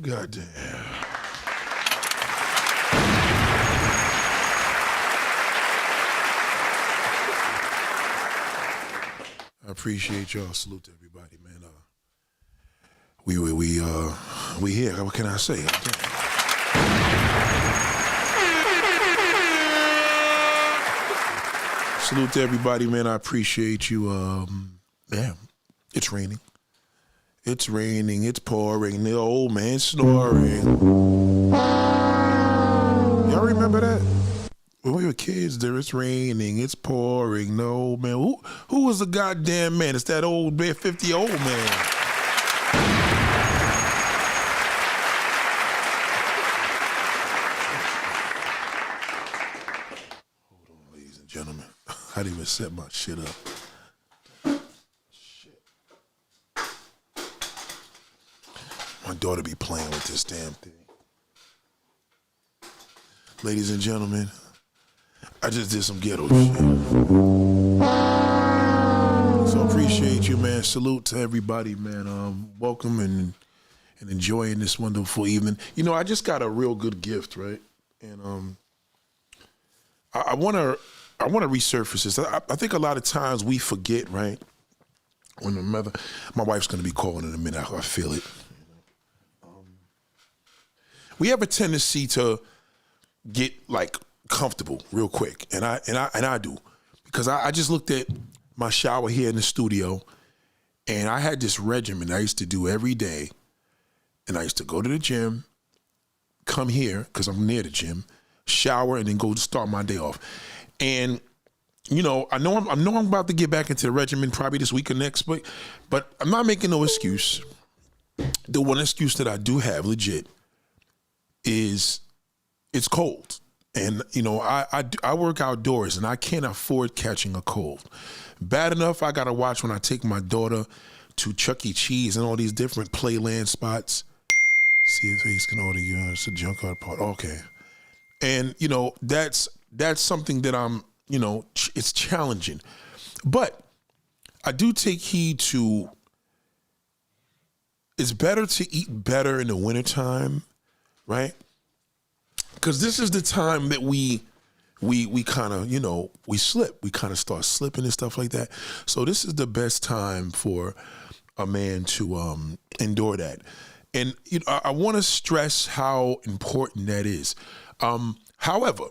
Goddamn. I appreciate y'all. Salute to everybody, man. We here. What can I say? Salute to everybody, man. I appreciate you. Man, it's raining. It's raining. It's pouring. The old man snoring. Y'all remember that? When we were kids, it's raining, it's pouring. No, man. Who was the goddamn man? It's that old 50-year-old man. Hold on, ladies and gentlemen. I didn't even set my shit up. Shit. My daughter be playing with this damn thing. Ladies and gentlemen, I just did some ghetto shit. So appreciate you, man. Salute to everybody, man. Welcome and enjoying this wonderful evening. You know, I just got a real good gift, right? And I want to resurface this. I think a lot of times we forget, right? When my wife's going to be calling in a minute. I feel it. We have a tendency to get like comfortable real quick, and I do, because I just looked at my shower here in the studio, and I had this regimen I used to do every day, and I used to go to the gym, come here because I'm near the gym, shower, and then go to start my day off. And you know, I know I'm about to get back into the regimen probably this week or next, but I'm not making no excuse. The one excuse that I do have, legit, is it's cold. And, you know, I work outdoors and I can't afford catching a cold. Bad enough, I got to watch when I take my daughter to Chuck E. Cheese and all these different playland spots. See his face can order you. It's a junkyard part. Okay. And, you know, that's something that I'm, you know, it's challenging. But I do take heed to, it's better to eat better in the wintertime, right? Because this is the time that we kind of, you know, we slip. We kind of start slipping and stuff like that. So this is the best time for a man to endure that. And you know, I want to stress how important that is. However,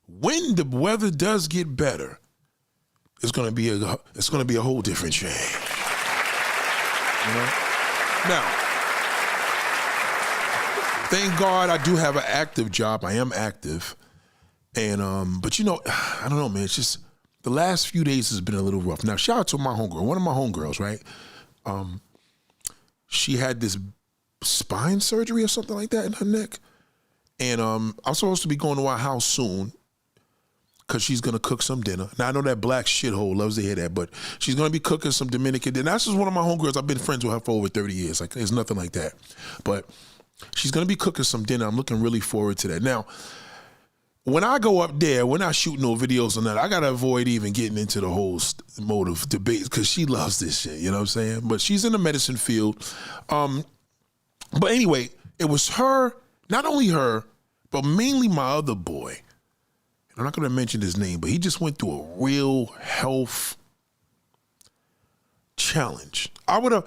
when the weather does get better, it's going to be a whole different change. You know? Now, thank God I do have an active job. I am active. And, but you know, I don't know, man. It's just the last few days has been a little rough. Now, shout out to my homegirl, one of my homegirls, right? She had this spine surgery or something like that in her neck. And I'm supposed to be going to our house soon because she's going to cook some dinner. Now, I know that black shithole loves to hear that, but she's going to be cooking some Dominican dinner. That's just one of my homegirls. I've been friends with her for over 30 years. Like, there's nothing like that. But she's going to be cooking some dinner. I'm looking really forward to that. Now, when I go up there, we're not shooting no videos on that. I got to avoid even getting into the whole mode of debate because she loves this shit, you know what I'm saying? But she's in the medicine field. But anyway, it was her, not only her, but mainly my other boy. I'm not going to mention his name, but he just went through a real health challenge. I would have,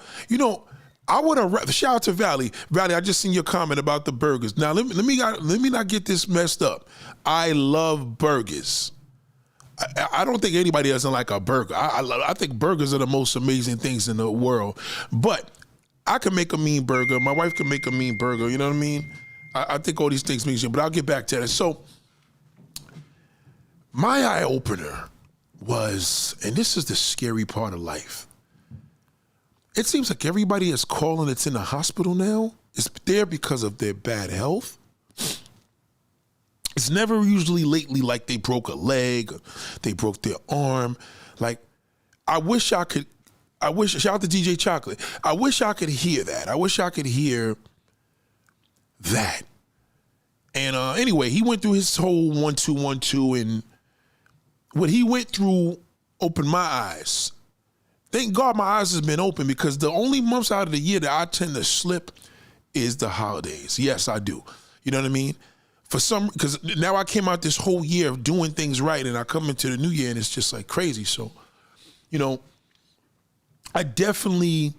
shout out to Valley. Valley, I just seen your comment about the burgers. Now, let me not get this messed up. I love burgers. I don't think anybody doesn't like a burger. I think burgers are the most amazing things in the world. But I can make a mean burger. My wife can make a mean burger. You know what I mean? I think all these things mean shit, but I'll get back to that. So, my eye opener was, and this is the scary part of life. It seems like everybody is calling that's in the hospital now is there because of their bad health. It's never usually lately like they broke a leg, or they broke their arm. Like, shout out to DJ Chocolate. I wish I could hear that. I wish I could hear that. And anyway, he went through his whole 1-2-1-2, and what he went through opened my eyes. Thank God my eyes has been open, because the only months out of the year that I tend to slip is the holidays. Yes, I do. You know what I mean? Because now I came out this whole year of doing things right, and I come into the new year and it's just like crazy. So, you know, I definitely,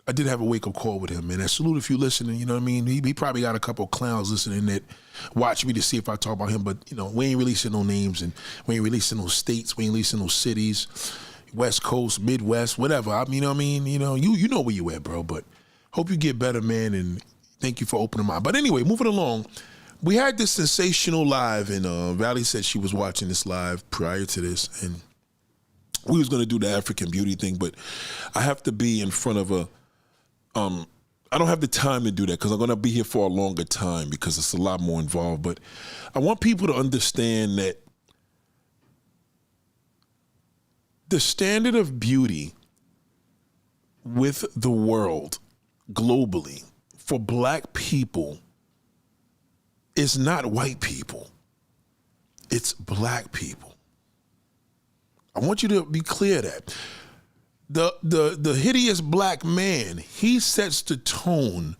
I did have a wake-up call with him, man. I salute if you're listening, you know what I mean? He probably got a couple of clowns listening that watch me to see if I talk about him, but, you know, we ain't releasing no names, and we ain't releasing no states, we ain't releasing no cities, West Coast, Midwest, whatever. I mean, you know what I mean? You know, you know where you at, bro, but hope you get better, man, and thank you for opening my eyes. But anyway, moving along, we had this sensational live, and Valley said she was watching this live prior to this, and we was going to do the African beauty thing, but I have to be in front of I don't have the time to do that because I'm going to be here for a longer time because it's a lot more involved. But I want people to understand that the standard of beauty with the world globally for black people is not white people. It's black people. I want you to be clear that the hideous black man, he sets the tone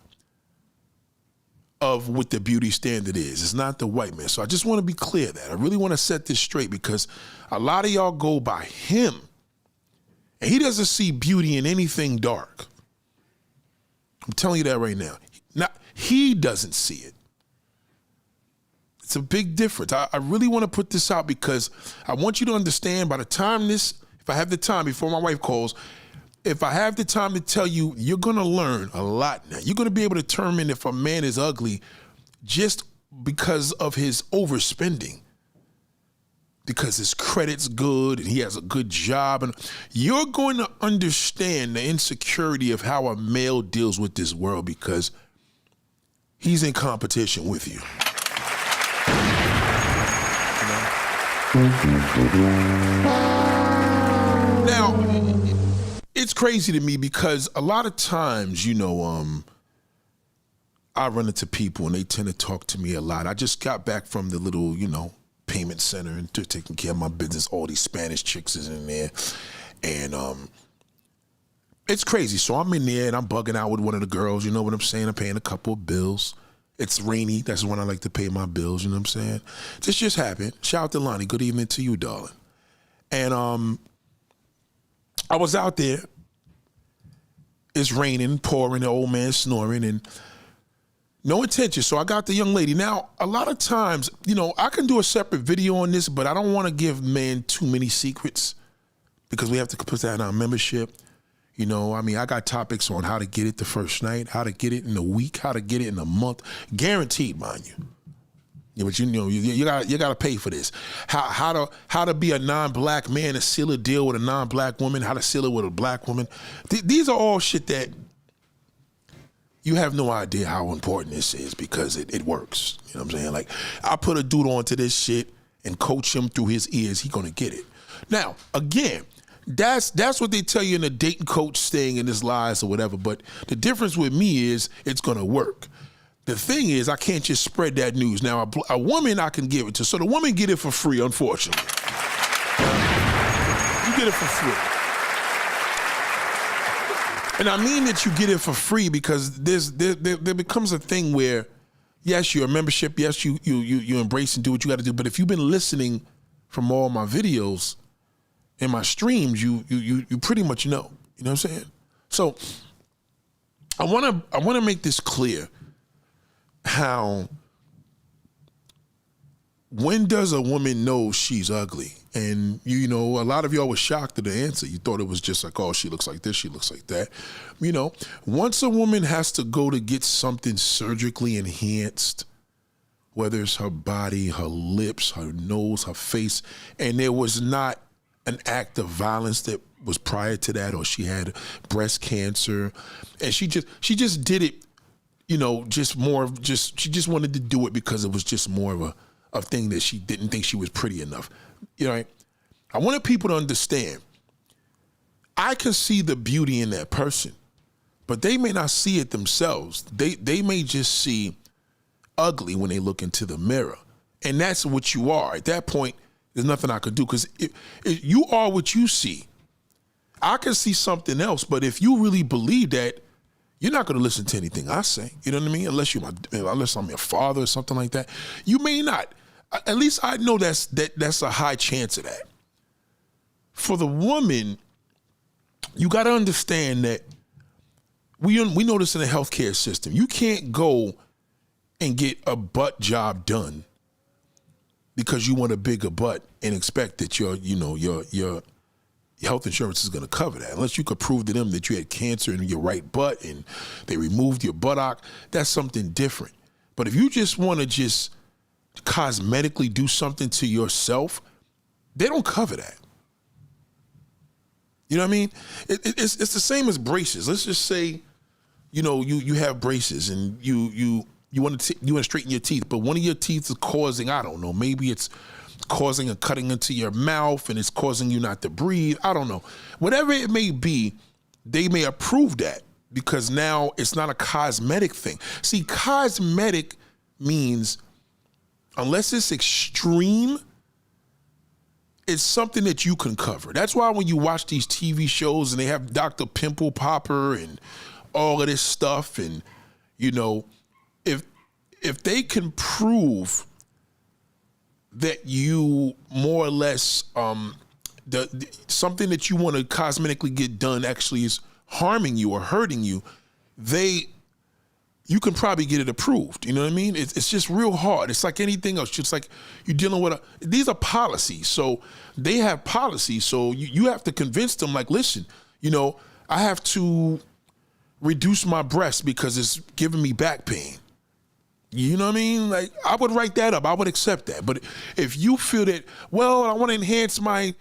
of what the beauty standard is. It's not the white man. So I just want to be clear that. I really want to set this straight because a lot of y'all go by him and he doesn't see beauty in anything dark. I'm telling you that right now. He doesn't see it. It's a big difference. I really want to put this out because I want you to understand by the time if I have the time before my wife calls, if I have the time to tell you, you're going to learn a lot now. You're going to be able to determine if a man is ugly just because of his overspending, because his credit's good and he has a good job. And you're going to understand the insecurity of how a male deals with this world because he's in competition with you. Now, it's crazy to me because a lot of times, you know, I run into people and they tend to talk to me a lot. I just got back from the little, you know, payment center and taking care of my business. All these Spanish chicks is in there. And it's crazy. So I'm in there and I'm bugging out with one of the girls. You know what I'm saying? I'm paying a couple of bills. It's rainy. That's when I like to pay my bills. You know what I'm saying? This just happened. Shout out to Lonnie. Good evening to you, darling. And I was out there. It's raining, pouring, the old man snoring, and no intention. So I got the young lady. Now, a lot of times, you know, I can do a separate video on this, but I don't want to give men too many secrets because we have to put that in our membership. You know, I mean, I got topics on how to get it the first night, how to get it in a week, how to get it in a month, guaranteed, mind you. Yeah, but you know, you gotta pay for this. How to be a non-black man and seal a deal with a non-black woman, how to seal it with a black woman. These are all shit that you have no idea how important this is because it works. You know what I'm saying? Like, I put a dude onto this shit and coach him through his ears, he gonna get it. Now, again, that's what they tell you in the dating coach thing and his lies or whatever. But the difference with me is it's gonna work. The thing is, I can't just spread that news. Now, a woman I can give it to. So the woman get it for free, unfortunately. You get it for free. And I mean that you get it for free because there becomes a thing where, yes, you're a membership. Yes, you embrace and do what you got to do. But if you've been listening from all my videos and my streams, you pretty much know. You know what I'm saying? So I want to make this clear. How, when does a woman know she's ugly? And you know, a lot of y'all were shocked at the answer. You thought it was just like, oh, she looks like this, she looks like that. You know, once a woman has to go to get something surgically enhanced, whether it's her body, her lips, her nose, her face, and there was not an act of violence that was prior to that, or she had breast cancer, and she just did it. You know, she just wanted to do it because it was just more of a thing that she didn't think she was pretty enough. You know, I wanted people to understand, I can see the beauty in that person, but they may not see it themselves. They may just see ugly when they look into the mirror. And that's what you are. At that point, there's nothing I could do because you are what you see. I can see something else, but if you really believe that, you're not going to listen to anything I say. You know what I mean? Unless I'm your father or something like that. You may not. At least I know that's a high chance of that. For the woman, you got to understand that we know this in the healthcare system. You can't go and get a butt job done because you want a bigger butt and expect that your health insurance is going to cover that. Unless you could prove to them that you had cancer in your right butt and they removed your buttock, that's something different. But if you just want to just cosmetically do something to yourself, they don't cover that. You know what I mean? It's the same as braces. Let's just say, you have braces and you want to straighten your teeth, but one of your teeth is causing, I don't know, maybe it's causing a cutting into your mouth and it's causing you not to breathe. I don't know. Whatever it may be, they may approve that because now it's not a cosmetic thing. See, cosmetic means unless it's extreme, it's something that you can cover. That's why when you watch these TV shows and they have Dr. Pimple Popper and all of this stuff, and if they can prove that you more or less something that you want to cosmetically get done actually is harming you or hurting you, you can probably get it approved. You know what I mean? It's just real hard. It's like anything else. Just like you're dealing with these are policies. So they have policies. So you have to convince them, like, listen, I have to reduce my breast because it's giving me back pain. You know what I mean? Like, I would write that up. I would accept that. But if you feel that, well, I want to enhance my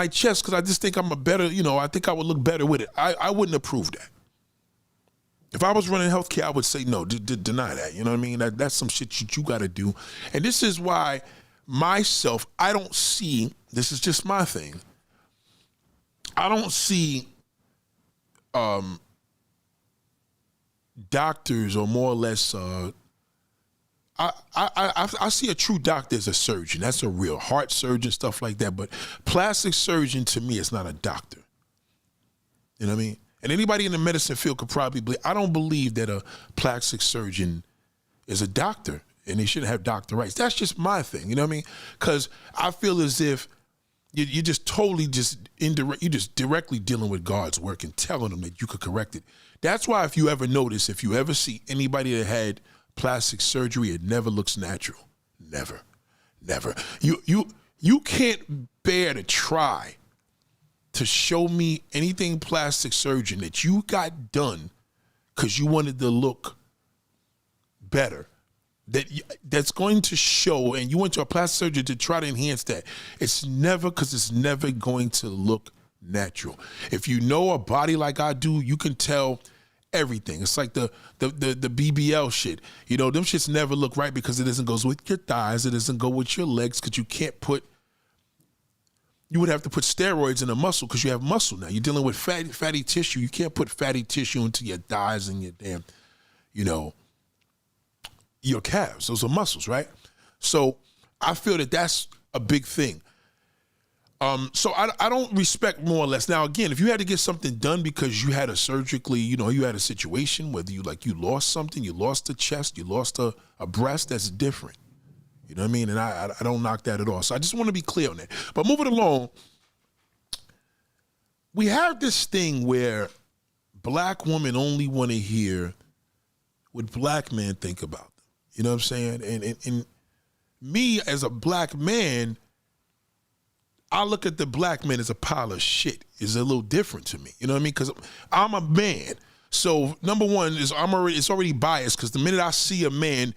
chest because I just think I'm a better, I think I would look better with it, I wouldn't approve that. If I was running healthcare, I would say no, deny that. You know what I mean? That's some shit you got to do. And this is why myself, I don't see, this is just my thing, I don't see doctors or more or less, I see a true doctor as a surgeon. That's a real heart surgeon, stuff like that. But plastic surgeon to me is not a doctor. You know what I mean? And anybody in the medicine field could probably believe, I don't believe that a plastic surgeon is a doctor and they shouldn't have doctor rights. That's just my thing, you know what I mean? Because I feel as if you're just totally you're just directly dealing with God's work and telling them that you could correct it. That's why if you ever notice, if you ever see anybody that had plastic surgery, it never looks natural. Never. You can't bear to try to show me anything plastic surgeon that you got done because you wanted to look better, that's going to show, and you went to a plastic surgeon to try to enhance that. It's never going to look natural. If you know a body like I do, you can tell everything. It's like the BBL shit. Them shits never look right because it doesn't go with your thighs, it doesn't go with your legs, because you would have to put steroids in the muscle because you have muscle now. You're dealing with fatty tissue. You can't put fatty tissue into your thighs and your damn, your calves. Those are muscles, right? So I feel that that's a big thing. So I don't respect more or less. Now, again, if you had to get something done because you had a surgically, you had a situation, whether you lost something, you lost a chest, you lost a breast, that's different. You know what I mean? And I don't knock that at all. So I just want to be clear on that. But moving along, we have this thing where black women only want to hear what black men think about them. You know what I'm saying? And me as a black man, I look at the black man as a pile of shit. It's a little different to me. You know what I mean? Because I'm a man. So number one is it's already biased because the minute I see a man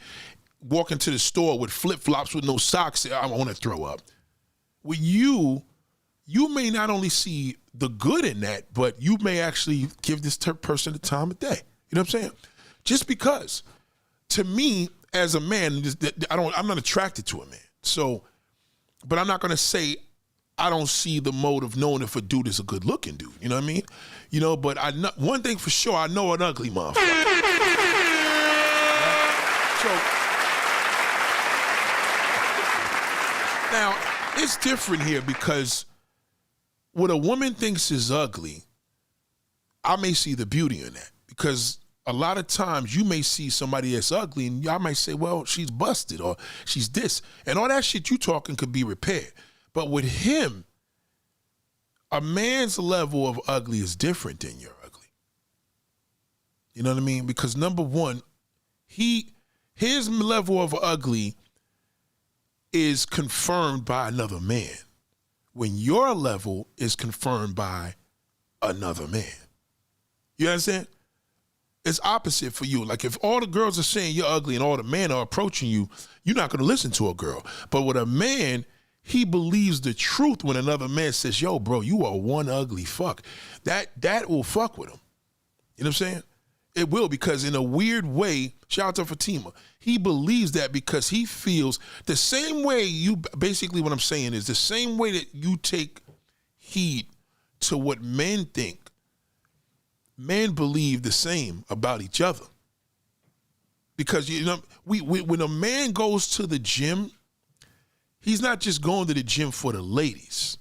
walk into the store with flip-flops with no socks, I want to throw up. With you may not only see the good in that, but you may actually give this person the time of day. You know what I'm saying? Just because, to me, as a man, I'm not attracted to a man. So, but I'm not going to say I don't see the mode of knowing if a dude is a good-looking dude. You know what I mean? But one thing for sure, I know an ugly motherfucker. So, now, it's different here because what a woman thinks is ugly, I may see the beauty in that, because a lot of times you may see somebody that's ugly and y'all might say, well, she's busted or she's this. And all that shit you talking could be repaired. But with him, a man's level of ugly is different than your ugly. You know what I mean? Because number one, his level of ugly is confirmed by another man, when your level is confirmed by another man. You understand? It's opposite for you. Like if all the girls are saying you're ugly and all the men are approaching you, you're not going to listen to a girl. But with a man, he believes the truth when another man says, yo, bro, you are one ugly fuck. That will fuck with him. You know what I'm saying? It will, because in a weird way, shout out to Fatima, he believes that because he feels the same way you, basically what I'm saying is the same way that you take heed to what men think, men believe the same about each other. Because, you know, when a man goes to the gym, he's not just going to the gym for the ladies.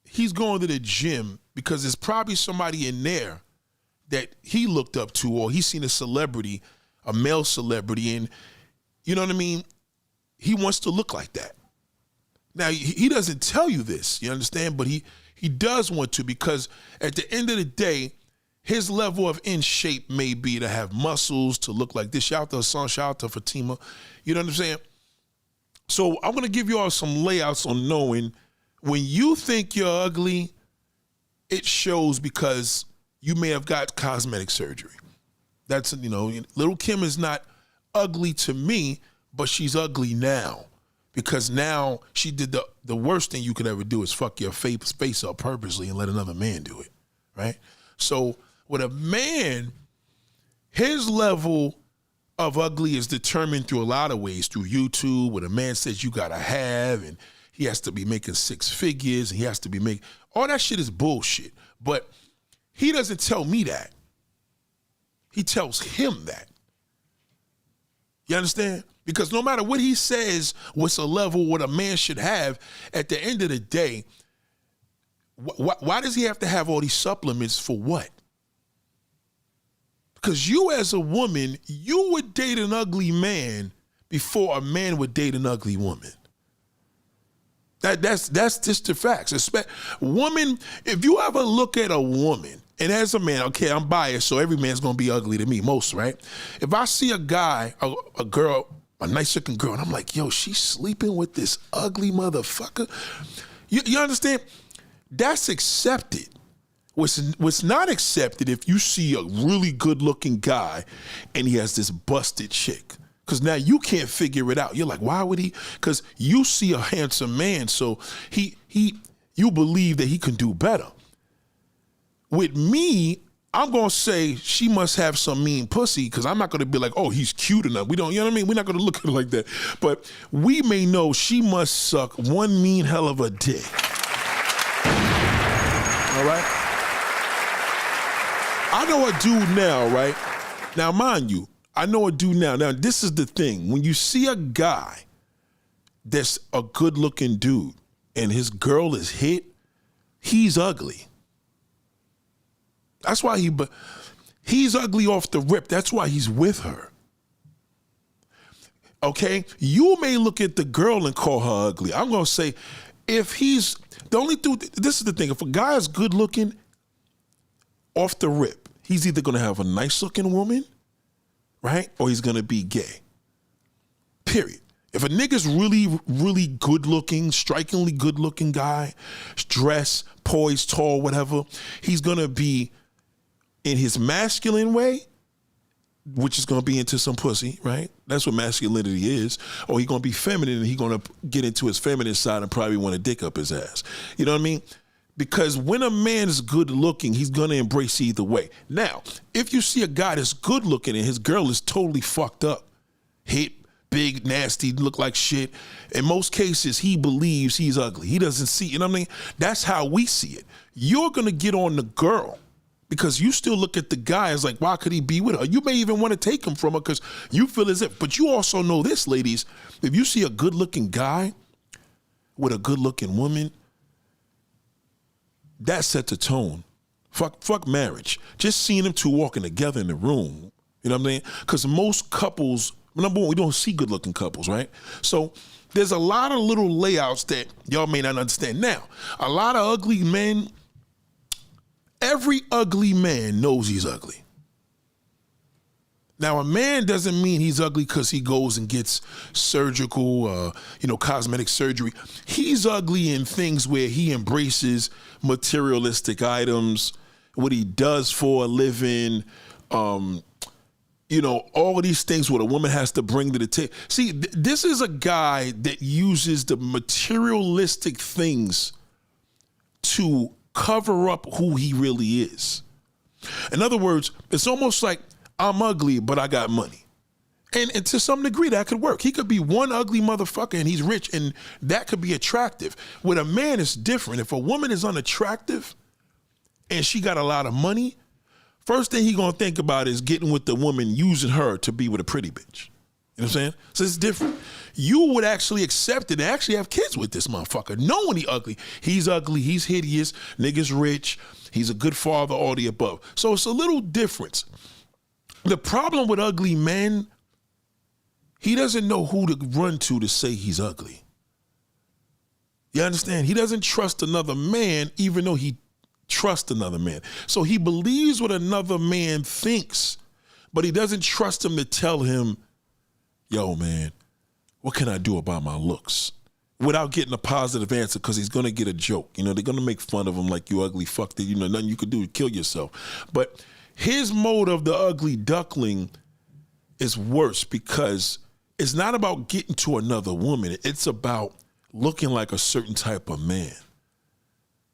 He's going to the gym because there's probably somebody in there that he looked up to, or he's seen a celebrity, a male celebrity, and you know what I mean? He wants to look like that. Now, he doesn't tell you this, you understand? But he does want to, because at the end of the day, his level of in shape may be to have muscles, to look like this. Shout out to Hassan, shout out to Fatima. You know what I'm saying? So I'm going to give you all some layouts on knowing when you think you're ugly, it shows because you may have got cosmetic surgery. That's, you know, little Kim is not ugly to me, but she's ugly now. Because now she did the worst thing you could ever do is fuck your face up purposely and let another man do it, right? So with a man, his level of ugly is determined through a lot of ways, through YouTube, what a man says you gotta have, and he has to be making 6 figures, and he has to be making, all that shit is bullshit. But he doesn't tell me that. He tells him that. You understand? Because no matter what he says, what's a level what a man should have, at the end of the day, why does he have to have all these supplements for what? Because you as a woman, you would date an ugly man before a man would date an ugly woman. That's just the facts. Woman, if you ever look at a woman, and as a man, okay, I'm biased, so every man's gonna be ugly to me, most, right? If I see a guy, a girl, a nice looking girl, and I'm like, yo, she's sleeping with this ugly motherfucker. You understand? That's accepted. What's not accepted if you see a really good looking guy and he has this busted chick. Because now you can't figure it out. You're like, why would he? Because you see a handsome man, so you believe that he can do better. With me, I'm going to say she must have some mean pussy, because I'm not going to be like, oh, he's cute enough. We don't, you know what I mean? We're not going to look at her like that. But we may know she must suck one mean hell of a dick. All right? I know a dude now, right? Now, mind you, I know a dude now. Now, this is the thing. When you see a guy that's a good-looking dude and his girl is hit, he's ugly. That's why he's ugly off the rip. That's why he's with her. Okay? You may look at the girl and call her ugly. I'm going to say, if he's, the only dude, this is the thing. If a guy is good looking off the rip, he's either going to have a nice looking woman, right? Or he's going to be gay. Period. If a nigga's really, really good looking, strikingly good looking guy, dressed, poised, tall, whatever, he's going to be in his masculine way, which is going to be into some pussy, right? That's what masculinity is. Or he's going to be feminine and he's going to get into his feminine side and probably want to dick up his ass. You know what I mean? Because when a man is good looking, he's going to embrace either way. Now, if you see a guy that's good looking and his girl is totally fucked up, hit, big, nasty, look like shit, in most cases, he believes he's ugly. He doesn't see, you know what I mean? That's how we see it. You're going to get on the girl because you still look at the guy as like, why could he be with her? You may even want to take him from her because you feel as if, but you also know this, ladies, if you see a good looking guy with a good looking woman, that set the tone. Fuck marriage. Just seeing them two walking together in the room. You know what I'm saying? Because most couples, number one, we don't see good looking couples, right? So there's a lot of little layouts that y'all may not understand. Now, a lot of ugly men, every ugly man knows he's ugly. Now, a man doesn't mean he's ugly because he goes and gets surgical, cosmetic surgery. He's ugly in things where he embraces materialistic items, what he does for a living, all of these things what a woman has to bring to the table. See, this is a guy that uses the materialistic things to cover up who he really is. In other words, it's almost like I'm ugly, but I got money. And to some degree, that could work. He could be one ugly motherfucker and he's rich, and that could be attractive. With a man, it's different. If a woman is unattractive and she got a lot of money, first thing he gonna think about is getting with the woman, using her to be with a pretty bitch. You know what I'm saying? So it's different. You would actually accept it and actually have kids with this motherfucker, knowing he ugly. He's ugly, he's hideous, nigga's rich, he's a good father, all the above. So it's a little difference. The problem with ugly men, he doesn't know who to run to say he's ugly. You understand? He doesn't trust another man, even though he trusts another man. So he believes what another man thinks, but he doesn't trust him to tell him, yo, man, what can I do about my looks? Without getting a positive answer, because he's going to get a joke. They're going to make fun of him like, you ugly fuck, that, nothing you could do to kill yourself. But his mode of the ugly duckling is worse because it's not about getting to another woman. It's about looking like a certain type of man.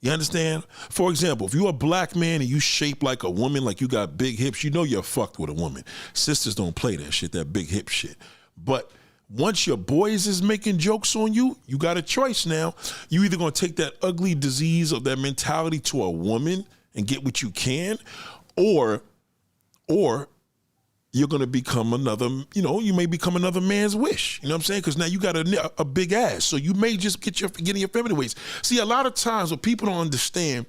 You understand? For example, if you're a black man and you shape like a woman, like you got big hips, you're fucked with a woman. Sisters don't play that shit, that big hip shit. But once your boys is making jokes on you, you got a choice now. You either gonna take that ugly disease of that mentality to a woman and get what you can, or you're going to become another, you may become another man's wish. You know what I'm saying? Because now you got a big ass. So you may just get in your feminine ways. See, a lot of times what people don't understand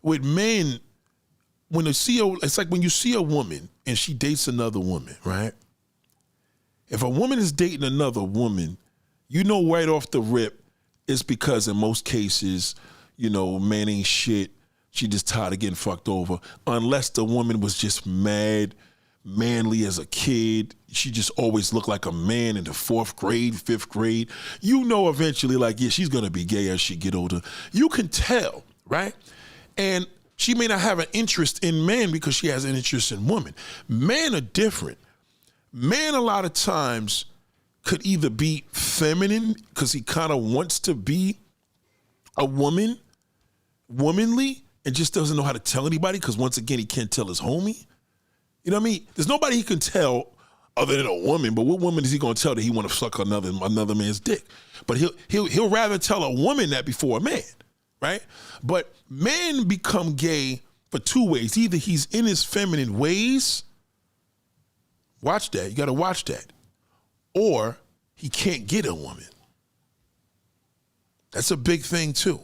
with men, it's like when you see a woman and she dates another woman, right? If a woman is dating another woman, right off the rip, it's because in most cases, man ain't shit. She just tired of getting fucked over. Unless the woman was just manly as a kid. She just always looked like a man in the 4th grade, 5th grade. Eventually, she's going to be gay as she get older. You can tell, right? And she may not have an interest in men because she has an interest in women. Men are different. Man, a lot of times, could either be feminine because he kind of wants to be a womanly, and just doesn't know how to tell anybody because, once again, he can't tell his homie. You know what I mean? There's nobody he can tell other than a woman, but what woman is he going to tell that he want to suck another man's dick? But he'll rather tell a woman that before a man, right? But men become gay for two ways. Either he's in his feminine ways, watch that, you got to watch that, or he can't get a woman. That's a big thing too.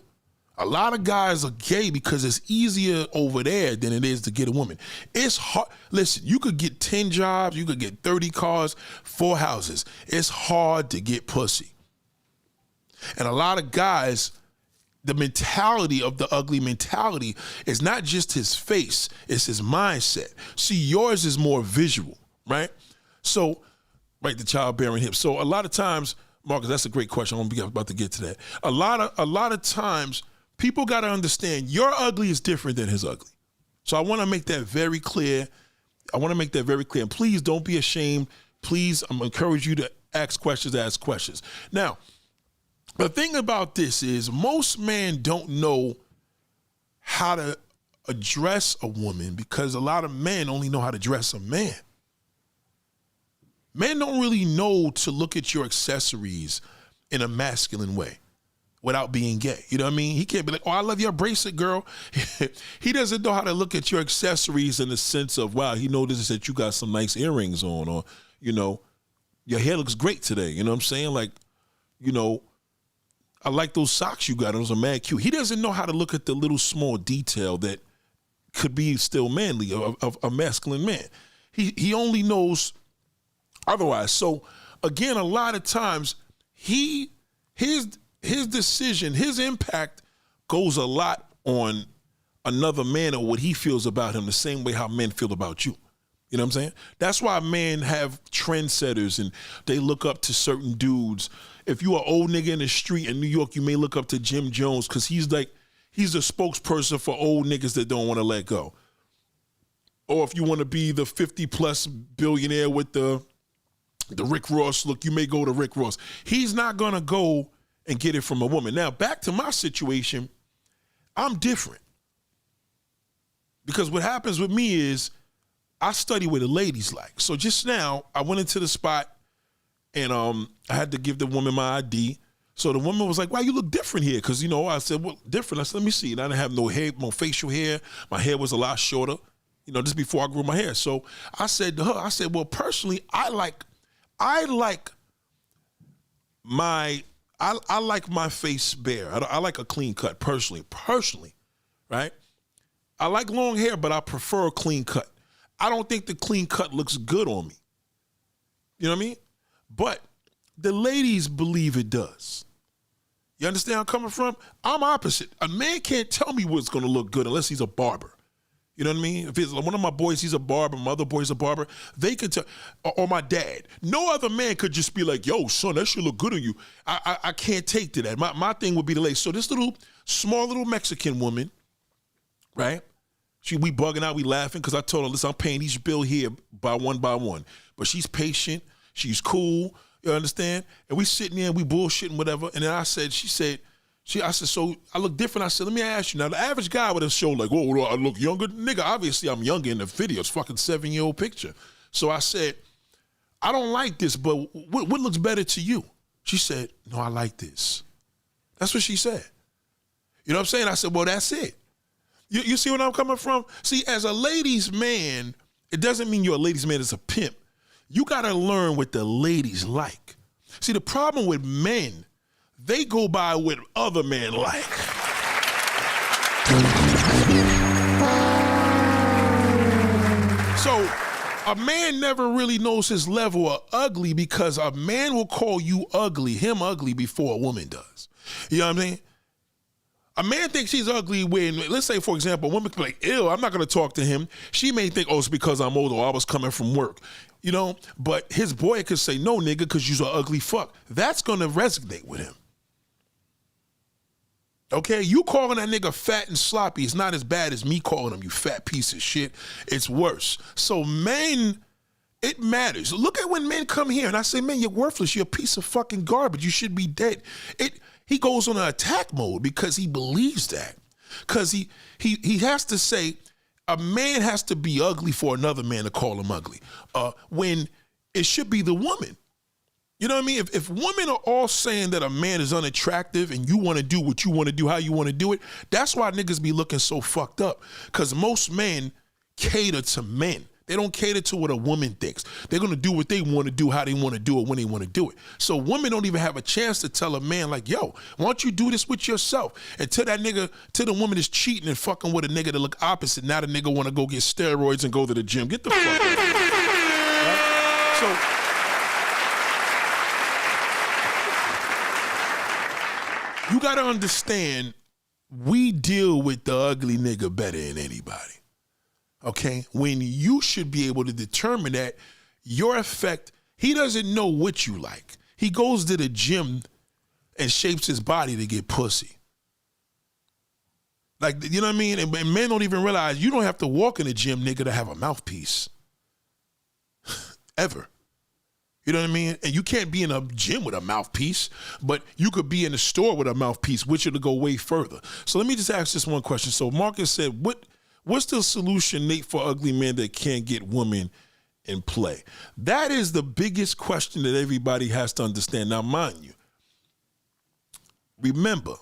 A lot of guys are gay because it's easier over there than it is to get a woman. It's hard. Listen, you could get 10 jobs, you could get 30 cars, 4 houses. It's hard to get pussy. And a lot of guys, the mentality of the ugly mentality is not just his face, it's his mindset. See, yours is more visual, right? So, right, the childbearing hips. So a lot of times, Marcus, that's a great question. I'm about to get to that. A lot of times, people got to understand your ugly is different than his ugly. So I want to make that very clear. And please don't be ashamed. Please, I'm going to encourage you to ask questions. Now, the thing about this is most men don't know how to address a woman because a lot of men only know how to dress a man. Men don't really know to look at your accessories in a masculine way without being gay. You know what I mean? He can't be like, oh, I love your bracelet, girl. He doesn't know how to look at your accessories in the sense of, wow, he notices that you got some nice earrings on, or, your hair looks great today. You know what I'm saying? I like those socks you got. Those are mad cute. He doesn't know how to look at the little small detail that could be still manly, of a masculine man. He only knows otherwise. So again, a lot of times his decision, his impact goes a lot on another man or what he feels about him, the same way how men feel about you. You know what I'm saying? That's why men have trendsetters and they look up to certain dudes. If you are an old nigga in the street in New York, you may look up to Jim Jones because he's a spokesperson for old niggas that don't want to let go. Or if you want to be the 50-plus billionaire with the Rick Ross look, you may go to Rick Ross. He's not going to go and get it from a woman. Now, back to my situation, I'm different. Because what happens with me is I study what the ladies like. So just now, I went into the spot and I had to give the woman my ID. So the woman was like, "Wow, you look different here." Because, I said, "Well, different." I said, "Let me see." And I didn't have no hair, no facial hair. My hair was a lot shorter, just before I grew my hair. So I said to her, well, personally, I like my face bare. I like a clean cut, personally, right? I like long hair, but I prefer a clean cut. I don't think the clean cut looks good on me. You know what I mean? But the ladies believe it does. You understand where I'm coming from? I'm opposite. A man can't tell me what's going to look good unless he's a barber. You know what I mean? If it's one of my boys, he's a barber, my other boy's a barber, they could tell, or my dad. No other man could just be like, "Yo, son, that should look good on you." I can't take to that. My thing would be the lady. So this small little Mexican woman, right? We bugging out, we laughing, because I told her, "Listen, I'm paying each bill here by one. But she's patient, she's cool, you understand? And we sitting there and we bullshitting, whatever. And then I said, I said, "So I look different." I said, "Let me ask you." Now, the average guy would have showed like, "Oh, I look younger." Nigga, obviously I'm younger in the video. It's fucking 7-year-old picture. So I said, "I don't like this, but what looks better to you?" She said, "No, I like this." That's what she said. You know what I'm saying? I said, "Well, that's it." You see where I'm coming from? See, as a ladies' man, it doesn't mean you're a ladies' man as a pimp. You got to learn what the ladies like. See, the problem with men, they go by what other men like. So a man never really knows his level of ugly because a man will call you ugly, him ugly, before a woman does. You know what I mean? A man thinks he's ugly when, let's say, for example, a woman could be like, "Ew, I'm not going to talk to him." She may think, "Oh, it's because I'm older, or I was coming from work." But his boy could say, "No, nigga, because you're an ugly fuck." That's going to resonate with him. Okay? You calling that nigga fat and sloppy is not as bad as me calling him, "You fat piece of shit." It's worse. So men, it matters. Look at when men come here and I say, "Man, you're worthless. You're a piece of fucking garbage. You should be dead." He goes on an attack mode because he believes that. Because he has to say, a man has to be ugly for another man to call him ugly. When it should be the woman. You know what I mean? If women are all saying that a man is unattractive and you want to do what you want to do, how you want to do it, that's why niggas be looking so fucked up. Because most men cater to men. They don't cater to what a woman thinks. They're going to do what they want to do, how they want to do it, when they want to do it. So women don't even have a chance to tell a man like, "Yo, why don't you do this with yourself?" Until the woman is cheating and fucking with a nigga that look opposite. Now the nigga want to go get steroids and go to the gym. Get the fuck out of here. Right? So you got to understand, we deal with the ugly nigga better than anybody. Okay, when you should be able to determine that your effect, he doesn't know what you like. He goes to the gym and shapes his body to get pussy. Like, you know what I mean? And men don't even realize you don't have to walk in the gym, nigga, to have a mouthpiece. Ever. You know what I mean? And you can't be in a gym with a mouthpiece, but you could be in a store with a mouthpiece, which will go way further. So let me just ask this one question. So Marcus said, What's the solution, Nate, for ugly men that can't get women in play? That is the biggest question that everybody has to understand. Now, mind you, remember,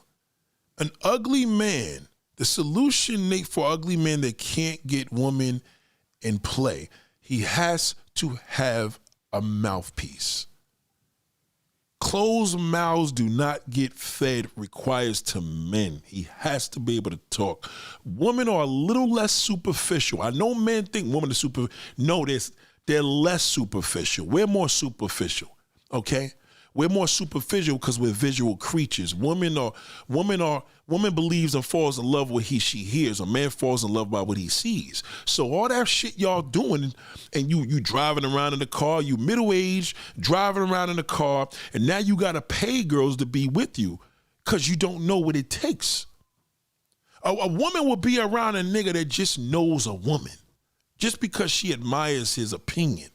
an ugly man, the solution, Nate, for ugly men that can't get women in play, he has to have a mouthpiece. Closed mouths do not get fed requires to men. He has to be able to talk. Women are a little less superficial. I know men think women are superficial. No, they're less superficial. We're more superficial, okay? We're more superficial because we're visual creatures. Women believes and falls in love with she hears. A man falls in love by what he sees. So all that shit y'all doing, and you driving around in the car, you middle-aged, driving around in the car, and now you gotta pay girls to be with you because you don't know what it takes. A woman will be around a nigga that just knows a woman just because she admires his opinion.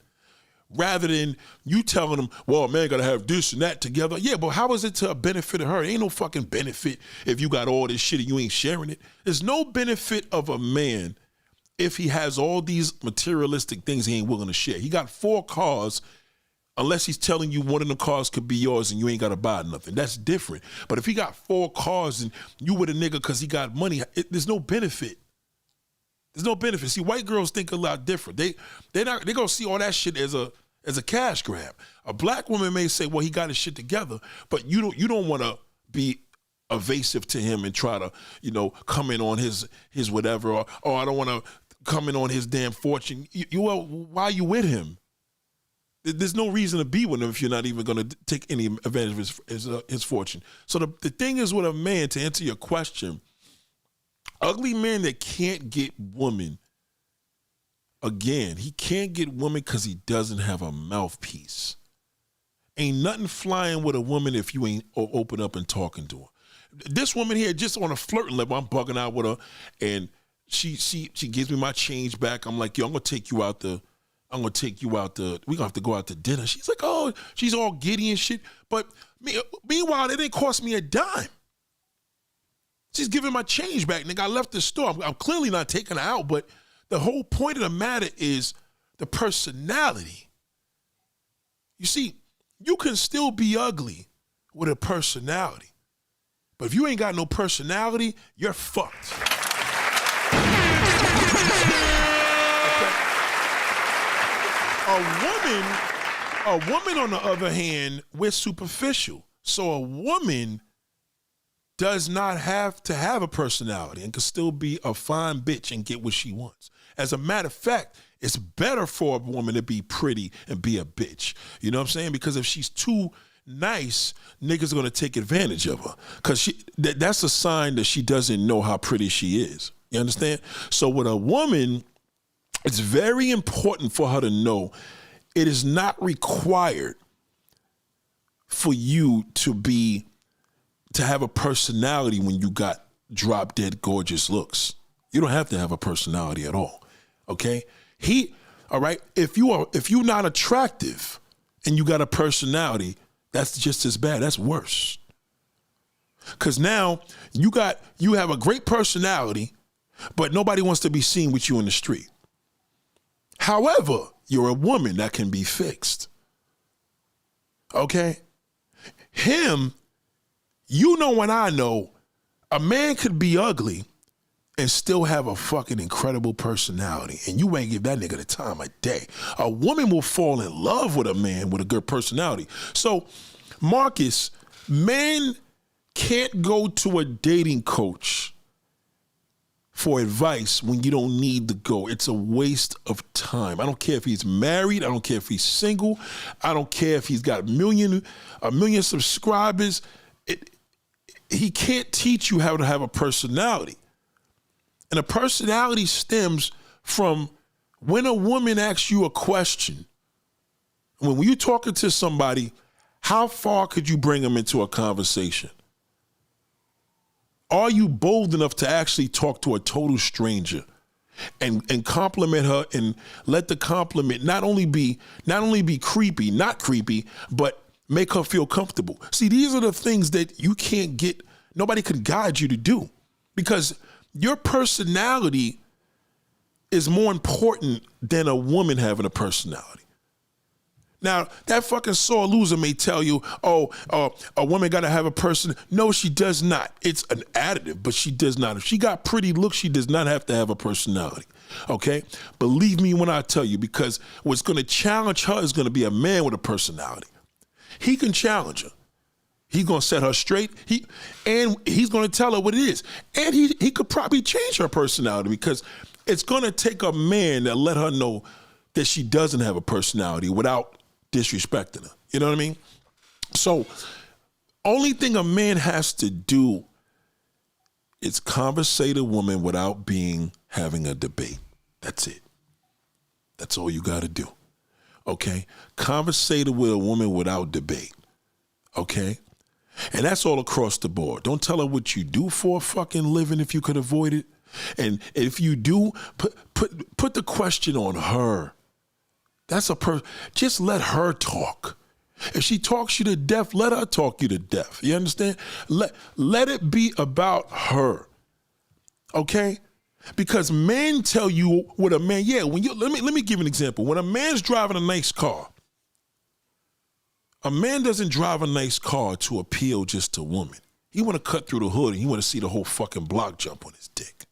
Rather than you telling them, well, a man gotta have this and that together. Yeah, but how is it to a benefit of her? Ain't no fucking benefit if you got all this shit and you ain't sharing it. There's no benefit of a man if he has all these materialistic things he ain't willing to share. He got 4 cars, unless he's telling you one of the cars could be yours and you ain't gotta buy nothing. That's different. But if he got 4 cars and you with a nigga because he got money, there's no benefit. There's no benefit. See, white girls think a lot different. They're gonna see all that shit as a cash grab. A black woman may say, well, he got his shit together, but you don't want to be evasive to him and try to, come in on his whatever, or I don't want to come in on his damn fortune. Why are you with him? There's no reason to be with him if you're not even going to take any advantage of his fortune. So the thing is with a man, to answer your question, ugly man that can't get women, again, he can't get women because he doesn't have a mouthpiece. Ain't nothing flying with a woman if you ain't open up and talking to her. This woman here, just on a flirting level, I'm bugging out with her, and she gives me my change back. I'm like, yo, we're gonna have to go out to dinner. She's like, oh, she's all giddy and shit. But meanwhile, it didn't cost me a dime. She's giving my change back, nigga. I left the store. I'm clearly not taking her out, but the whole point of the matter is the personality. You see, you can still be ugly with a personality. But if you ain't got no personality, you're fucked. Okay? A woman, on the other hand, we're superficial. So a woman does not have to have a personality and can still be a fine bitch and get what she wants. As a matter of fact, it's better for a woman to be pretty and be a bitch. You know what I'm saying? Because if she's too nice, niggas are gonna take advantage of her. Because that's a sign that she doesn't know how pretty she is. You understand? So with a woman, it's very important for her to know it is not required for you to have a personality when you got drop dead gorgeous looks. You don't have to have a personality at all. Okay? All right, if you're not attractive and you got a personality, that's just as bad. That's worse. Cause now you have a great personality, but nobody wants to be seen with you in the street. However, you're a woman that can be fixed. Okay? Him, and I know, a man could be ugly and still have a fucking incredible personality, and you ain't give that nigga the time of day. A woman will fall in love with a man with a good personality. So, Marcus, men can't go to a dating coach for advice when you don't need to go. It's a waste of time. I don't care if he's married. I don't care if he's single. I don't care if he's got a million subscribers. He can't teach you how to have a personality. And a personality stems from when a woman asks you a question. When you're talking to somebody, how far could you bring them into a conversation? Are you bold enough to actually talk to a total stranger and compliment her and let the compliment not only be creepy, not creepy, but make her feel comfortable? See, these are the things that you can't get, nobody can guide you to do, because your personality is more important than a woman having a personality. Now, that fucking sore loser may tell you, a woman got to have a person. No, she does not. It's an additive, but she does not. If she got pretty looks, she does not have to have a personality, okay? Believe me when I tell you, because what's going to challenge her is going to be a man with a personality. He can challenge her. He's gonna set her straight. He's gonna tell her what it is. And he could probably change her personality, because it's gonna take a man that let her know that she doesn't have a personality without disrespecting her. You know what I mean? So only thing a man has to do is conversate a woman without having a debate. That's it. That's all you gotta do. Okay? Conversate with a woman without debate. Okay? And that's all across the board. Don't tell her what you do for a fucking living if you could avoid it. And if you do, put the question on her. That's just let her talk. If she talks you to death, let her talk you to death. You understand? Let it be about her. Okay? Because men tell you what a man, let me give you an example. When a man's driving a nice car, a man doesn't drive a nice car to appeal just to women. He want to cut through the hood and he want to see the whole fucking block jump on his dick.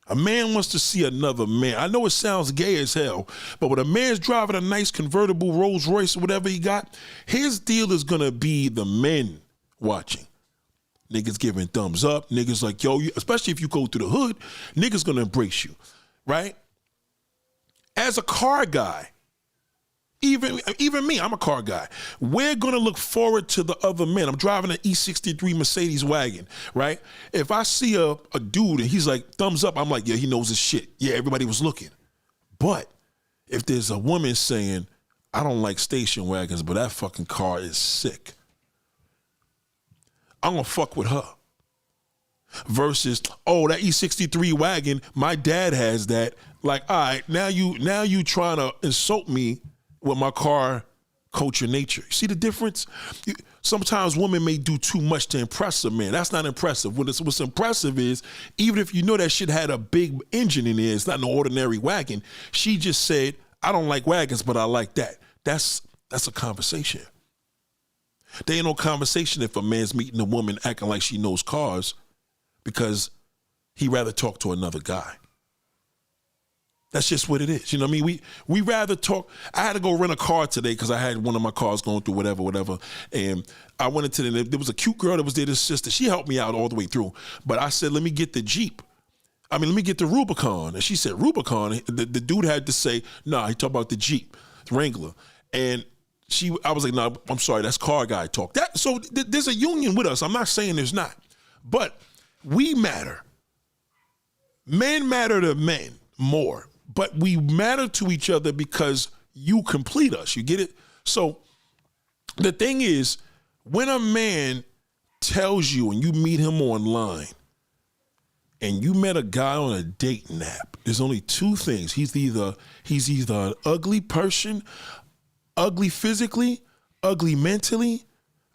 A man wants to see another man. I know it sounds gay as hell, but when a man's driving a nice convertible Rolls Royce or whatever he got, his deal is going to be the men watching. Niggas giving thumbs up. Niggas like, yo, especially if you go through the hood, niggas going to embrace you, right? As a car guy, even me, I'm a car guy. We're going to look forward to the other men. I'm driving an E63 Mercedes wagon, right? If I see a dude and he's like, thumbs up, I'm like, yeah, he knows his shit. Yeah, everybody was looking. But if there's a woman saying, I don't like station wagons, but that fucking car is sick, I'm going to fuck with her. Versus, oh, that E63 wagon, my dad has that. Like, all right, now you trying to insult me with my car culture nature. You see the difference? Sometimes women may do too much to impress a man. That's not impressive. What's impressive is, even if you know that shit had a big engine in there, it's not an ordinary wagon. She just said, I don't like wagons, but I like that. That's a conversation. There ain't no conversation if a man's meeting a woman acting like she knows cars because he'd rather talk to another guy. That's just what it is. You know what I mean? We rather talk. I had to go rent a car today because I had one of my cars going through whatever. And I went into there was a cute girl that was there, this sister. She helped me out all the way through. But I said, let me get the Jeep. Let me get the Rubicon. And she said, Rubicon? The dude had to say, nah, he talked about the Jeep, the Wrangler. And I was like, no, I'm sorry, that's car guy talk. So there's a union with us. I'm not saying there's not. But we matter. Men matter to men more. But we matter to each other because you complete us. You get it? So the thing is, when a man tells you and you meet him online and you met a guy on a dating app, there's only two things. He's either an ugly person, ugly physically, ugly mentally,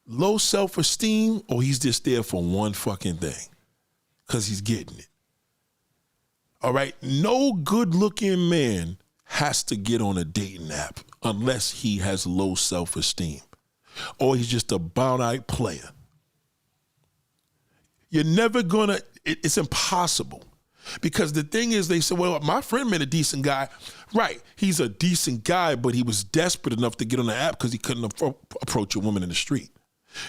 low self-esteem, or he's just there for one fucking thing because he's getting it. All right, no good-looking man has to get on a dating app unless he has low self-esteem or he's just a bound-eyed player. You're never gonna, it's impossible. Because the thing is, they say, well, my friend met a decent guy. Right, he's a decent guy, but he was desperate enough to get on the app because he couldn't approach a woman in the street.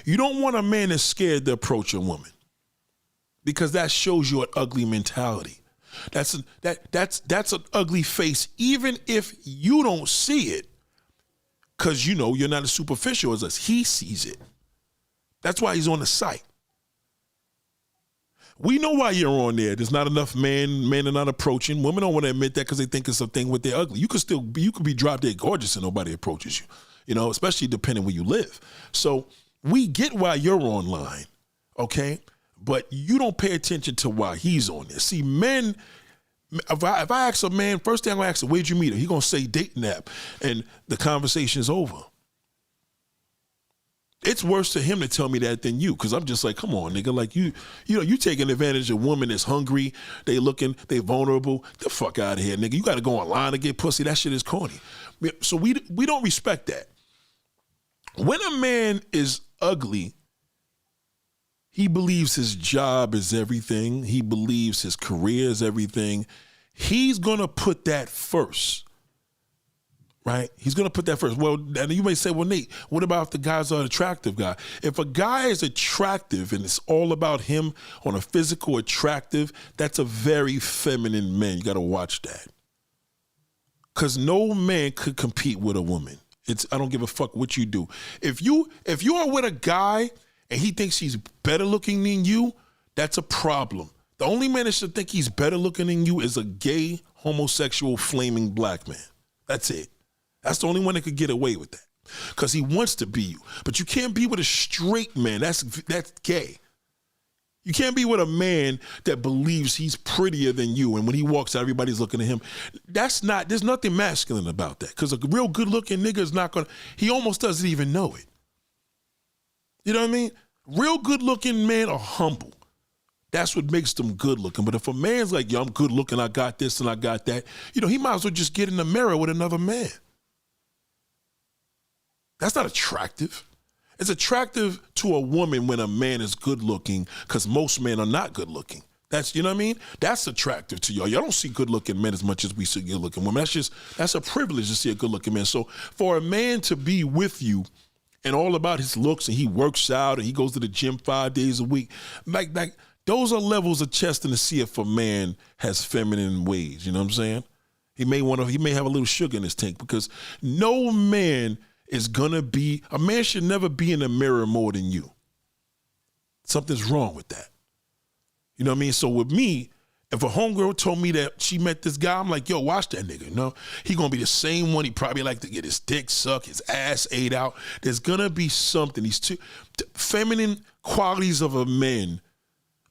You don't want a man that's scared to approach a woman because that shows you an ugly mentality. That's an ugly face, even if you don't see it, because you know you're not as superficial as us. He sees it. That's why he's on the site. We know why you're on there. There's not enough men are not approaching. Women don't want to admit that because they think it's a thing with their ugly. You could be drop dead gorgeous and nobody approaches you. You know, especially depending where you live. So we get why you're online, okay? But you don't pay attention to why he's on there. See, men, if I ask a man, first thing I'm gonna ask him, where'd you meet her? He gonna say dating app, and the conversation's over. It's worse to him to tell me that than you, because I'm just like, come on, nigga, like you taking advantage of a woman that's hungry, they vulnerable. The fuck out of here, nigga. You gotta go online to get pussy. That shit is corny. So we don't respect that. When a man is ugly, he believes his job is everything. He believes his career is everything. He's going to put that first right? He's going to put that first. Well, and you may say, well, Nate, what about if the guy's an attractive guy? If a guy is attractive and it's all about him on a physical attractive, that's a very feminine man. You got to watch that. Because no man could compete with a woman. I don't give a fuck what you do. If you are with a guy and he thinks he's better looking than you, that's a problem. The only man that should think he's better looking than you is a gay, homosexual, flaming black man. That's it. That's the only one that could get away with that. Because he wants to be you. But you can't be with a straight man. That's gay. You can't be with a man that believes he's prettier than you, and when he walks out, everybody's looking at him. There's nothing masculine about that, because a real good-looking nigga is not he almost doesn't even know it. You know what I mean? Real good-looking men are humble. That's what makes them good-looking. But if a man's like, yo, I'm good-looking, I got this and I got that, he might as well just get in the mirror with another man. That's not attractive. It's attractive to a woman when a man is good looking, because most men are not good looking. That's, you know what I mean? That's attractive to y'all. Y'all don't see good looking men as much as we see good looking women. That's a privilege to see a good looking man. So for a man to be with you and all about his looks, and he works out and he goes to the gym 5 days a week, like those are levels of testing to see if a man has feminine ways. You know what I'm saying? He may have a little sugar in his tank, because no man a man should never be in the mirror more than you. Something's wrong with that. You know what I mean? So with me, if a homegirl told me that she met this guy, I'm like, yo, watch that nigga. You know, he gonna be the same one. He probably like to get his dick sucked, his ass ate out. There's gonna be something. These two feminine qualities of a man.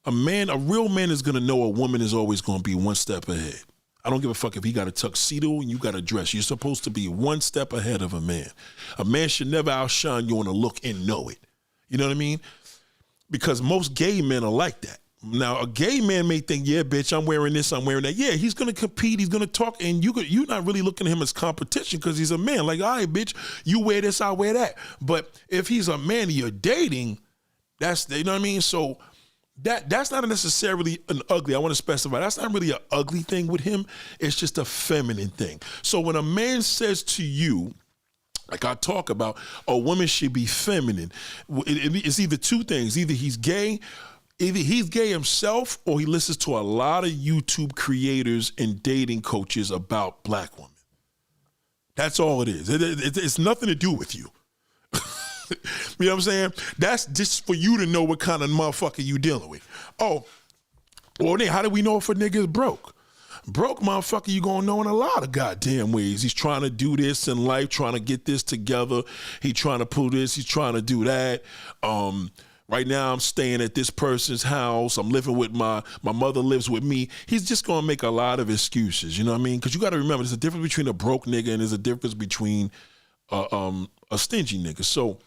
A real man is gonna know a woman is always gonna be one step ahead. I don't give a fuck if he got a tuxedo and you got a dress. You're supposed to be one step ahead of a man. A man should never outshine you on a look and know it. You know what I mean? Because most gay men are like that. Now, a gay man may think, yeah, bitch, I'm wearing this, I'm wearing that. Yeah, he's going to compete, he's going to talk, and you're not really looking at him as competition, because he's a man. Like, all right, bitch, you wear this, I wear that. But if he's a man you're dating, you know what I mean? So that's not necessarily an ugly. I want to specify. That's not really an ugly thing with him. It's just a feminine thing. So when a man says to you, like I talk about, a woman should be feminine, it's either two things. Either he's gay himself, or he listens to a lot of YouTube creators and dating coaches about black women. That's all it is. It's nothing to do with you. You know what I'm saying? That's just for you to know what kind of motherfucker you dealing with. Oh, well, then how do we know if a nigga is broke? Broke motherfucker, you gonna know in a lot of goddamn ways. He's trying to do this in life, trying to get this together. He trying to pull this, he's trying to do that. Right now I'm staying at this person's house. I'm living with my mother lives with me. He's just gonna make a lot of excuses, you know what I mean? Because you gotta remember, there's a difference between a broke nigga and there's a difference between a stingy nigga. So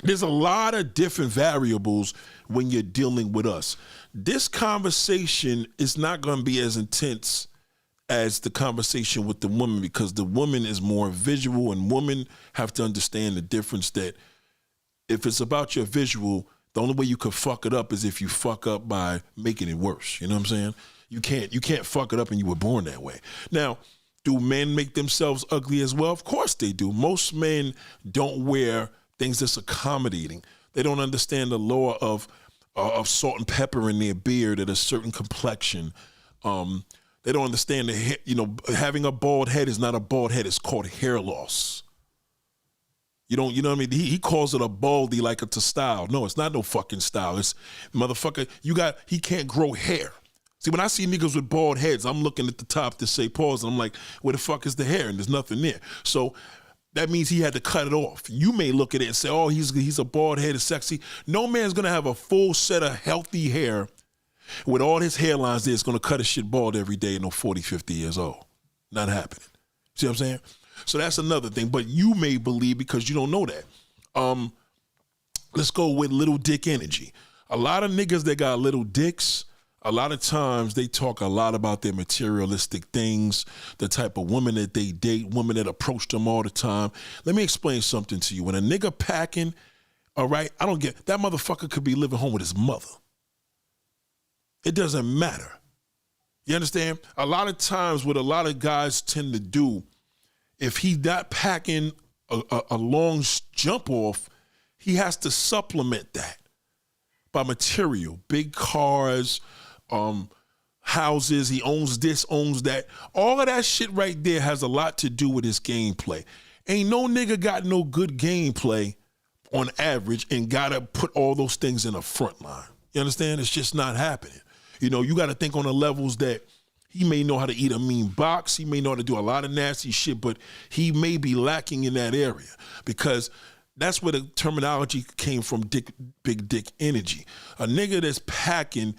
there's a lot of different variables when you're dealing with us. This conversation is not going to be as intense as the conversation with the woman, because the woman is more visual, and women have to understand the difference that if it's about your visual, the only way you could fuck it up is if you fuck up by making it worse. You know what I'm saying? You can't fuck it up, and you were born that way. Now, do men make themselves ugly as well? Of course they do. Most men don't wear things that's accommodating. They don't understand the law of salt and pepper in their beard at a certain complexion. They don't understand having a bald head is not a bald head. It's called hair loss. You know what I mean? He calls it a baldy like it's a style. No, it's not no fucking style. It's, motherfucker, he can't grow hair. See, when I see niggas with bald heads, I'm looking at the top to say pause, and I'm like, where the fuck is the hair? And there's nothing there. So that means he had to cut it off. You may look at it and say, oh, he's a bald head, is sexy. No man's gonna have a full set of healthy hair with all his hairlines there. It's gonna cut his shit bald every day at no 40, 50 years old. Not happening. See what I'm saying? So that's another thing. But you may believe, because you don't know that. Let's go with little dick energy. A lot of niggas that got little dicks, a lot of times they talk a lot about their materialistic things, the type of women that they date, women that approach them all the time. Let me explain something to you. When a nigga packing, all right, I don't get, that motherfucker could be living home with his mother. It doesn't matter. You understand? A lot of times what a lot of guys tend to do if he not packing a long jump off, he has to supplement that by material, big cars, houses. He owns this, owns that. All of that shit right there has a lot to do with his gameplay. Ain't no nigga got no good gameplay on average and gotta put all those things in the front line. You understand? It's just not happening. You know, you gotta think on the levels that he may know how to eat a mean box. He may know how to do a lot of nasty shit, but he may be lacking in that area because that's where the terminology came from, big dick energy. A nigga that's packing,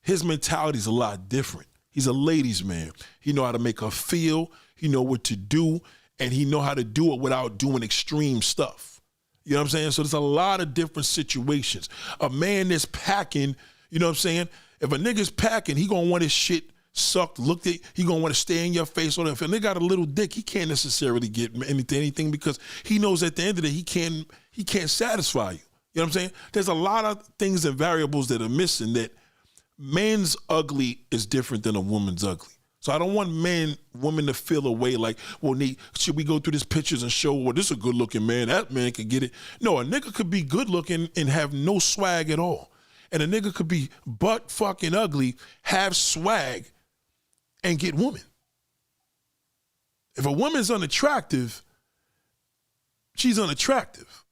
his mentality is a lot different. He's a ladies' man. He know how to make her feel. He know what to do, and he know how to do it without doing extreme stuff. You know what I'm saying? So there's a lot of different situations. A man that's packing, you know what I'm saying? If a nigga's packing, he gonna want his shit sucked, looked at, he gonna want to stay in your face. Or if a nigga got a little dick, he can't necessarily get anything because he knows at the end of the day he can't satisfy you. You know what I'm saying? There's a lot of things and variables that are missing. That man's ugly is different than a woman's ugly. So I don't want women to feel away like, well, should we go through these pictures and show, well, this is a good looking man, that man could get it. No, a nigga could be good looking and have no swag at all. And a nigga could be butt fucking ugly, have swag, and get woman. If a woman's unattractive, she's unattractive.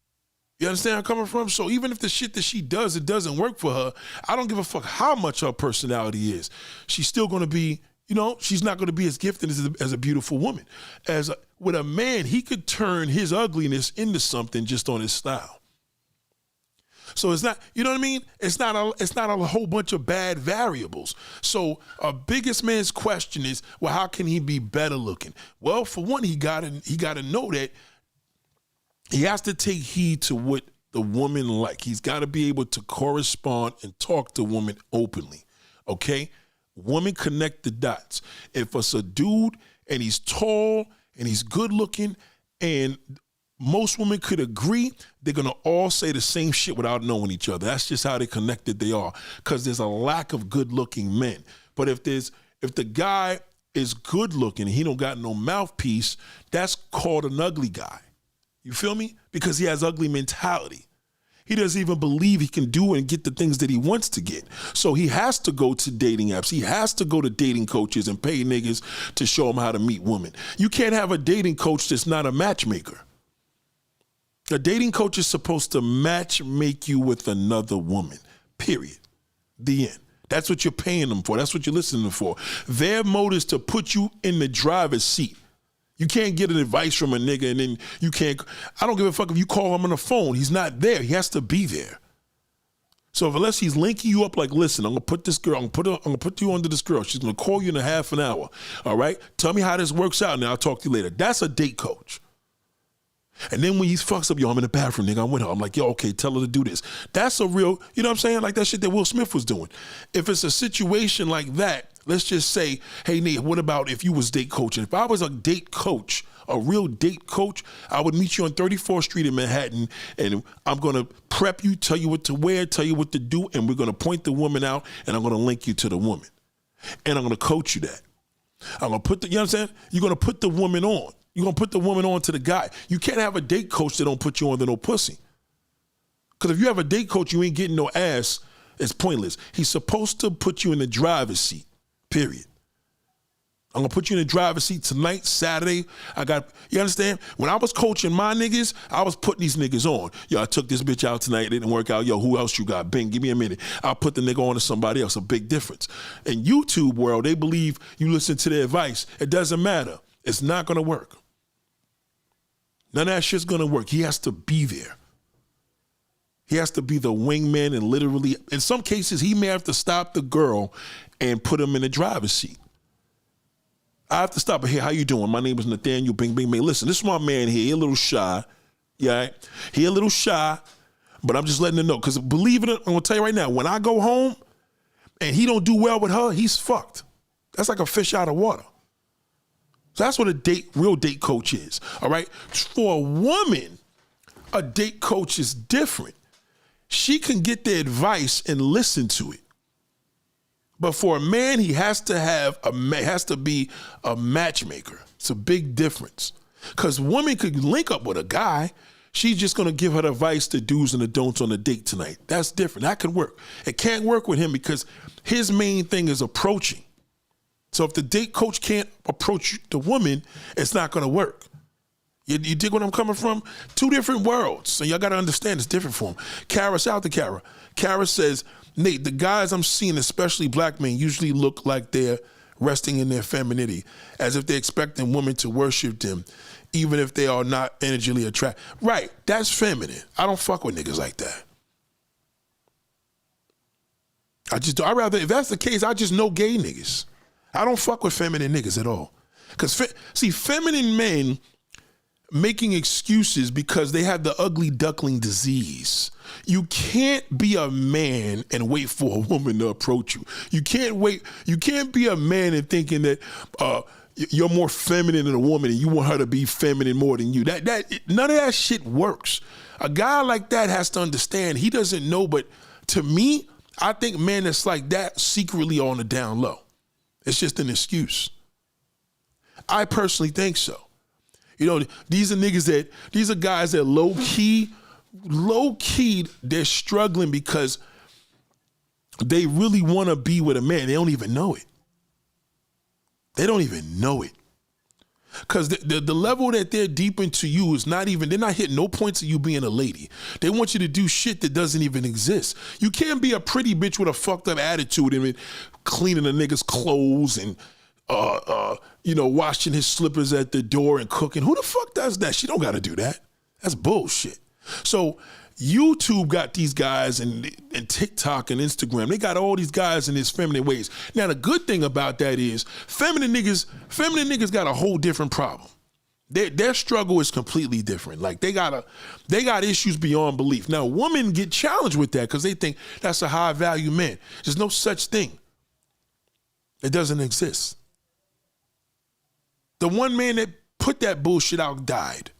You understand where I'm coming from? So even if the shit that she does, it doesn't work for her, I don't give a fuck how much her personality is. She's still gonna be, you know, she's not gonna be as gifted as a beautiful woman. With a man, he could turn his ugliness into something just on his style. So it's not, you know what I mean? It's not a whole bunch of bad variables. So a biggest man's question is, well, how can he be better looking? Well, for one, he gotta know that he has to take heed to what the woman like. He's got to be able to correspond and talk to women openly. Okay, women connect the dots. If it's a dude and he's tall and he's good looking and most women could agree, they're going to all say the same shit without knowing each other. That's just how they connected they are, because there's a lack of good-looking men. But if the guy is good-looking and he don't got no mouthpiece, that's called an ugly guy. You feel me? Because he has ugly mentality. He doesn't even believe he can do and get the things that he wants to get. So he has to go to dating apps. He has to go to dating coaches and pay niggas to show him how to meet women. You can't have a dating coach that's not a matchmaker. A dating coach is supposed to make you with another woman, period. The end. That's what you're paying them for. That's what you're listening for. Their mode is to put you in the driver's seat. You can't get an advice from a nigga and then you can't, I don't give a fuck if you call him on the phone. He's not there. He has to be there. So unless he's linking you up like, listen, I'm gonna put this girl, I'm gonna put you under this girl. She's gonna call you in a half an hour. All right? Tell me how this works out and I'll talk to you later. That's a date coach. And then when he fucks up, yo, I'm in the bathroom, nigga, I'm with her. I'm like, yo, okay, tell her to do this. That's a real, you know what I'm saying? Like that shit that Will Smith was doing. If it's a situation like that, let's just say, hey, Nate, what about if you was date coaching? If I was a date coach, a real date coach, I would meet you on 34th Street in Manhattan, and I'm going to prep you, tell you what to wear, tell you what to do, and we're going to point the woman out, and I'm going to link you to the woman. And I'm going to coach you that. I'm going to put the, you know what I'm saying? You're going to put the woman on. You're going to put the woman on to the guy. You can't have a date coach that don't put you on to no pussy. Because if you have a date coach, you ain't getting no ass, it's pointless. He's supposed to put you in the driver's seat, period. I'm going to put you in the driver's seat tonight, Saturday. You understand? When I was coaching my niggas, I was putting these niggas on. Yo, I took this bitch out tonight. It didn't work out. Yo, who else you got? Bing, give me a minute. I'll put the nigga on to somebody else. A big difference. In YouTube world, they believe you listen to their advice. It doesn't matter. It's not going to work. None of that shit's going to work. He has to be there. He has to be the wingman, and literally, in some cases, he may have to stop the girl and put him in the driver's seat. I have to stop her. Hey, how you doing? My name is Nathaniel. Bing, bing, bing. Listen, this is my man here. He a little shy. Yeah, he a little shy, but I'm just letting him know. Because believe it or not, I'm going to tell you right now, when I go home and he don't do well with her, he's fucked. That's like a fish out of water. So that's what a real date coach is, all right? For a woman, a date coach is different. She can get the advice and listen to it. But for a man, he has to be a matchmaker. It's a big difference. Because women could link up with a guy. She's just going to give her the advice, the do's and the don'ts on a date tonight. That's different. That could work. It can't work with him because his main thing is approaching. So if the date coach can't approach the woman, it's not going to work. You dig what I'm coming from? Two different worlds. So y'all got to understand it's different for him. Kara, shout out to Kara. Kara says, Nate, the guys I'm seeing, especially black men, usually look like they're resting in their femininity, as if they're expecting women to worship them, even if they are not energetically attracted. Right, that's feminine. I don't fuck with niggas like that. I'd rather, if that's the case, I just know gay niggas. I don't fuck with feminine niggas at all. Because, see, feminine men making excuses because they have the ugly duckling disease. You can't be a man and wait for a woman to approach you. You can't be a man and thinking that you're more feminine than a woman and you want her to be feminine more than you. None of that shit works. A guy like that has to understand he doesn't know, but to me, I think men that's like that secretly on the down low. It's just an excuse. I personally think so. You know, these are guys that low key, they're struggling because they really want to be with a man. They don't even know it. They don't even know it. Because the level that they're deep into you is not even, they're not hitting no points of you being a lady. They want you to do shit that doesn't even exist. You can't be a pretty bitch with a fucked up attitude and cleaning a nigga's clothes and washing his slippers at the door and cooking. Who the fuck does that? She don't got to do that. That's bullshit. So YouTube got these guys and TikTok and Instagram. They got all these guys in these feminine ways. Now, the good thing about that is feminine niggas got a whole different problem. Their struggle is completely different. Like they got issues beyond belief. Now, women get challenged with that because they think that's a high value man. There's no such thing. It doesn't exist. The one man that put that bullshit out died.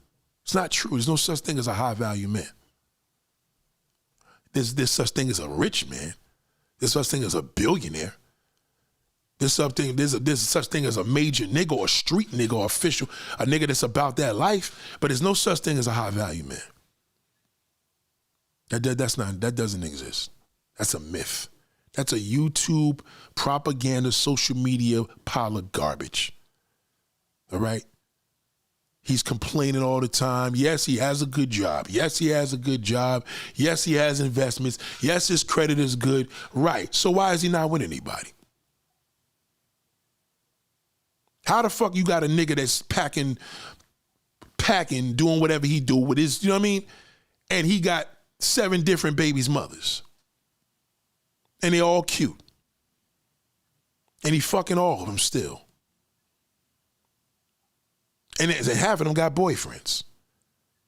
It's not true. There's no such thing as a high value man. There's such thing as a rich man. There's such thing as a billionaire. There's such thing as a major nigga or a street nigga or official, a nigga that's about that life, but there's no such thing as a high value man. That doesn't exist. That's a myth. That's a YouTube propaganda, social media pile of garbage. All right? He's complaining all the time. Yes, he has a good job. Yes, he has a good job. Yes, he has investments. Yes, his credit is good. Right. So why is he not with anybody? How the fuck you got a nigga that's packing, doing whatever he do with his, you know what I mean? And he got 7 different babies' mothers. And they all cute. And he fucking all of them still. And half of them got boyfriends.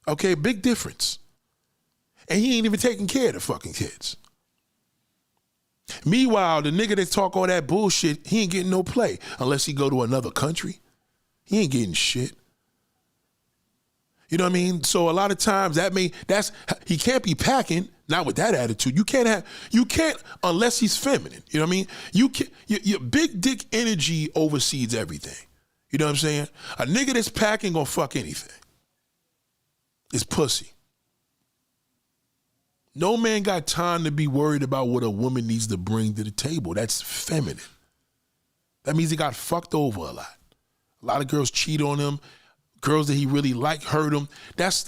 Okay, big difference. And he ain't even taking care of the fucking kids. Meanwhile, the nigga that talk all that bullshit, he ain't getting no play unless he go to another country. He ain't getting shit. You know what I mean? So a lot of times he can't be packing, not with that attitude. You can't unless he's feminine. You know what I mean? Your big dick energy oversees everything. You know what I'm saying? A nigga that's packing gonna fuck anything. It's pussy. No man got time to be worried about what a woman needs to bring to the table. That's feminine. That means he got fucked over a lot. A lot of girls cheat on him. Girls that he really liked hurt him. That's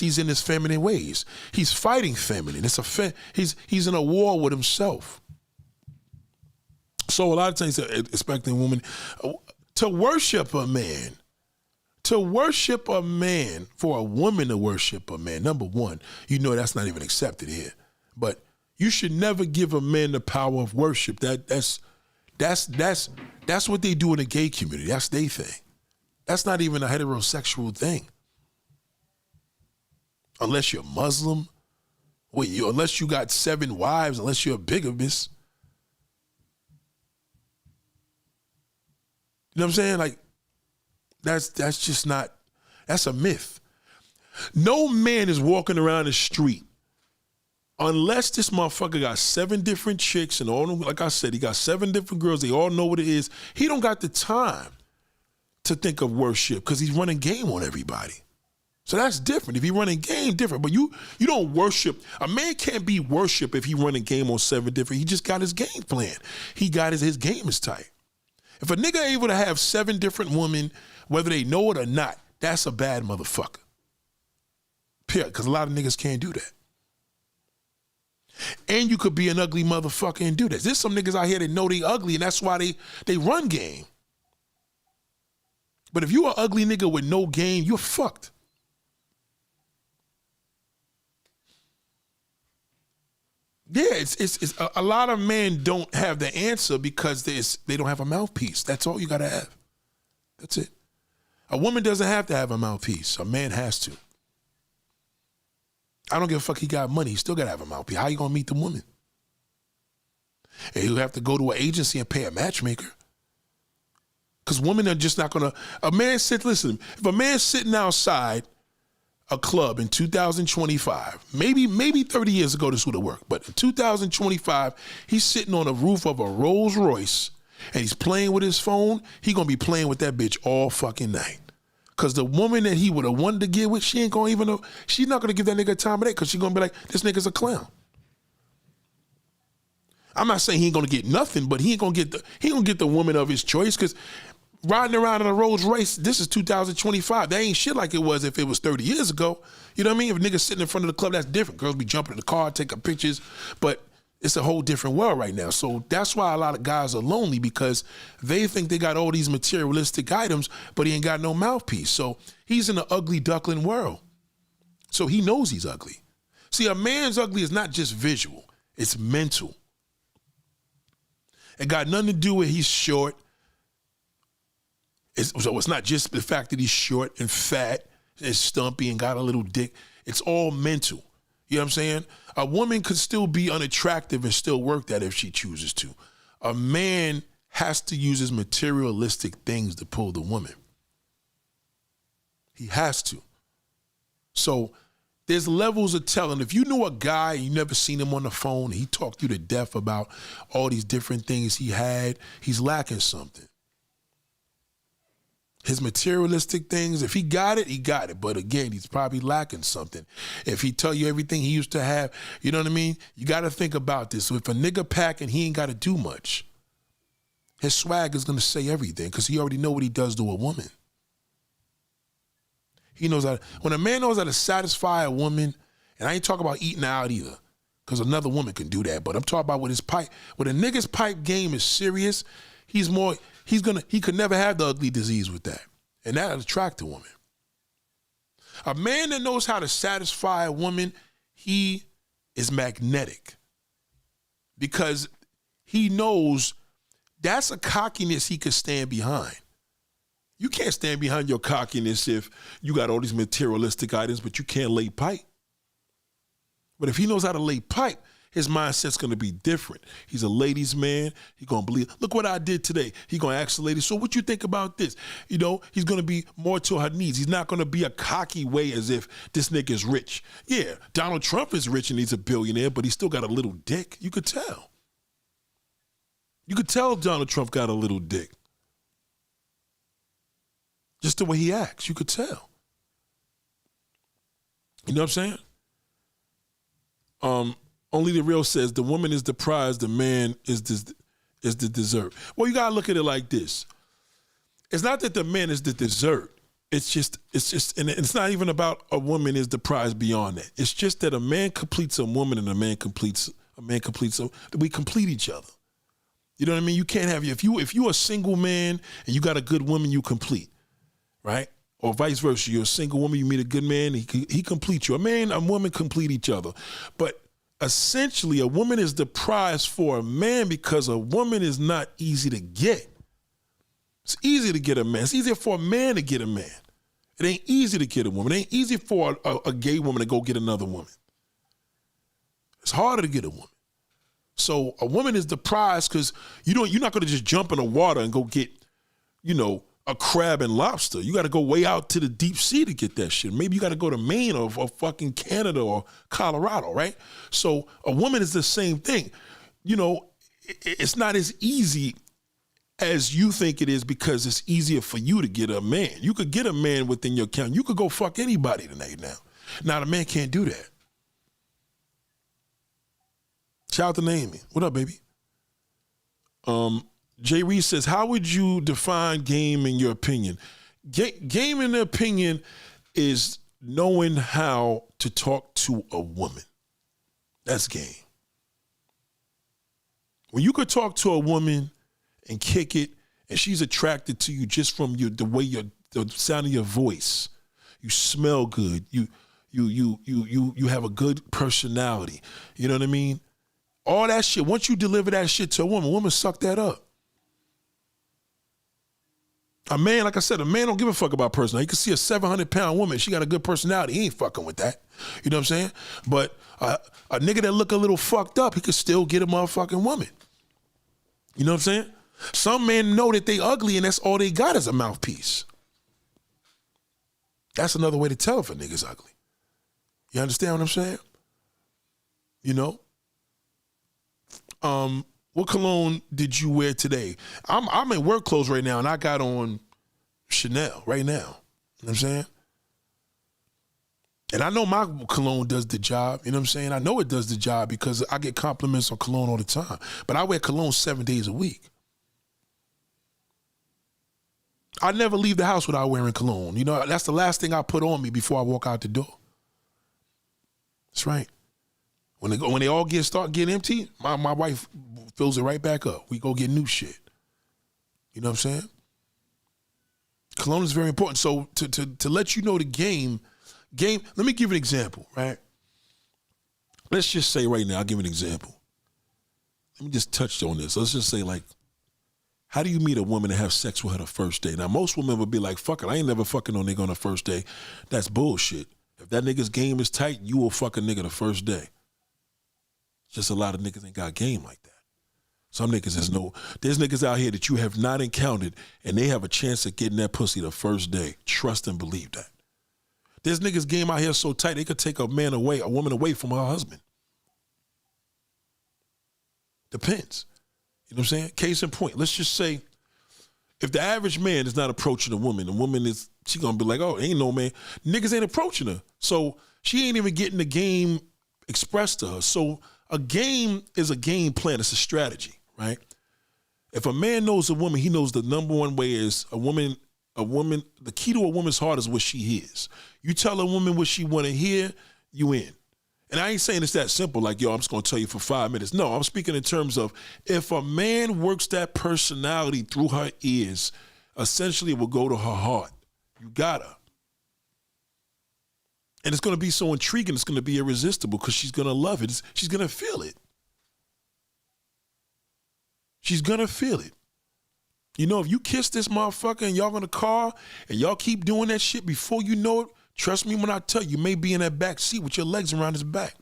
he's in his feminine ways. He's fighting feminine. He's in a war with himself. So a lot of times expecting women to worship a man, for a woman to worship a man, number one, you know that's not even accepted here. But you should never give a man the power of worship. That's what they do in the gay community. That's their thing. That's not even a heterosexual thing. Unless you're Muslim, unless you got 7 wives, unless you're a bigamist. You know what I'm saying? Like, that's just not, that's a myth. No man is walking around the street unless this motherfucker got 7 different chicks and all them, like I said, he got 7 different girls. They all know what it is. He don't got the time to think of worship because he's running game on everybody. So that's different. If he running game, different. But you don't worship. A man can't be worship if he running game on 7 different. He just got his game plan. He got his game is tight. If a nigga able to have 7 different women, whether they know it or not, that's a bad motherfucker. Period. Because a lot of niggas can't do that. And you could be an ugly motherfucker and do that. There's some niggas out here that know they ugly and that's why they run game. But if you an ugly nigga with no game, you're fucked. Yeah, it's a lot of men don't have the answer because they don't have a mouthpiece. That's all you gotta have. That's it. A woman doesn't have to have a mouthpiece. A man has to. I don't give a fuck he got money. He still gotta have a mouthpiece. How you gonna meet the woman? And he'll have to go to an agency and pay a matchmaker. Because women are just not gonna, listen, if a man's sitting outside a club in 2025, maybe 30 years ago this would have worked, but in 2025, he's sitting on the roof of a Rolls Royce and he's playing with his phone, he gonna be playing with that bitch all fucking night. Cause the woman that he would have wanted to get with, she ain't gonna even know, she's not gonna give that nigga time of day because she's gonna be like, this nigga's a clown. I'm not saying he ain't gonna get nothing, but he ain't gonna get the woman of his choice because riding around in a Rolls Royce, this is 2025. That ain't shit like it was if it was 30 years ago. You know what I mean? If niggas sitting in front of the club, that's different. Girls be jumping in the car, taking pictures, but it's a whole different world right now. So that's why a lot of guys are lonely because they think they got all these materialistic items, but he ain't got no mouthpiece. So he's in an ugly duckling world. So he knows he's ugly. See, a man's ugly is not just visual, it's mental. It got nothing to do with he's short. So it's not just the fact that he's short and fat and stumpy and got a little dick. It's all mental. You know what I'm saying? A woman could still be unattractive and still work that if she chooses to. A man has to use his materialistic things to pull the woman. He has to. So there's levels of telling. If you know a guy, you never seen him on the phone, he talked you to death about all these different things he had, he's lacking something. His materialistic things, if he got it, he got it. But again, he's probably lacking something. If he tell you everything he used to have, you know what I mean? You got to think about this. So if a nigga packing, he ain't got to do much. His swag is going to say everything because he already know what he does to a woman. He knows how, when a man knows how to satisfy a woman, and I ain't talking about eating out either, because another woman can do that, but I'm talking about with his pipe. When a nigga's pipe game is serious, he could never have the ugly disease with that. And that'll attract a woman. A man that knows how to satisfy a woman, he is magnetic. Because he knows that's a cockiness he could stand behind. You can't stand behind your cockiness if you got all these materialistic items, but you can't lay pipe. But if he knows how to lay pipe, his mindset's gonna be different. He's a ladies' man. He gonna believe, look what I did today. He gonna ask the lady, so what you think about this? You know, he's gonna be more to her needs. He's not gonna be a cocky way as if this nigga's rich. Yeah, Donald Trump is rich and he's a billionaire, but he still got a little dick. You could tell. You could tell Donald Trump got a little dick. Just the way he acts, you could tell. You know what I'm saying? Only the real says the woman is the prize, the man is the dessert. Well, you gotta look at it like this. It's not that the man is the dessert. It's just, and it's not even about a woman is the prize beyond that. It's just that a man completes a woman and a man completes, we complete each other. You know what I mean? You can't have, if you're a single man and you got a good woman, you complete, right? Or vice versa. You're a single woman, you meet a good man, he completes you. A man, a woman complete each other. But essentially, a woman is the prize for a man because a woman is not easy to get. It's easy to get a man. It's easier for a man to get a man. It ain't easy to get a woman. It ain't easy for a gay woman to go get another woman. It's harder to get a woman. So a woman is the prize because you're not going to just jump in the water and go get, a crab and lobster. You got to go way out to the deep sea to get that shit. Maybe you got to go to Maine or fucking Canada or Colorado, right? So a woman is the same thing. It's not as easy as you think it is because it's easier for you to get a man. You could get a man within your count. You could go fuck anybody tonight now. Now, the man can't do that. Shout out to Naomi. What up, baby? Jay Reese says, how would you define game in your opinion? Game in the opinion is knowing how to talk to a woman. That's game. When you could talk to a woman and kick it, and she's attracted to you just from the way the sound of your voice. You smell good. You have a good personality. You know what I mean? All that shit. Once you deliver that shit to a woman suck that up. A man, like I said, a man don't give a fuck about personality. You can see a 700-pound woman, she got a good personality. He ain't fucking with that. You know what I'm saying? But a nigga that look a little fucked up, he could still get a motherfucking woman. You know what I'm saying? Some men know that they ugly and that's all they got is a mouthpiece. That's another way to tell if a nigga's ugly. You understand what I'm saying? You know? What cologne did you wear today? I'm in work clothes right now and I got on Chanel right now. You know what I'm saying? And I know my cologne does the job. You know what I'm saying? I know it does the job because I get compliments on cologne all the time. But I wear cologne 7 days a week. I never leave the house without wearing cologne. You know, that's the last thing I put on me before I walk out the door. That's right. When they all start getting empty, my wife fills it right back up. We go get new shit. You know what I'm saying? Cologne is very important. So to let you know the game, let me give you an example, right? Let's just say right now, I'll give you an example. Let me just touch on this. Let's just say, like, how do you meet a woman and have sex with her the first day? Now, most women would be like, fuck it, I ain't never fucking no nigga on the first day. That's bullshit. If that nigga's game is tight, you will fuck a nigga the first day. Just a lot of niggas ain't got game like that. Some niggas there's niggas out here that you have not encountered and they have a chance at getting that pussy the first day. Trust and believe that. There's niggas game out here so tight they could take a woman away from her husband. Depends. You know what I'm saying? Case in point, let's just say if the average man is not approaching a woman, she gonna be like, oh, ain't no man. Niggas ain't approaching her. So she ain't even getting the game expressed to her. So a game is a game plan. It's a strategy, right? If a man knows a woman, he knows the number one way is a woman, the key to a woman's heart is what she hears. You tell a woman what she want to hear, you in. And I ain't saying it's that simple, like, yo, I'm just going to tell you for 5 minutes. No, I'm speaking in terms of if a man works that personality through her ears, essentially it will go to her heart. You got her. And it's going to be so intriguing, it's going to be irresistible because she's going to love it. She's going to feel it. She's going to feel it. You know, if you kiss this motherfucker and y'all in the car and y'all keep doing that shit before you know it, trust me when I tell you, you may be in that back seat with your legs around his back.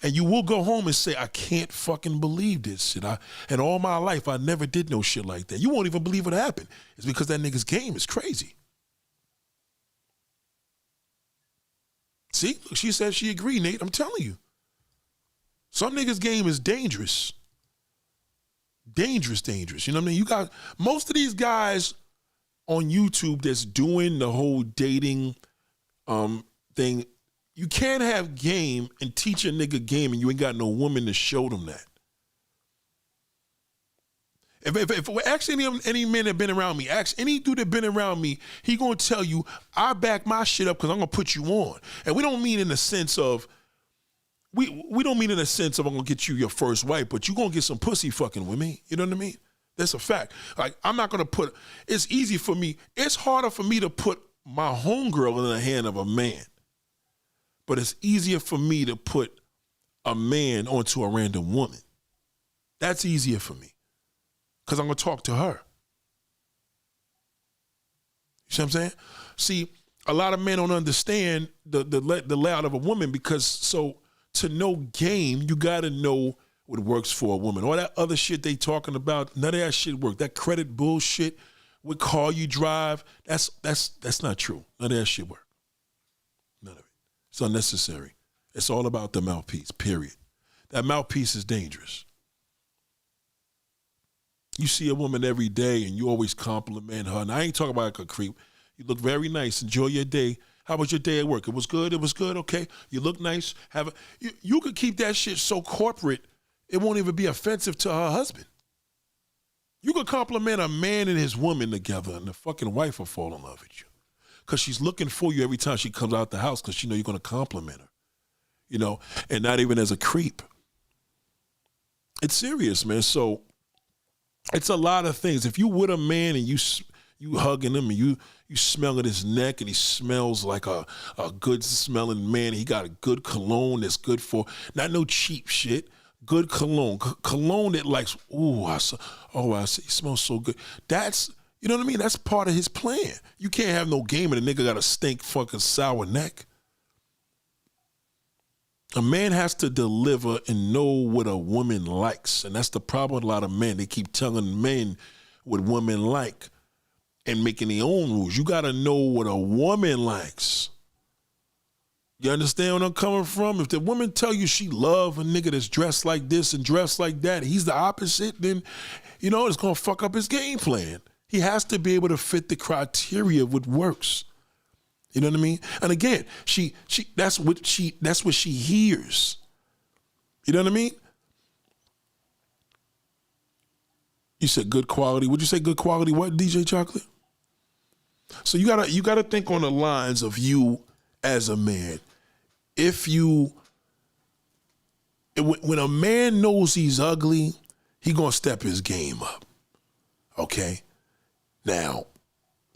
And you will go home and say, I can't fucking believe this shit. And all my life, I never did no shit like that. You won't even believe what happened. It's because that nigga's game is crazy. See, look, she said she agreed, Nate. I'm telling you. Some niggas' game is dangerous. Dangerous. You know what I mean? You got most of these guys on YouTube that's doing the whole dating thing. You can't have game and teach a nigga game and you ain't got no woman to show them that. If ask any men that been around me, ask any dude that been around me, he gonna tell you, I back my shit up because I'm gonna put you on. And we don't mean in the sense of, we don't mean in the sense of I'm gonna get you your first wife, but you gonna get some pussy fucking with me. You know what I mean? That's a fact. Like, I'm not gonna it's easy for me. It's harder for me to put my homegirl in the hand of a man. But it's easier for me to put a man onto a random woman. That's easier for me. Because I'm going to talk to her. You see what I'm saying? See, a lot of men don't understand the layout of a woman because, so to know game, you got to know what works for a woman. All that other shit they talking about, none of that shit work. That credit bullshit, what car you drive, that's not true. None of that shit work. None of it. It's unnecessary. It's all about the mouthpiece, period. That mouthpiece is dangerous. You see a woman every day and you always compliment her. And I ain't talking about like a creep. You look very nice. Enjoy your day. How was your day at work? It was good. It was good. Okay. You look nice. You could keep that shit so corporate, it won't even be offensive to her husband. You could compliment a man and his woman together and the fucking wife will fall in love with you. Because she's looking for you every time she comes out the house because she know you're going to compliment her. You know, and not even as a creep. It's serious, man. So it's a lot of things. If you with a man and you hugging him and you smelling his neck and he smells like a good smelling man, he got a good cologne that's good for, not no cheap shit, good cologne. Cologne that likes, I see, he smells so good. That's, you know what I mean? That's part of his plan. You can't have no game and a nigga got a stink fucking sour neck. A man has to deliver and know what a woman likes. And that's the problem with a lot of men. They keep telling men what women like and making their own rules. You got to know what a woman likes. You understand where I'm coming from? If the woman tell you she love a nigga that's dressed like this and dressed like that, he's the opposite, then, you know, it's going to fuck up his game plan. He has to be able to fit the criteria of what works. You know what I mean? And again, that's what she hears. You know what I mean? You said good quality. Would you say good quality what, DJ Chocolate? So you gotta think on the lines of you as a man. When a man knows he's ugly, he gonna step his game up. Okay? Now,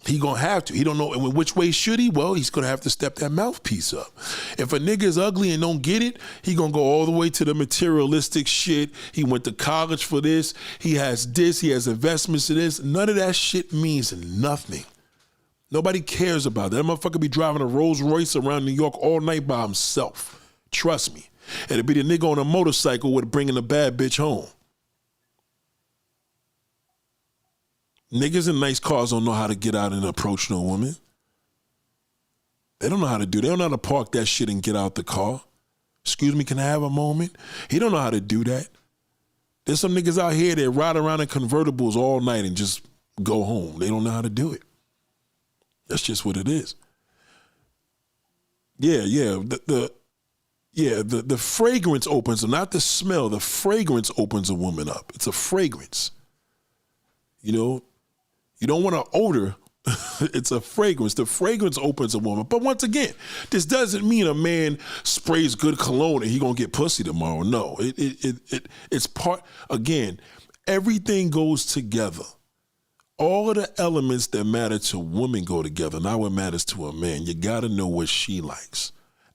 he gonna have to. He don't know in which way should he? Well, he's gonna have to step that mouthpiece up. If a nigga is ugly and don't get it, he gonna go all the way to the materialistic shit. He went to college for this. He has investments in this. None of that shit means nothing. Nobody cares about that. That motherfucker be driving a Rolls Royce around New York all night by himself. Trust me. And it'd be the nigga on a motorcycle with bringing a bad bitch home. Niggas in nice cars don't know how to get out and approach no woman. They don't know how to do. They don't know how to park that shit and get out the car. Excuse me, can I have a moment? He don't know how to do that. There's some niggas out here that ride around in convertibles all night and just go home. They don't know how to do it. That's just what it is. Yeah. The fragrance opens, not the smell. The fragrance opens a woman up. It's a fragrance. You know, you don't want an odor. It's a fragrance. The fragrance opens a woman. But once again, this doesn't mean a man sprays good cologne and he gonna get pussy tomorrow. No, it's part. Again, everything goes together. All of the elements that matter to women go together, not what matters to a man. You gotta know what she likes.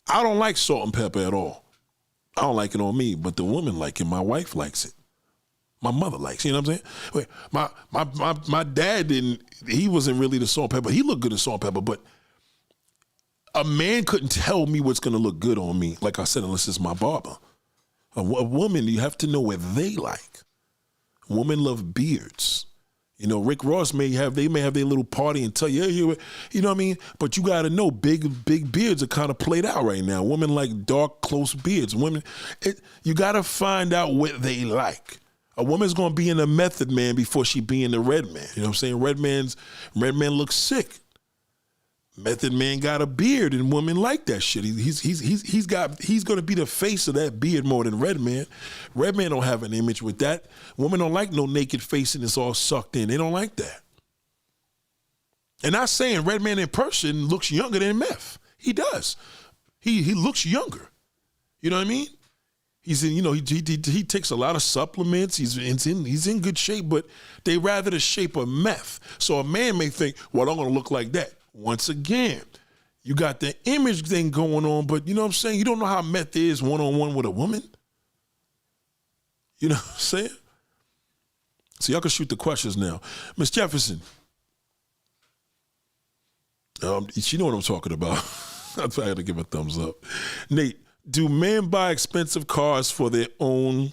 I don't like salt and pepper at all. I don't like it on me, but the woman like it. My wife likes it. My mother likes it. You know what I'm saying? Wait, my dad didn't. He wasn't really the salt and pepper. He looked good in salt and pepper, but a man couldn't tell me what's gonna look good on me. Like I said, unless it's my barber. A woman, you have to know what they like. Women love beards. You know, Rick Ross may have their little party and tell you, you know what I mean? But you got to know big beards are kind of played out right now. Women like dark, close beards. You got to find out what they like. A woman's going to be in the Method Man before she be in the Red Man. You know what I'm saying? Red Man looks sick. Method Man got a beard and women like that shit. He's going to be the face of that beard more than Red Man. Red Man don't have an image with that. Women don't like no naked face and it's all sucked in. They don't like that. And not saying Red Man in person looks younger than Meth. He does. He looks younger. You know what I mean? He's in, you know, he takes a lot of supplements. He's in good shape, but they rather the shape of Meth. So a man may think, well, I'm going to look like that. Once again, you got the image thing going on, but you know what I'm saying? You don't know how Meth is one-on-one with a woman. You know what I'm saying? So y'all can shoot the questions now. Miss Jefferson. She know what I'm talking about. I had to give a thumbs up. Nate, do men buy expensive cars for their own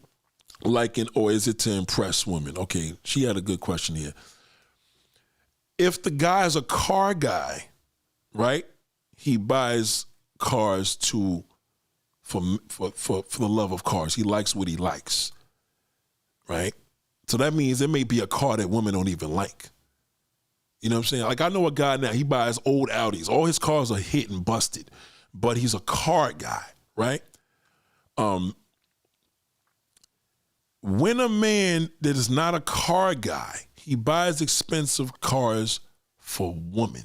liking or is it to impress women? Okay, she had a good question here. If the guy is a car guy, right? He buys cars for the love of cars. He likes what he likes, right? So that means it may be a car that women don't even like. You know what I'm saying? Like I know a guy now, he buys old Audis. All his cars are hit and busted, but he's a car guy, right? When a man that is not a car guy, he buys expensive cars for women.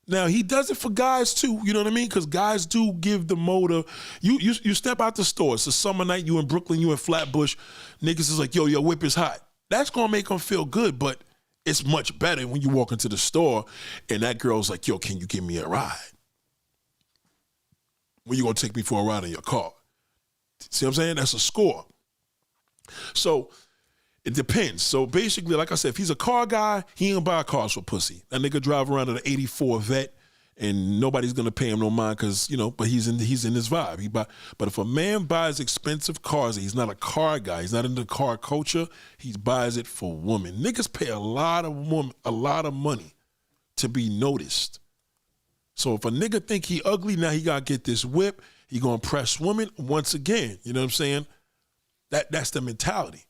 Now, he does it for guys too, you know what I mean? Because guys do give the motor. You step out the store, it's a summer night, you in Brooklyn, you in Flatbush, niggas is like, yo, your whip is hot. That's going to make them feel good, but it's much better when you walk into the store and that girl's like, yo, can you give me a ride? When you going to take me for a ride in your car? See what I'm saying? That's a score. So it depends. So basically, like I said, if he's a car guy, he ain't gonna buy cars for pussy. That nigga drive around in an '84 Vet, and nobody's gonna pay him no mind because but he's in his vibe. But if a man buys expensive cars, he's not a car guy. He's not into car culture. He buys it for women. Niggas pay a lot of money to be noticed. So if a nigga think he ugly, now he gotta get this whip. He gonna impress women once again. You know what I'm saying? That's the mentality.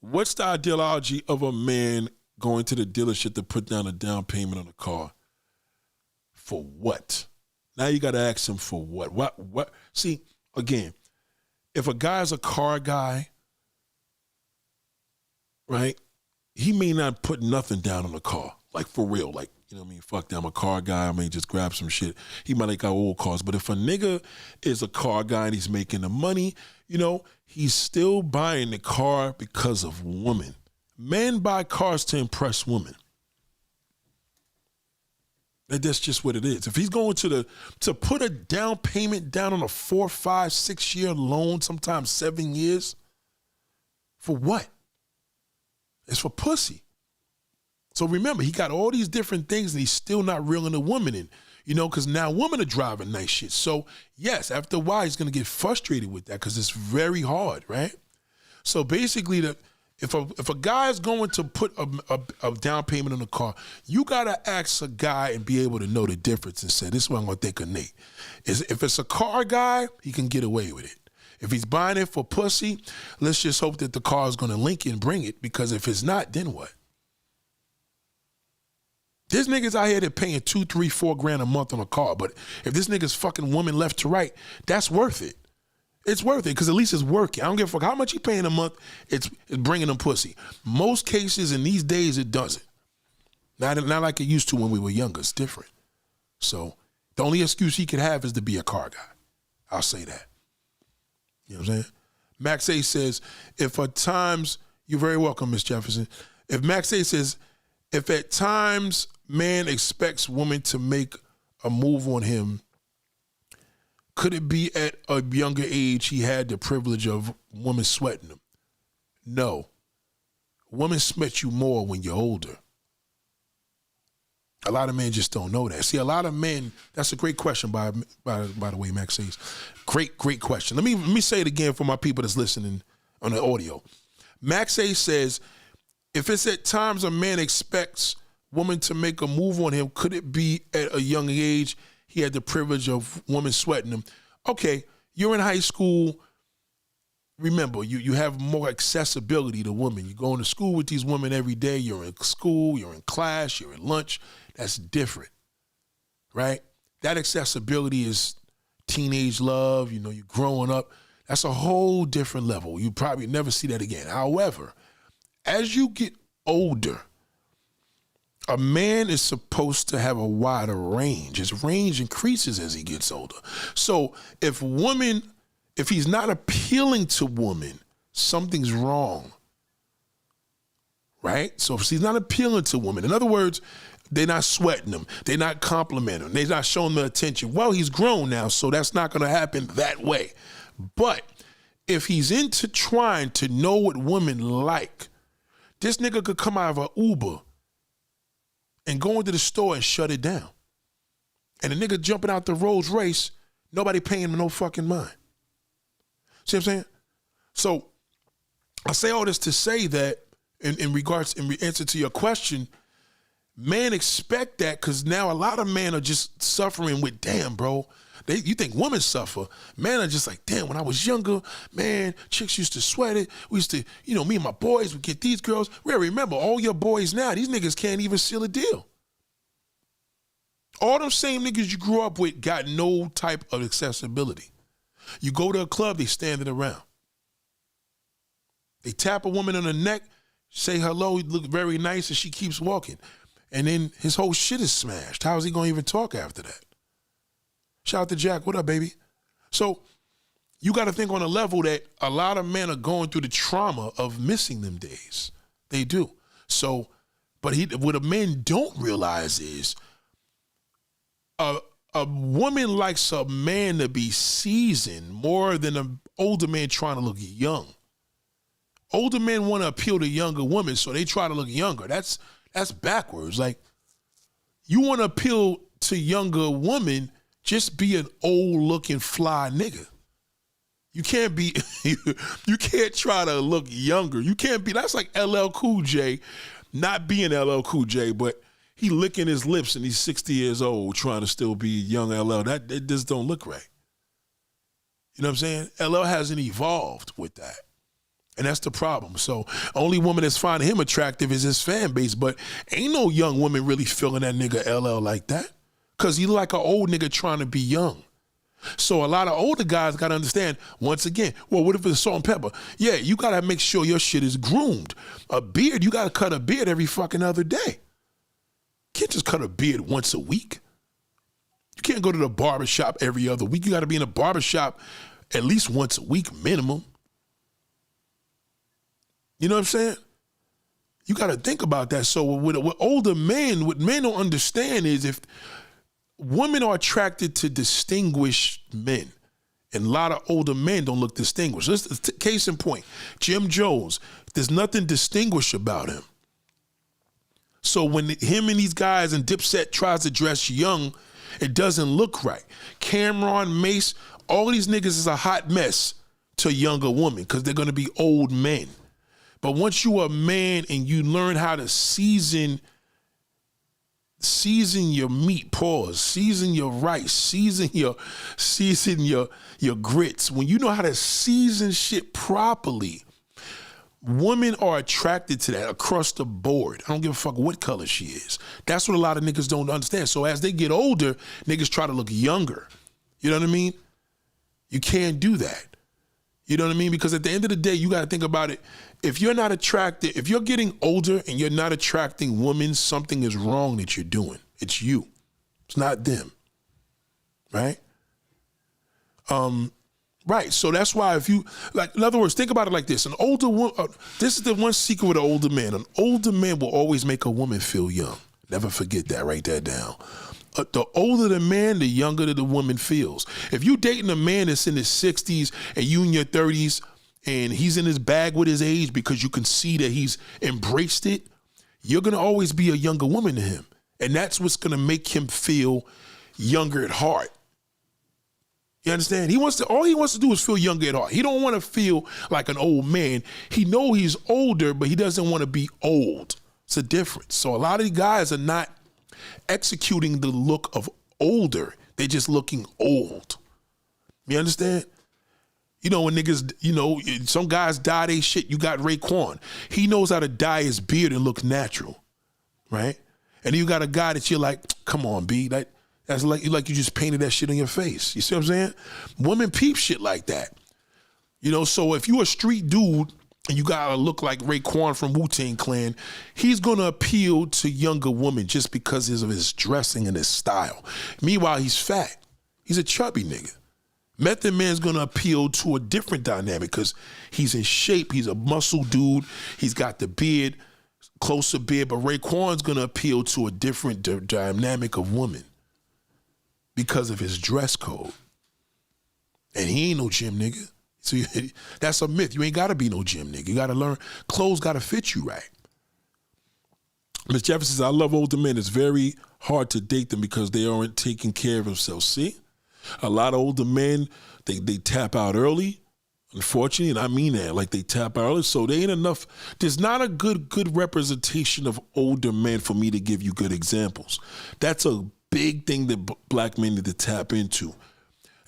What's the ideology of a man going to the dealership to put down a down payment on a car? For what? Now you got to ask him for what? What? See, again, if a guy's a car guy, right, he may not put nothing down on the car, like for real, like, you know what I mean? Fuck that, I'm a car guy, I may just grab some shit. He might like our old cars. But if a nigga is a car guy and he's making the money, he's still buying the car because of women. Men buy cars to impress women. That's just what it is. If he's going to put a down payment down on a 4, 5, 6 year loan, sometimes 7 years, for what? It's for pussy. So remember, he got all these different things and he's still not reeling a woman in, because now women are driving nice shit. So yes, after a while, he's going to get frustrated with that because it's very hard, right? So basically, if a guy is going to put a down payment on a car, you got to ask a guy and be able to know the difference and say, this is what I'm going to think of Nate. If it's a car guy, he can get away with it. If he's buying it for pussy, let's just hope that the car is going to link it and bring it, because if it's not, then what? There's niggas out here that paying $2, $3, $4 grand a month on a car, but if this nigga's fucking woman left to right, that's worth it. It's worth it because at least it's working. I don't give a fuck how much he paying a month. It's bringing them pussy. Most cases in these days it doesn't. Not like it used to when we were younger. It's different. So the only excuse he could have is to be a car guy. I'll say that. You know what I'm saying? Max A says, if at times, you're very welcome, Miss Jefferson. If Max A says, if at times man expects woman to make a move on him, could it be at a younger age he had the privilege of women sweating him? No. Women sweat you more when you're older. A lot of men just don't know that. See, a lot of men, that's a great question, by the way, Max says. Great question. Let me say it again for my people that's listening on the audio. Max A says, if it's at times a man expects woman to make a move on him, could it be at a young age he had the privilege of women sweating him? Okay, you're in high school. Remember, you have more accessibility to women. You're going to school with these women every day. You're in school, you're in class, you're in lunch. That's different, right? That accessibility is teenage love. You're growing up. That's a whole different level. You probably never see that again. However, as you get older, a man is supposed to have a wider range. His range increases as he gets older. So if he's not appealing to women, something's wrong, right? So if he's not appealing to women, in other words, they're not sweating him, they're not complimenting him, they're not showing him attention. Well, he's grown now, so that's not going to happen that way. But if he's into trying to know what women like, this nigga could come out of an Uber and go into the store and shut it down. And the nigga jumping out the Rolls Royce, nobody paying him no fucking mind. See what I'm saying? So I say all this to say that in answer to your question, men expect that because now a lot of men are just suffering with, damn, bro, You think women suffer. Men are just like, damn, when I was younger, man, chicks used to sweat it. We used to, me and my boys would get these girls. Well, remember, all your boys now, these niggas can't even seal a deal. All them same niggas you grew up with got no type of accessibility. You go to a club, they standing around. They tap a woman on the neck, say hello, he look very nice, and she keeps walking. And then his whole shit is smashed. How is he going to even talk after that? Shout out to Jack. What up, baby? So you got to think on a level that a lot of men are going through the trauma of missing them days. They do. So, but what a men don't realize is a woman likes a man to be seasoned more than an older man trying to look young. Older men want to appeal to younger women, so they try to look younger. That's backwards. Like, you want to appeal to younger women, just be an old-looking fly nigga. You can't be, you can't try to look younger. You can't be, that's like LL Cool J, not being LL Cool J, but he licking his lips and he's 60 years old trying to still be young LL. That just don't look right. You know what I'm saying? LL hasn't evolved with that. And that's the problem. So only woman that's finding him attractive is his fan base, but ain't no young woman really feeling that nigga LL like that, because he like an old nigga trying to be young. So a lot of older guys got to understand, once again, well, what if it's salt and pepper? Yeah, you got to make sure your shit is groomed. A beard, you got to cut a beard every fucking other day. You can't just cut a beard once a week. You can't go to the barbershop every other week. You got to be in a barbershop at least once a week minimum. You know what I'm saying? You got to think about that. So with older men, what men don't understand is if women are attracted to distinguished men, and a lot of older men don't look distinguished. Case in point, Jim Jones, there's nothing distinguished about him. So when him and these guys and Dipset tries to dress young, it doesn't look right. Cameron, Mace, all these niggas is a hot mess to a younger woman because they're going to be old men. But once you are a man and you learn how to season your meat, season your rice, season your grits. When you know how to season shit properly, women are attracted to that across the board. I don't give a fuck what color she is. That's what a lot of niggas don't understand. So as they get older, niggas try to look younger. You know what I mean? You can't do that. You know what I mean? Because at the end of the day, you got to think about it. If you're not attracted, if you're getting older and you're not attracting women, something is wrong that you're doing. It's you. It's not them. Right? Right. So that's why if you, like, in other words, think about it like this. An older woman, this is the one secret with an older man. An older man will always make a woman feel young. Never forget that. Write that down. The older the man, the younger the woman feels. If you dating a man that's in his 60s and you in your 30s and he's in his bag with his age because you can see that he's embraced it, you're going to always be a younger woman to him. And that's what's going to make him feel younger at heart. You understand? All he wants to do is feel younger at heart. He don't want to feel like an old man. He know he's older, but he doesn't want to be old. It's a difference. So a lot of the guys are not executing the look of older. They're just looking old. You understand? You know, when niggas, some guys dye they shit. You got Raekwon. He knows how to dye his beard and look natural, right? And you got a guy that you're like, come on, B. That's like you just painted that shit on your face. You see what I'm saying? Women peep shit like that. So if you a street dude and you gotta look like Raekwon from Wu-Tang Clan, he's gonna appeal to younger women just because of his dressing and his style. Meanwhile, he's fat. He's a chubby nigga. Method Man's gonna appeal to a different dynamic because he's in shape. He's a muscle dude. He's got the beard, closer beard, but Raekwon's gonna appeal to a different dynamic of woman because of his dress code. And he ain't no gym nigga. So that's a myth. You ain't got to be no gym nigga. You got to learn. Clothes got to fit you right. Ms. Jefferson says, I love older men. It's very hard to date them because they aren't taking care of themselves. See? A lot of older men, they tap out early, unfortunately, and I mean that. Like, they tap out early, so they ain't enough. There's not a good representation of older men for me to give you good examples. That's a big thing that black men need to tap into.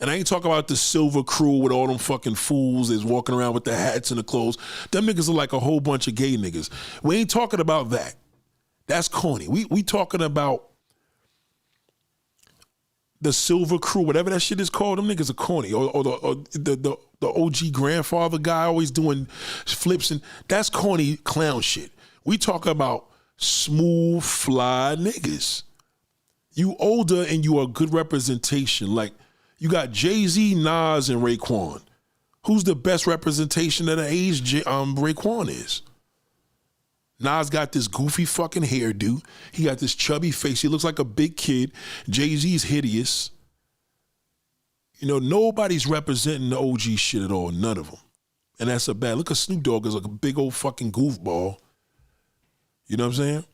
And I ain't talking about the silver crew with all them fucking fools that's walking around with the hats and the clothes. Them niggas are like a whole bunch of gay niggas. We ain't talking about that. That's corny. We talking about the silver crew, whatever that shit is called. Them niggas are corny. Or the OG grandfather guy always doing flips, and that's corny clown shit. We talk about smooth, fly niggas. You older and you are a good representation. Like, you got Jay-Z, Nas, and Raekwon. Who's the best representation of the age Raekwon is? Nas got this goofy fucking hairdo. He got this chubby face. He looks like a big kid. Jay-Z's hideous. You know, nobody's representing the OG shit at all. None of them. And that's a bad. Look at Snoop Dogg is like a big old fucking goofball. You know what I'm saying?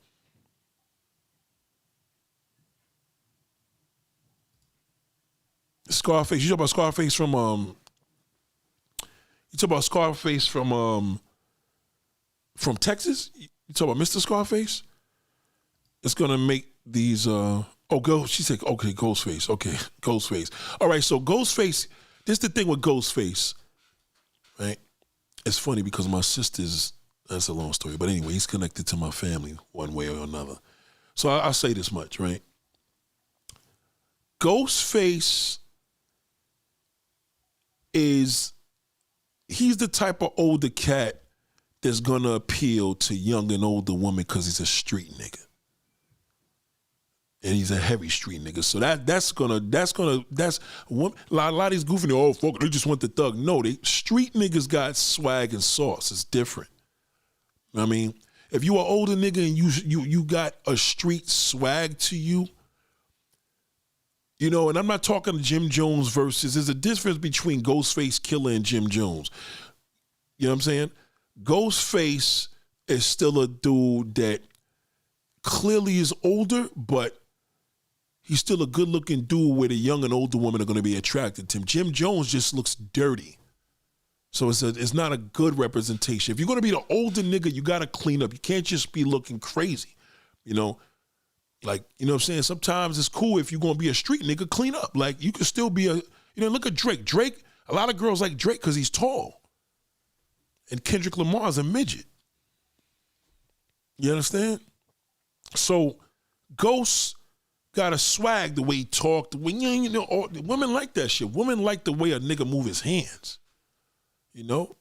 Scarface. You talk about Scarface from Texas? You talk about Mr. Scarface? It's gonna make these she said, okay, Ghostface. Okay, Ghostface. All right, so Ghostface, this is the thing with Ghostface, right? It's funny because my sister's, that's a long story, but anyway, he's connected to my family one way or another. So I'll say this much, right? Ghostface he's the type of older cat that's gonna appeal to young and older women because he's a street nigga. And he's a heavy street nigga. So that's a lot of these goofy, oh fuck, they just want the thug. No, street niggas got swag and sauce. It's different. I mean, if you an older nigga and you got a street swag to you, you know, and I'm not talking Jim Jones versus, there's a difference between Ghostface Killer and Jim Jones. You know what I'm saying? Ghostface is still a dude that clearly is older, but he's still a good-looking dude where the young and older women are going to be attracted to him. Jim Jones just looks dirty. So it's not a good representation. If you're going to be the older nigga, you got to clean up. You can't just be looking crazy, you know? Like, you know what I'm saying? Sometimes it's cool if you're going to be a street nigga, clean up. Like, you can still be look at Drake. Drake, a lot of girls like Drake because he's tall. And Kendrick Lamar's a midget. You understand? So, Ghost got a swag the way he talked. Women like that shit. Women like the way a nigga move his hands. You know?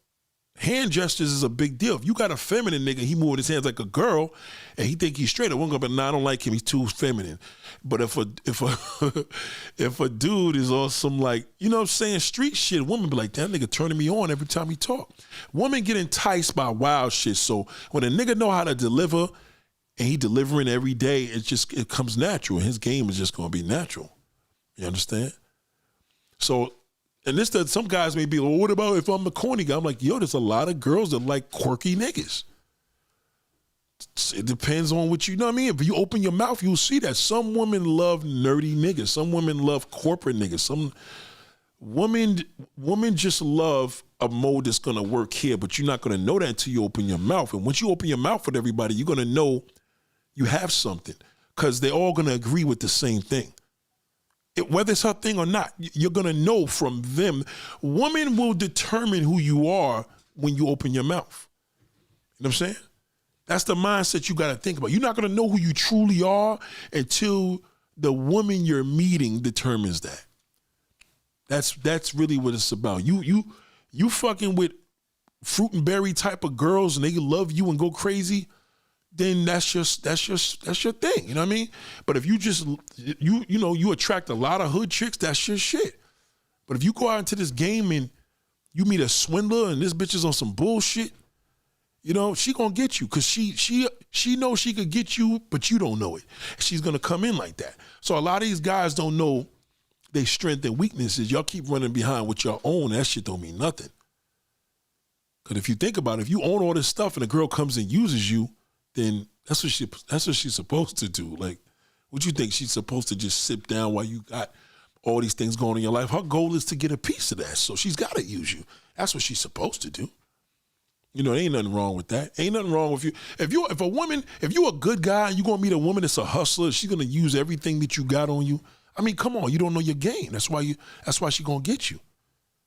Hand gestures is a big deal. If you got a feminine nigga, he moving his hands like a girl, and he think he's straight. I won't go, but nah, I don't like him. He's too feminine. But if a if a dude is on some, like, you know what I'm saying, street shit, women be like, that nigga turning me on every time he talk. Women get enticed by wild shit. So when a nigga know how to deliver, and he delivering every day, it comes natural. His game is just gonna be natural. You understand? So. And some guys may be, well, what about if I'm the corny guy? I'm like, yo, there's a lot of girls that like quirky niggas. It depends on what you know what I mean? If you open your mouth, you'll see that. Some women love nerdy niggas. Some women love corporate niggas. Some women just love a mode that's gonna work here, but you're not gonna know that until you open your mouth. And once you open your mouth with everybody, you're gonna know you have something because they're all gonna agree with the same thing. Whether it's her thing or not, you're going to know from them. Women will determine who you are when you open your mouth. You know what I'm saying? That's the mindset you got to think about. You're not going to know who you truly are until the woman you're meeting determines that. That's really what it's about. You fucking with fruit and berry type of girls and they love you and go crazy, then that's your thing, you know what I mean? But if you just you attract a lot of hood chicks, that's your shit. But if you go out into this game and you meet a swindler and this bitch is on some bullshit, you know, she gonna get you because she knows she could get you, but you don't know it. She's gonna come in like that. So a lot of these guys don't know their strength and weaknesses. Y'all keep running behind what y'all own. That shit don't mean nothing. Because if you think about it, if you own all this stuff and a girl comes and uses you, then that's what she's supposed to do. Like, what you think she's supposed to just sit down while you got all these things going in your life? Her goal is to get a piece of that, so she's got to use you. That's what she's supposed to do. You know, there ain't nothing wrong with that. Ain't nothing wrong with you. If you're a good guy and you're gonna meet a woman that's a hustler, she's gonna use everything that you got on you. I mean, come on, you don't know your game. That's why she gonna get you.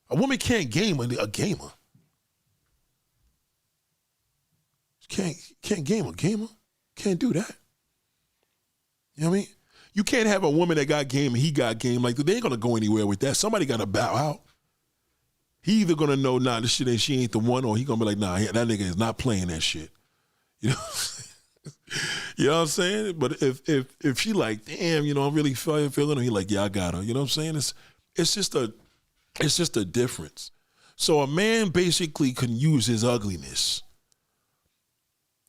A woman can't game a gamer. Can't game a gamer. Can't do that. You know what I mean? You can't have a woman that got game and he got game. Like, they ain't gonna go anywhere with that. Somebody gotta bow out. He either gonna know, nah, this shit she ain't the one, or he gonna be like, nah, that nigga is not playing that shit. You know? You know what I'm saying? But if she like, damn, you know, I'm really feeling her, he like, yeah, I got her. You know what I'm saying? It's just a difference. So a man basically can use his ugliness.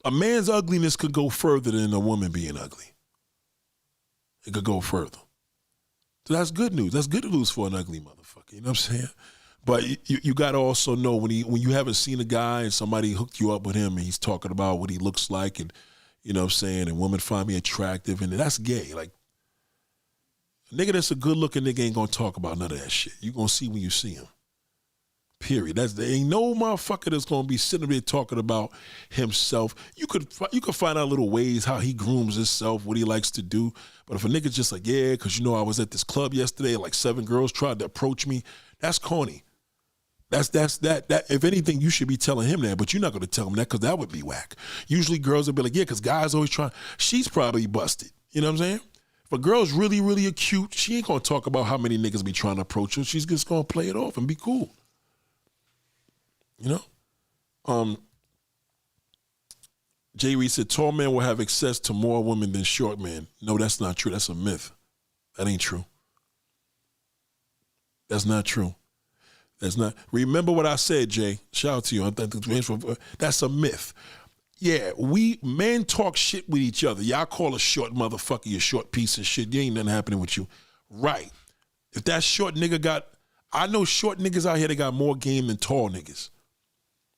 A man's ugliness could go further than a woman being ugly. It could go further. So that's good news. That's good news for an ugly motherfucker. You know what I'm saying? But you got to also know when you haven't seen a guy and somebody hooked you up with him and he's talking about what he looks like, and you know what I'm saying, and women find me attractive, and that's gay. Like, a nigga that's a good looking nigga ain't gonna talk about none of that shit. You gonna see when you see him. Period. There ain't no motherfucker that's gonna be sitting there talking about himself. You could find out little ways how he grooms himself, what he likes to do. But if a nigga's just like, yeah, because you know I was at this club yesterday, like 7 girls tried to approach me, that's corny. That. If anything, you should be telling him that, but you're not going to tell him that because that would be whack. Usually girls will be like, yeah, because guys always try. She's probably busted. You know what I'm saying? If a girl's really, really acute, she ain't going to talk about how many niggas be trying to approach her. She's just going to play it off and be cool. You know? Jay Reed said, tall men will have access to more women than short men. No, that's not true. That's a myth. That ain't true. That's not true. That's not. Remember what I said, Jay. Shout out to you. That's a myth. Yeah, men talk shit with each other. Y'all call a short motherfucker, you short piece of shit. You ain't nothing happening with you. Right. If that short nigga I know short niggas out here that got more game than tall niggas.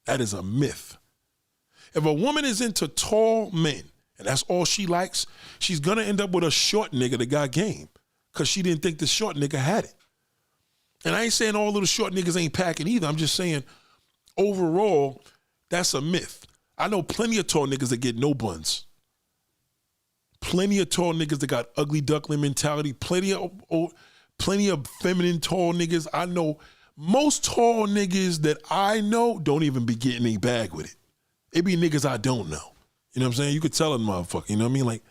That is a myth. If a woman is into tall men and that's all she likes, she's gonna end up with a short nigga that got game because she didn't think the short nigga had it. And I ain't saying all of the short niggas ain't packing either. I'm just saying, overall, that's a myth. I know plenty of tall niggas that get no buns. Plenty of tall niggas that got ugly duckling mentality. Plenty of feminine tall niggas. I know most tall niggas that I know don't even be getting a bag with it. It be niggas I don't know. You know what I'm saying? You could tell a motherfucker. You know what I mean? Like,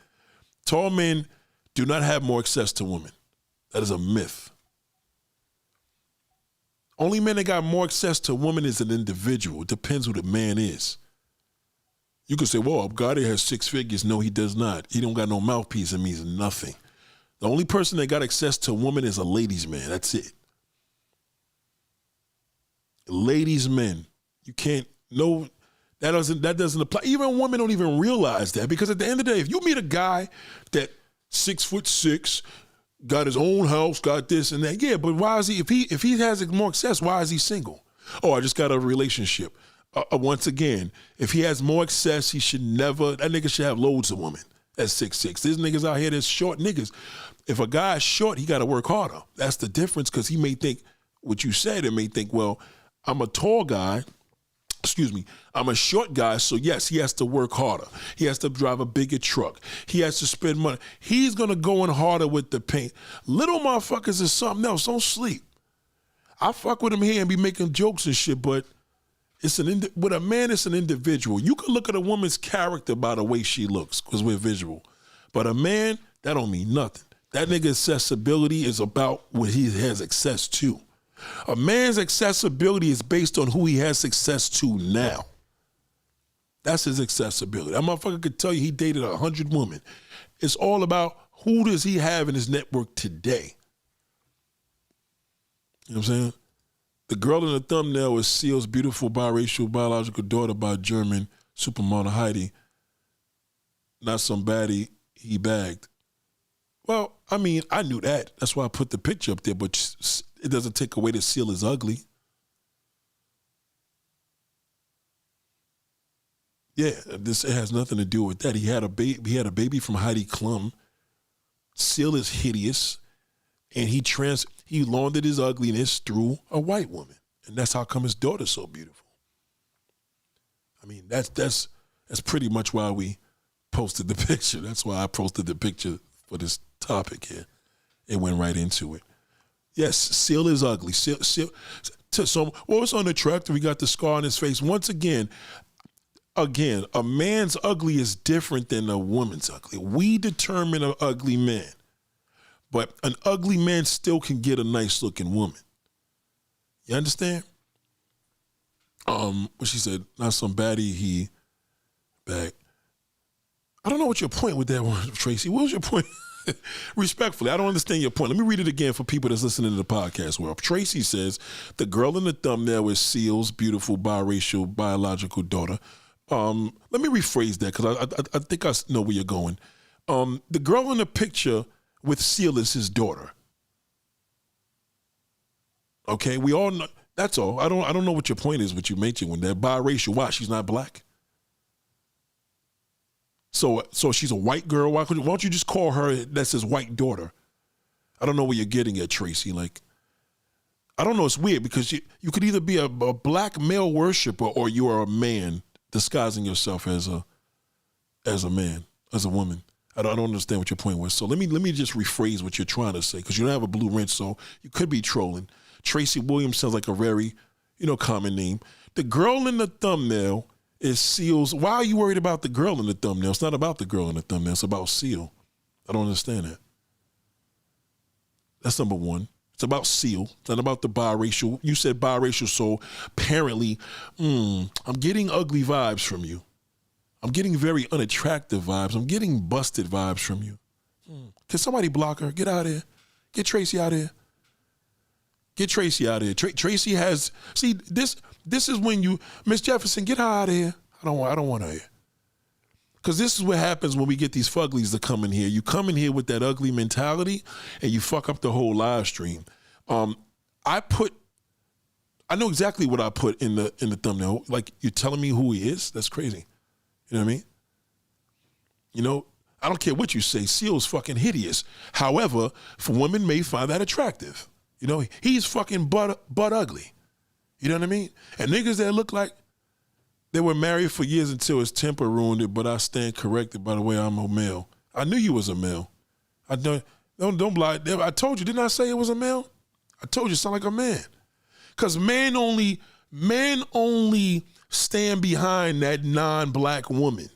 tall men do not have more access to women. That is a myth. Only men that got more access to women is an individual. It depends who the man is. You could say, well, Gotti has 6 figures. No, he does not. He don't got no mouthpiece. It means nothing. The only person that got access to a woman is a ladies' man. That's it. Ladies' men. You can't, no, that doesn't apply. Even women don't even realize that, because at the end of the day, if you meet a guy that 6'6", got his own house, got this and that. Yeah, but why is he, if he has more access, why is he single? Oh, I just got a relationship. Once again, if he has more access, that nigga should have loads of women at 6'6". There's niggas out here that's short niggas. If a guy's short, he got to work harder. That's the difference, because he may think, what you said, it may think, well, I'm a tall guy, I'm a short guy, so yes, he has to work harder. He has to drive a bigger truck. He has to spend money. He's going to go in harder with the paint. Little motherfuckers is something else. Don't sleep. I fuck with him here and be making jokes and shit, but with a man, it's an individual. You can look at a woman's character by the way she looks, because we're visual. But a man, that don't mean nothing. That nigga accessibility is about what he has access to. A man's accessibility is based on who he has success to now. That's his accessibility. That motherfucker could tell you he dated 100 women. It's all about who does he have in his network today. You know what I'm saying? The girl in the thumbnail is Seal's beautiful biracial biological daughter by German supermodel Heidi. Not some baddie he bagged. Well, I mean, I knew that. That's why I put the picture up there, but it doesn't take away that Seal is ugly. Yeah, it has nothing to do with that. He had a baby from Heidi Klum. Seal is hideous, and he laundered his ugliness through a white woman, and that's how come his daughter's so beautiful. I mean, that's pretty much why we posted the picture. That's why I posted the picture for this topic here. It went right into it. Yes, Seal is ugly. Seal, so, well, it's unattractive. He got the scar on his face. Once again, a man's ugly is different than a woman's ugly. We determine an ugly man, but an ugly man still can get a nice looking woman. You understand? What she said, not some baddie he back. I don't know what your point with that one, Tracy. What was your point? Respectfully, I don't understand your point. Let me read it again for people that's listening to the podcast world. Tracy says, the girl in the thumbnail is Seal's beautiful biracial biological daughter. Let me rephrase that because I think I know where you're going. The girl in the picture with Seal is his daughter. Okay, we all know. That's all. I don't know what your point is with you mentioning that biracial. Why? She's not black? So she's a white girl. Why don't you just call her, that's his white daughter? I don't know where you're getting at, Tracy. Like, I don't know. It's weird because you could either be a black male worshiper or you are a man disguising yourself as a man, as a woman. I don't understand what your point was. So let me just rephrase what you're trying to say because you don't have a blue wrench, so you could be trolling. Tracy Williams sounds like a very, common name. The girl in the thumbnail is Seal's. Why are you worried about the girl in the thumbnail? It's not about the girl in the thumbnail. It's about Seal. I don't understand that. That's number one. It's about Seal. It's not about the biracial. You said biracial, so apparently, I'm getting ugly vibes from you. I'm getting very unattractive vibes. I'm getting busted vibes from you. Can somebody block her? Get out of here. Get Tracy out of here. Get Tracy out of here. Tracy has, see, this is when you, Miss Jefferson, get her out of here. I don't want her here. Because this is what happens when we get these fuglies to come in here. You come in here with that ugly mentality and you fuck up the whole live stream. I know exactly what I put in the thumbnail. Like, you're telling me who he is? That's crazy. You know what I mean? I don't care what you say. Seal's fucking hideous. However, for women may find that attractive. He's fucking butt ugly. You know what I mean? And niggas that look like they were married for years until his temper ruined it, but I stand corrected by the way I'm a male. I knew you was a male. I don't lie. I told you, didn't I say it was a male? I told you, sound like a man. Because men only stand behind that non-black woman.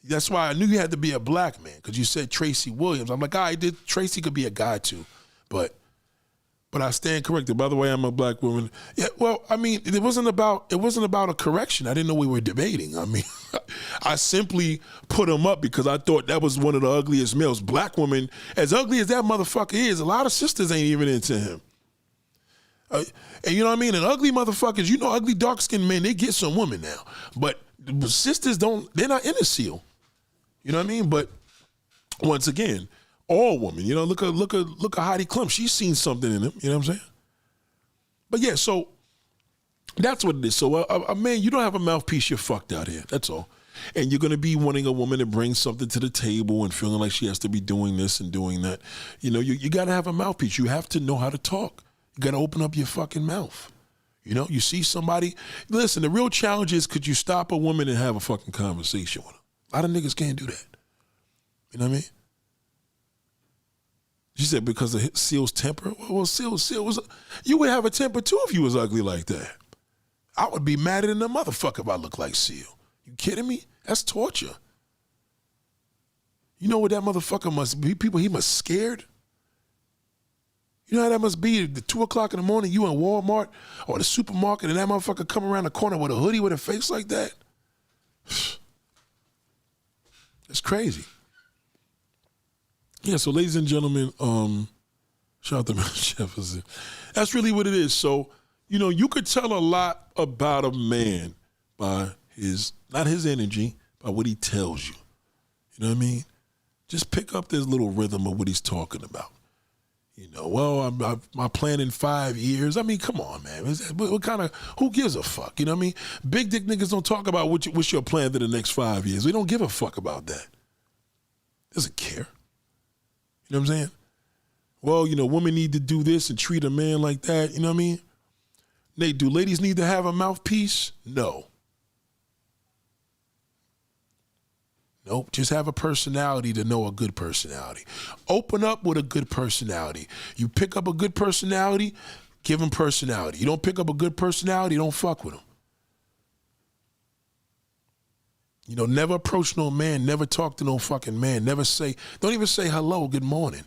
That's why I knew you had to be a black man, because you said Tracy Williams. I'm like, all right, Tracy could be a guy too, but I stand corrected. By the way, I'm a black woman. Yeah, well, I mean, it wasn't about a correction. I didn't know we were debating. I mean, I simply put him up because I thought that was one of the ugliest males. Black woman, as ugly as that motherfucker is, a lot of sisters ain't even into him. And you know what I mean? And ugly motherfuckers, ugly dark-skinned men, they get some women now. But sisters they're not into Seal. You know what I mean? But once again, all women, look at Heidi Klum. She's seen something in him, you know what I'm saying? But yeah, so that's what it is. So a man, you don't have a mouthpiece, you're fucked out here. That's all. And you're going to be wanting a woman to bring something to the table and feeling like she has to be doing this and doing that. You got to have a mouthpiece. You have to know how to talk. You got to open up your fucking mouth. You see somebody. Listen, the real challenge is, could you stop a woman and have a fucking conversation with her? A lot of niggas can't do that. You know what I mean? She said because of Seal's temper. Well, Seal was. You would have a temper too if you was ugly like that. I would be madder than a motherfucker if I looked like Seal. You kidding me? That's torture. You know what that motherfucker must be? He must scared. You know how that must be? At 2 o'clock in the morning, you in Walmart or the supermarket, and that motherfucker come around the corner with a hoodie with a face like that. It's crazy. Yeah, so ladies and gentlemen, shout out to Mr. Jefferson. That's really what it is. So, you could tell a lot about a man by not his energy, by what he tells you. You know what I mean? Just pick up this little rhythm of what he's talking about. My plan in 5 years. I mean, come on, man. What kind of, who gives a fuck? You know what I mean? Big dick niggas don't talk about what's your plan for the next 5 years. We don't give a fuck about that. Doesn't care. You know what I'm saying? Well, women need to do this and treat a man like that. You know what I mean? Nate, do ladies need to have a mouthpiece? No. Nope. Just have a personality to know a good personality. Open up with a good personality. You pick up a good personality, give them personality. You don't pick up a good personality, don't fuck with them. You know, never approach no man, never talk to no fucking man, don't even say hello, good morning.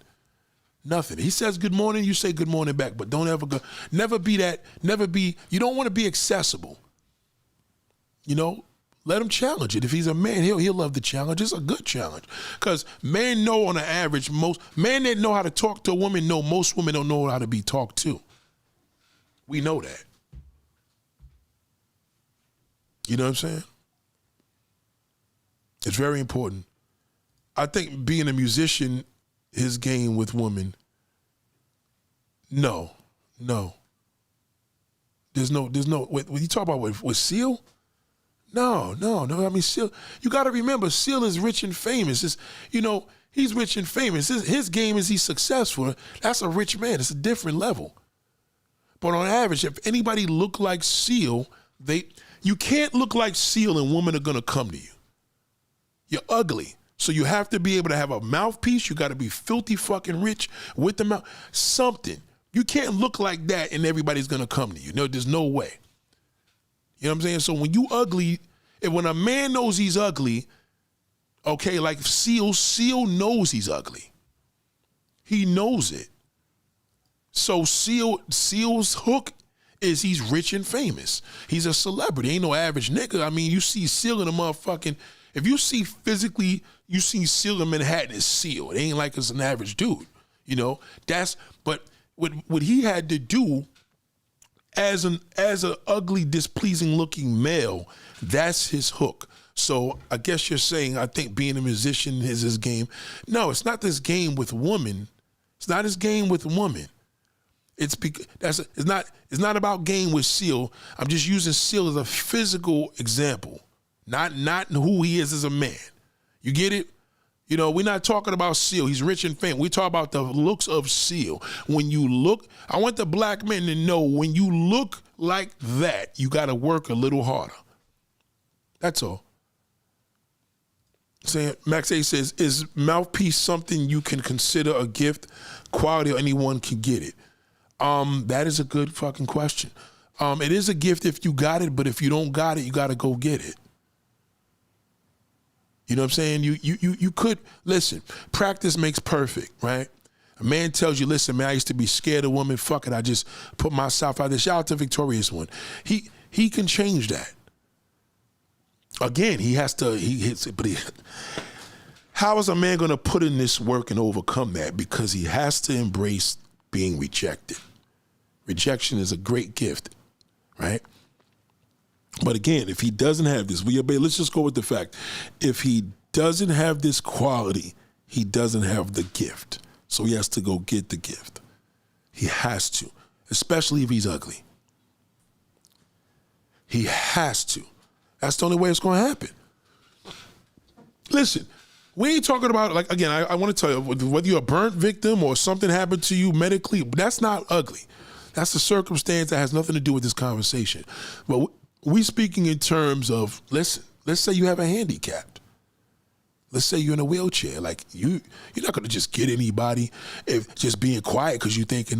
Nothing. He says good morning, you say good morning back, but don't ever go, you don't want to be accessible. You know, let him challenge it. If he's a man, he'll love the challenge. It's a good challenge. Because men know on the average, most men that know how to talk to a woman know most women don't know how to be talked to. We know that. You know what I'm saying? It's very important. I think being a musician, his game with women, no. There's no, when you talk about with Seal, no. I mean, Seal, you got to remember, Seal is rich and famous. He's rich and famous. His game is he's successful. That's a rich man. It's a different level. But on average, if anybody look like Seal, you can't look like Seal and women are going to come to you. You're ugly. So you have to be able to have a mouthpiece. You got to be filthy fucking rich with the mouth. Something. You can't look like that and everybody's going to come to you. No, there's no way. You know what I'm saying? So when you ugly, when a man knows he's ugly, okay, like Seal knows he's ugly. He knows it. So Seal's hook is he's rich and famous. He's a celebrity. Ain't no average nigga. I mean, you see Seal in a motherfucking, if you see physically, you see Seal in Manhattan, it's Seal. It ain't like it's an average dude. You know, but what he had to do as an ugly, displeasing looking male, that's his hook. So I guess you're saying, I think being a musician is his game. No, it's not this game with women. It's not his game with women. It's not about game with Seal. I'm just using Seal as a physical example, not who he is as a man. You get it? You know, we're not talking about Seal. He's rich and famous. We talk about the looks of Seal. When you look, I want the black men to know, when you look like that, you got to work a little harder. That's all. Max A says, is mouthpiece something you can consider a gift, quality, or anyone can get it? That is a good fucking question. It is a gift if you got it, but if you don't got it, you got to go get it. You know what I'm saying? You could, listen, practice makes perfect, right? A man tells you, listen, man, I used to be scared of women. Fuck it, I just put myself out there. Shout out to Victorious One. He can change that. Again, how is a man going to put in this work and overcome that? Because he has to embrace being rejected. Rejection is a great gift, right? But again, if he doesn't have this, let's just go with the fact. If he doesn't have this quality, he doesn't have the gift. So he has to go get the gift. He has to, especially if he's ugly. He has to. That's the only way it's going to happen. Listen, we ain't talking about, like, again, I want to tell you, whether you're a burnt victim or something happened to you medically, that's not ugly. That's a circumstance that has nothing to do with this conversation. But we speaking in terms of, listen, let's say you have a handicap. Let's say you're in a wheelchair. Like, you're not going to just get anybody if just being quiet because you're thinking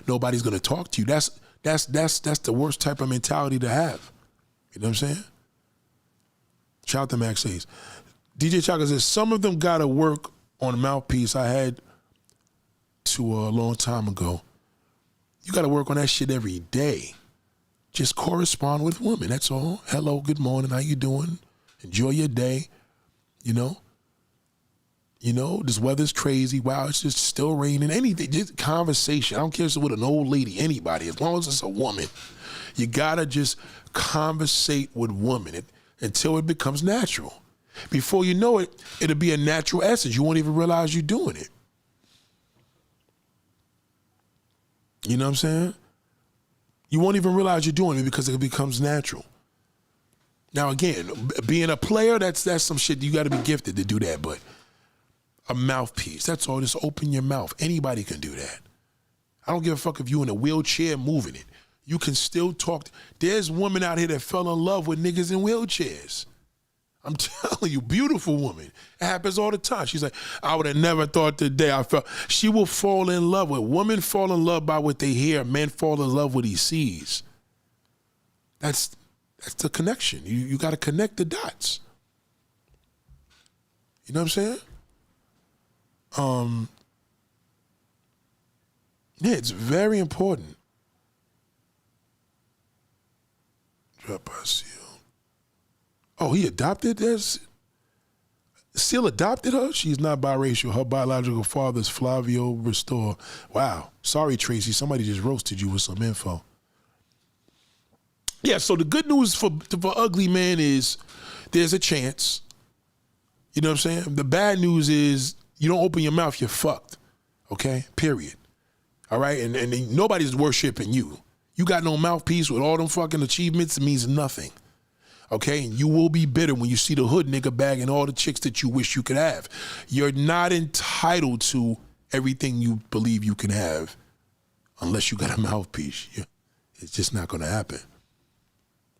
nobody's going to talk to you. That's the worst type of mentality to have. You know what I'm saying? Shout out to Max Hayes. DJ Chaka says, some of them got to work on a mouthpiece. I had to a long time ago. You got to work on that shit every day. Just correspond with women. That's all. Hello, good morning. How you doing? Enjoy your day. You know, this weather's crazy. Wow, it's just still raining. Anything, just conversation. I don't care if it's with an old lady, anybody. As long as it's a woman, you got to just conversate with women until it becomes natural. Before you know it, it'll be a natural essence. You won't even realize you're doing it. You know what I'm saying? You won't even realize you're doing it because it becomes natural. Now, again, being a player, that's some shit. You got to be gifted to do that. But a mouthpiece, that's all. Just open your mouth. Anybody can do that. I don't give a fuck if you in a wheelchair moving it. You can still talk. There's women out here that fell in love with niggas in wheelchairs. I'm telling you, beautiful woman. It happens all the time. She's like, I would have never thought today I felt. She will fall in love with. Women fall in love by what they hear. Men fall in love with what he sees. That's the connection. You got to connect the dots. You know what I'm saying? Yeah, it's very important. Drop by Seal. Oh, he adopted? Seal adopted her? She's not biracial. Her biological father is Flavio Restore. Wow. Sorry, Tracy. Somebody just roasted you with some info. Yeah, so the good news for ugly men is there's a chance. You know what I'm saying? The bad news is you don't open your mouth, you're fucked. Okay? Period. All right? And nobody's worshiping you. You got no mouthpiece with all them fucking achievements. It means nothing. Okay? And you will be bitter when you see the hood nigga bagging all the chicks that you wish you could have. You're not entitled to everything you believe you can have unless you got a mouthpiece. It's just not going to happen.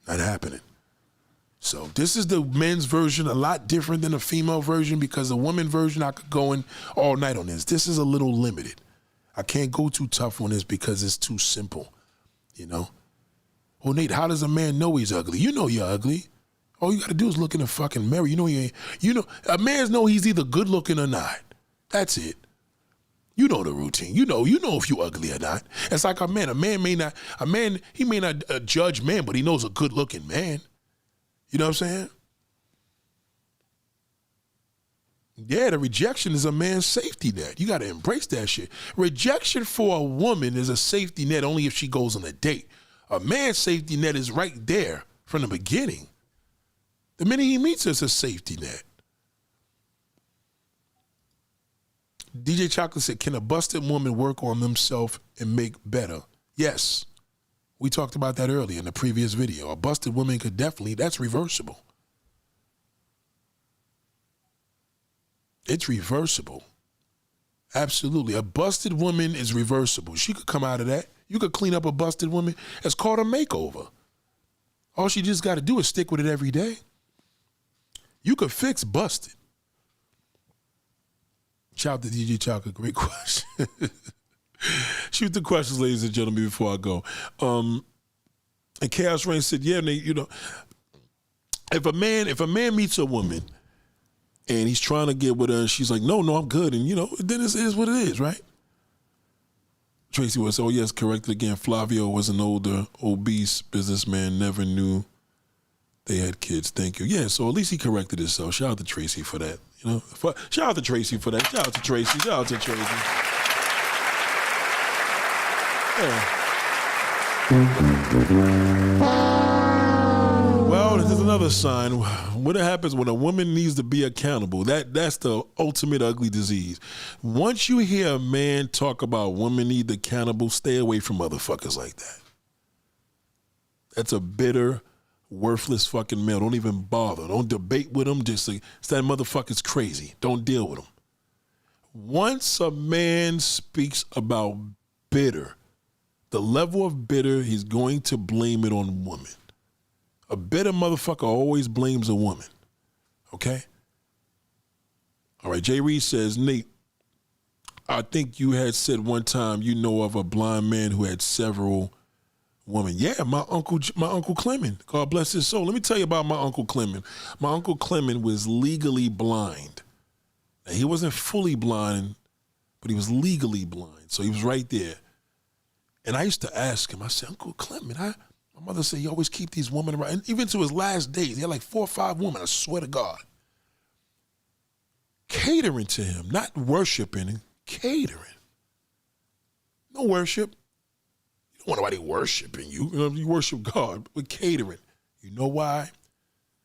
Not happening. So this is the men's version, a lot different than the female version, because the woman version, I could go in all night on this. This is a little limited. I can't go too tough on this because it's too simple, you know? Well, Nate, how does a man know he's ugly? You know you're ugly. All you got to do is look in the fucking mirror. You know you ain't. You know, a man's know he's either good looking or not. That's it. You know the routine. You know if you ugly or not. It's like a man. He may not judge man, but he knows a good looking man. You know what I'm saying? Yeah, the rejection is a man's safety net. You got to embrace that shit. Rejection for a woman is a safety net only if she goes on a date. A man's safety net is right there from the beginning. The minute he meets us, a safety net. DJ Chocolate said, can a busted woman work on themselves and make better? Yes. We talked about that earlier in the previous video. A busted woman could definitely, that's reversible. It's reversible. Absolutely. A busted woman is reversible. She could come out of that. You could clean up a busted woman. It's called a makeover. All she just got to do is stick with it every day. You could fix busted. Shout out to DJ Chocolate. Great question. Shoot the questions, ladies and gentlemen, before I go. And Chaos Rain said, yeah, Nate, you know, if a man meets a woman and he's trying to get with her and she's like, no, I'm good. And, you know, then it is what it is, right? Tracy was, oh, yes, corrected again. Flavio was an older, obese businessman, never knew they had kids. Thank you. Yeah, so at least he corrected himself. Shout out to Tracy for that. You know, shout out to Tracy for that. Shout out to Tracy. Shout out to Tracy. Yeah. Well, this is another sign. What happens when a woman needs to be accountable? That's the ultimate ugly disease. Once you hear a man talk about women need accountable, stay away from motherfuckers like that. That's a bitter, worthless fucking male. Don't even bother. Don't debate with him. Just say, that motherfucker's crazy. Don't deal with him. Once a man speaks about bitter, the level of bitter, he's going to blame it on women. A bitter motherfucker always blames a woman. Okay? All right, Jay Reed says, Nate, I think you had said one time you know of a blind man who had several women. Yeah, my uncle Clement. God bless his soul. Let me tell you about my Uncle Clement. My Uncle Clement was legally blind. Now, he wasn't fully blind, but he was legally blind. So he was right there. And I used to ask him, I said, Uncle Clement, my mother said you always keep these women around. And even to his last days, he had like 4 or 5 women, I swear to God. Catering to him, not worshiping him, catering. No worship. You don't want nobody worshiping you. You worship God, but catering. You know why?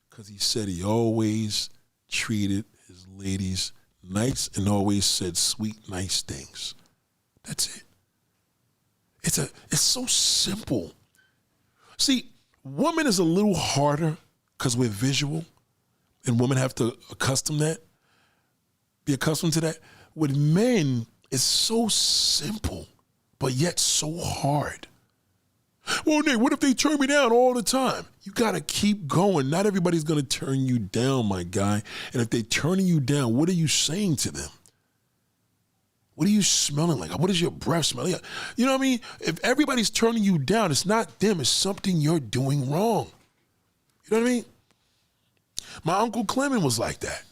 Because he said he always treated his ladies nice and always said sweet, nice things. That's it. It's so simple. See, woman is a little harder because we're visual, and women have to be accustomed to that. With men, it's so simple, but yet so hard. Well, Nick, what if they turn me down all the time? You got to keep going. Not everybody's going to turn you down, my guy. And if they're turning you down, what are you saying to them? What are you smelling like? What is your breath smell like? You know what I mean? If everybody's turning you down, it's not them. It's something you're doing wrong. You know what I mean? My Uncle Clement was like that.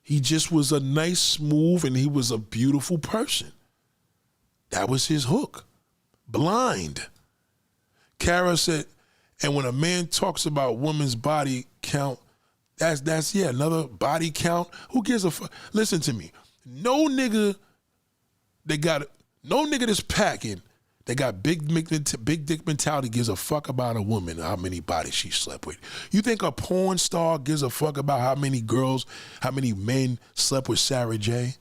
He just was a nice, smooth, and he was a beautiful person. That was his hook. Blind. Kara said, and when a man talks about woman's body count, that's another body count. Who gives a fuck? Listen to me. No nigga that's packing, that got big dick mentality gives a fuck about a woman, how many bodies she slept with. You think a porn star gives a fuck about how many girls, how many men slept with Sarah J?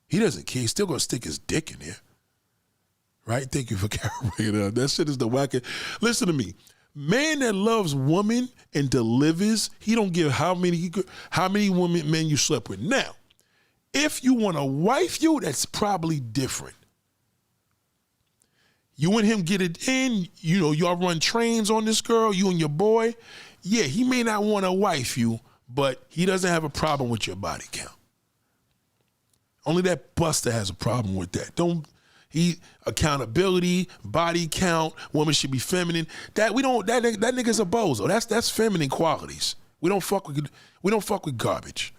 He doesn't care. He's still gonna stick his dick in there. Right? Thank you for carrying it out. That shit is the wackest. Listen to me. Man that loves woman and delivers, he don't give how many women, men you slept with. Now, if you want to wife you, that's probably different. You and him get it in, you know, y'all run trains on this girl, you and your boy. Yeah, he may not want to wife you, but he doesn't have a problem with your body count. Only that buster has a problem with that. Accountability, body count, woman should be feminine. That nigga's a bozo. That's feminine qualities. We don't fuck with garbage.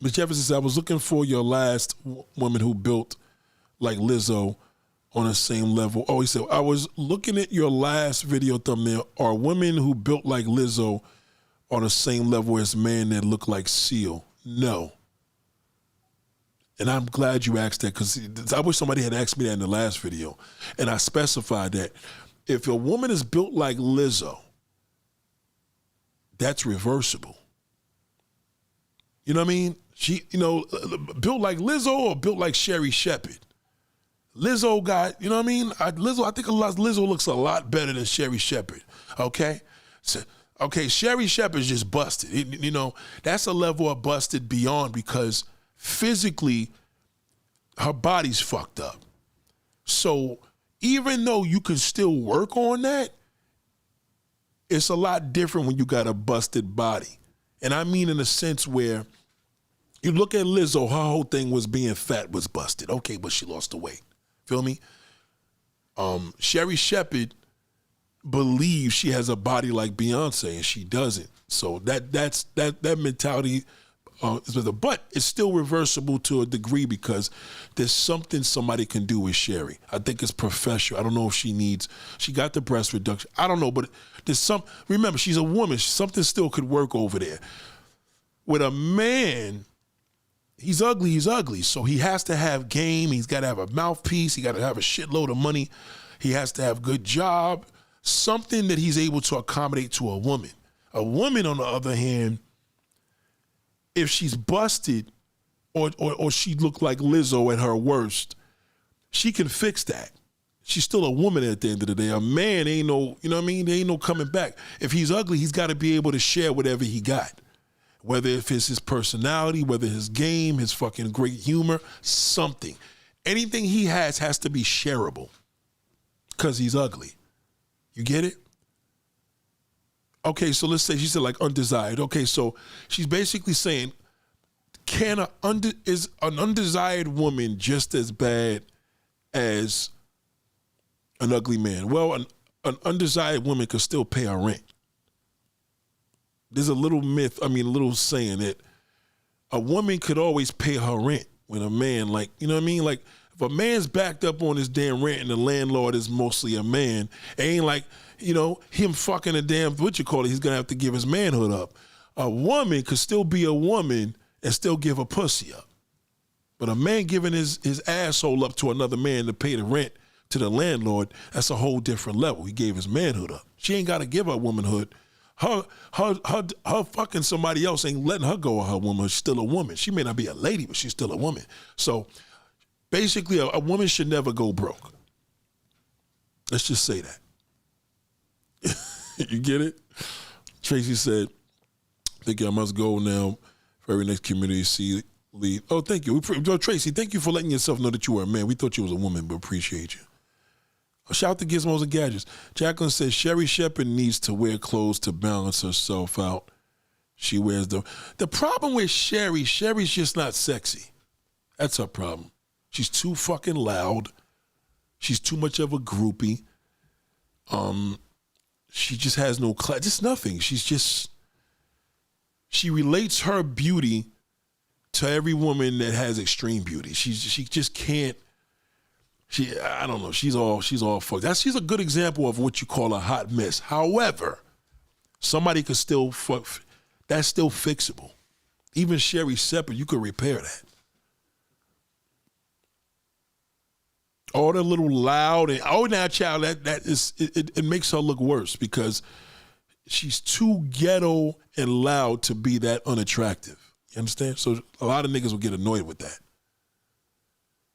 Ms. Jefferson said, I was looking for your last woman who built like Lizzo on the same level. Oh, he said, I was looking at your last video thumbnail. Are women who built like Lizzo on the same level as men that look like Seal? No. And I'm glad you asked that, because I wish somebody had asked me that in the last video. And I specified that if a woman is built like Lizzo, that's reversible. You know what I mean? She, built like Lizzo or built like Sherry Shepherd. Lizzo got, you know what I mean? I think Lizzo looks a lot better than Sherry Shepherd, okay? So, okay, Sherry Shepherd's just busted. That's a level of busted beyond, because physically, her body's fucked up. So even though you can still work on that, it's a lot different when you got a busted body. And I mean in a sense where you look at Lizzo, her whole thing was being fat was busted. Okay, but she lost the weight. Feel me? Sherry Shepherd believes she has a body like Beyonce, and she doesn't. So that mentality but it's still reversible to a degree, because there's something somebody can do with Sherry. I think it's professional. I don't know if she got the breast reduction. I don't know, but remember, she's a woman. Something still could work over there. With a man, he's ugly. So he has to have game. He's got to have a mouthpiece. He got to have a shitload of money. He has to have a good job. Something that he's able to accommodate to a woman. A woman, on the other hand, if she's busted or she looked like Lizzo at her worst, she can fix that. She's still a woman at the end of the day. A man ain't no, you know what I mean? There ain't no coming back. If he's ugly, he's got to be able to share whatever he got. Whether if it's his personality, whether his game, his fucking great humor, something. Anything he has to be shareable, because he's ugly. You get it? Okay, so let's say she said like undesired. Okay, so she's basically saying, is an undesired woman just as bad as an ugly man? Well, an undesired woman could still pay her rent. There's a little little saying that a woman could always pay her rent when a man, like, you know what I mean? Like, if a man's backed up on his damn rent and the landlord is mostly a man, it ain't like, him fucking a damn, he's going to have to give his manhood up. A woman could still be a woman and still give a pussy up. But a man giving his asshole up to another man to pay the rent to the landlord, that's a whole different level. He gave his manhood up. She ain't got to give her womanhood. Her fucking somebody else ain't letting her go of her womanhood. She's still a woman. She may not be a lady, but she's still a woman. So basically, a woman should never go broke. Let's just say that. You get it? Tracy said, thank you, I must go now for every next community see lead. Oh, thank you. Tracy, thank you for letting yourself know that you were a man. We thought you was a woman, but appreciate you. Shout out to Gizmos and Gadgets. Jacqueline says Sherry Shepherd needs to wear clothes to balance herself out. She wears the problem with Sherry's just not sexy. That's her problem. She's too fucking loud. She's too much of a groupie. She just has no class. Just nothing. She relates her beauty to every woman that has extreme beauty. She just can't. I don't know. She's all fucked. She's a good example of what you call a hot mess. However, somebody could still fuck. That's still fixable. Even Sherry Shepherd, you could repair that. All the little loud and now, child, it makes her look worse because she's too ghetto and loud to be that unattractive. You understand? So a lot of niggas will get annoyed with that.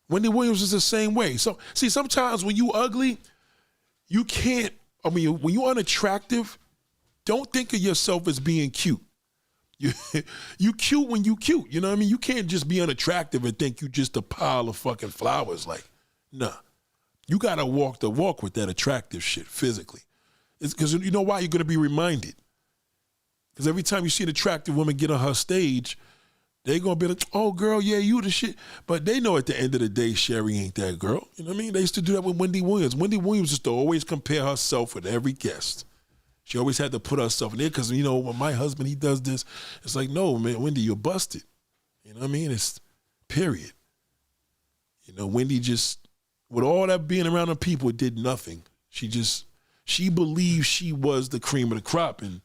Wendy Williams is the same way. So see, sometimes when you ugly, you can't. I mean, when you unattractive, don't think of yourself as being cute. You cute when you cute. You know what I mean? You can't just be unattractive and think you just a pile of fucking flowers. Like, nah. You gotta walk the walk with that attractive shit physically. It's because you know why? You're gonna be reminded. Because every time you see an attractive woman get on her stage, they gonna be like, oh girl, yeah, you the shit. But they know at the end of the day, Sherry ain't that girl. You know what I mean? They used to do that with Wendy Williams. Wendy Williams used to always compare herself with every guest. She always had to put herself in there because, you know, when my husband, he does this, it's like, no, man, Wendy, you're busted. You know what I mean? It's period. You know, Wendy just, with all that being around her people, it did nothing. She believed she was the cream of the crop, and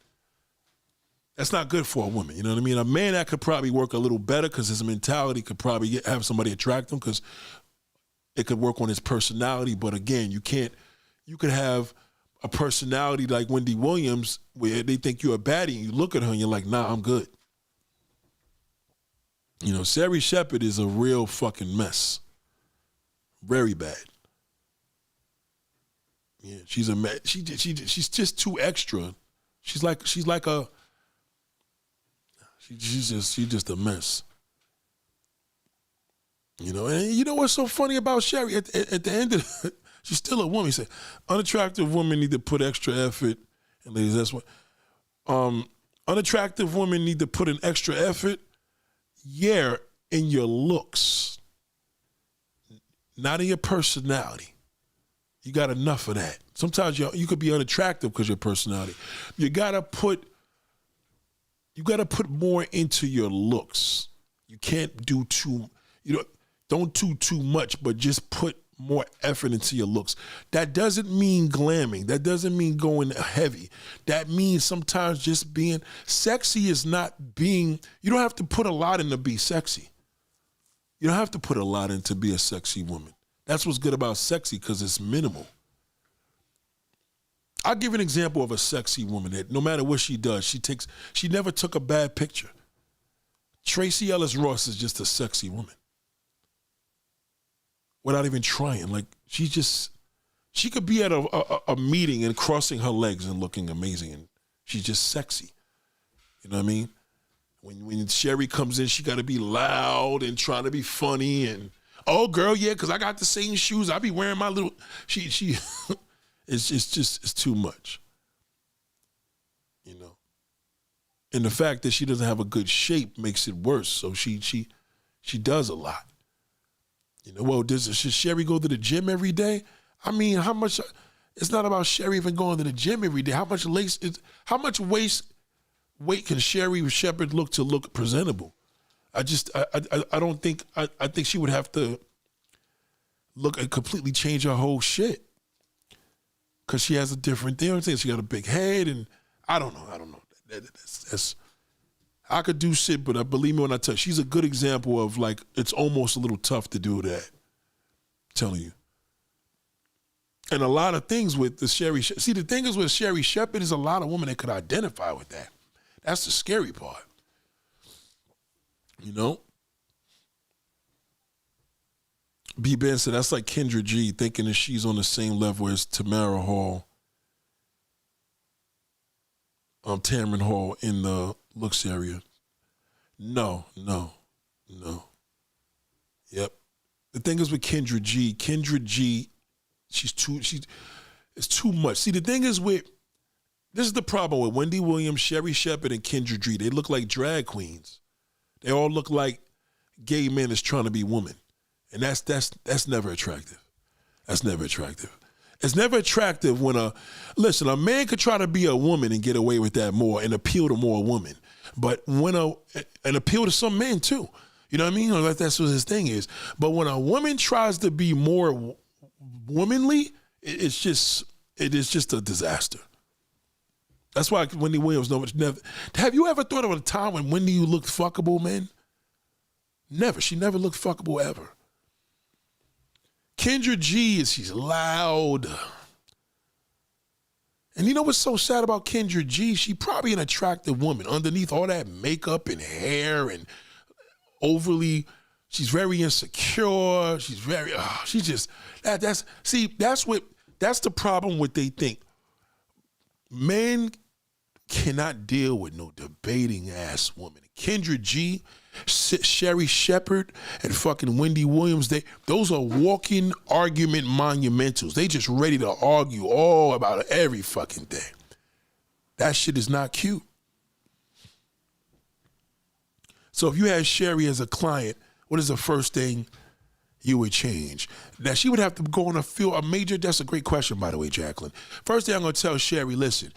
that's not good for a woman. You know what I mean? A man that could probably work a little better because his mentality could probably have somebody attract him because it could work on his personality. But again, you could have a personality like Wendy Williams where they think you're a baddie and you look at her and you're like, nah, I'm good. You know, Sherry Shepherd is a real fucking mess. Very bad. Yeah, she's she's just too extra. She's just a mess. You know, and you know what's so funny about Sherry? At the end of it, she's still a woman. He said, unattractive women need to put extra effort. And ladies, that's what. Unattractive women need to put an extra effort. Yeah, in your looks, not in your personality. You got enough of that. Sometimes you could be unattractive because of your personality. You gotta put more into your looks. You can't do don't do too much, but just put more effort into your looks. That doesn't mean glamming. That doesn't mean going heavy. That means sometimes just being sexy is not being, you don't have to put a lot in to be sexy. You don't have to put a lot in to be a sexy woman. That's what's good about sexy, because it's minimal. I'll give an example of a sexy woman that no matter what she does, she never took a bad picture. Tracy Ellis Ross is just a sexy woman. Without even trying. Like, she could be at a meeting and crossing her legs and looking amazing, and she's just sexy. You know what I mean? When Sherry comes in, she got to be loud and trying to be funny and, oh girl, yeah, because I got the same shoes. I be wearing my little, she it's too much. You know? And the fact that she doesn't have a good shape makes it worse. So she does a lot. You know, well, should Sherry go to the gym every day? I mean, how much? It's not about Sherry even going to the gym every day. How much weight can Sherry Shepherd look to look presentable? I don't think. I think she would have to look and completely change her whole shit because she has a different thing. I'm saying she got a big head, and I don't know. That's I could do shit, but believe me when I tell you, she's a good example of, like, it's almost a little tough to do that. I'm telling you. And a lot of things with the Sherry, see, the thing is with Sherry Shepherd is a lot of women that could identify with that. That's the scary part. You know? B. Ben said, that's like Kendra G thinking that she's on the same level as Tamara Hall, Tamron Hall in the looks area. No. Yep. The thing is with Kendra G, it's too much. See, the thing is this is the problem with Wendy Williams, Sherry Shepherd, and Kendra Dree. They look like drag queens. They all look like gay men is trying to be women. And that's never attractive. That's never attractive. It's never attractive when a man could try to be a woman and get away with that more and appeal to more women. But and appeal to some men too. You know what I mean? Or that's what his thing is. But when a woman tries to be more womanly, it is just a disaster. That's why Wendy Williams never. Have you ever thought of a time when Wendy looked fuckable, man? Never. She never looked fuckable ever. Kendra G she's loud. And you know what's so sad about Kendra G? She probably an attractive woman underneath all that makeup and hair and she's very insecure. She's very, that's the problem with they think. Men cannot deal with no debating ass woman. Kendra G, Sherry Shepherd, and fucking Wendy Williams, those are walking argument monumentals. They just ready to argue all about every fucking thing. That shit is not cute. So if you had Sherry as a client, what is the first thing you would change? Now, she would have to go on that's a great question, by the way, Jacqueline. First thing I'm going to tell Sherry, listen,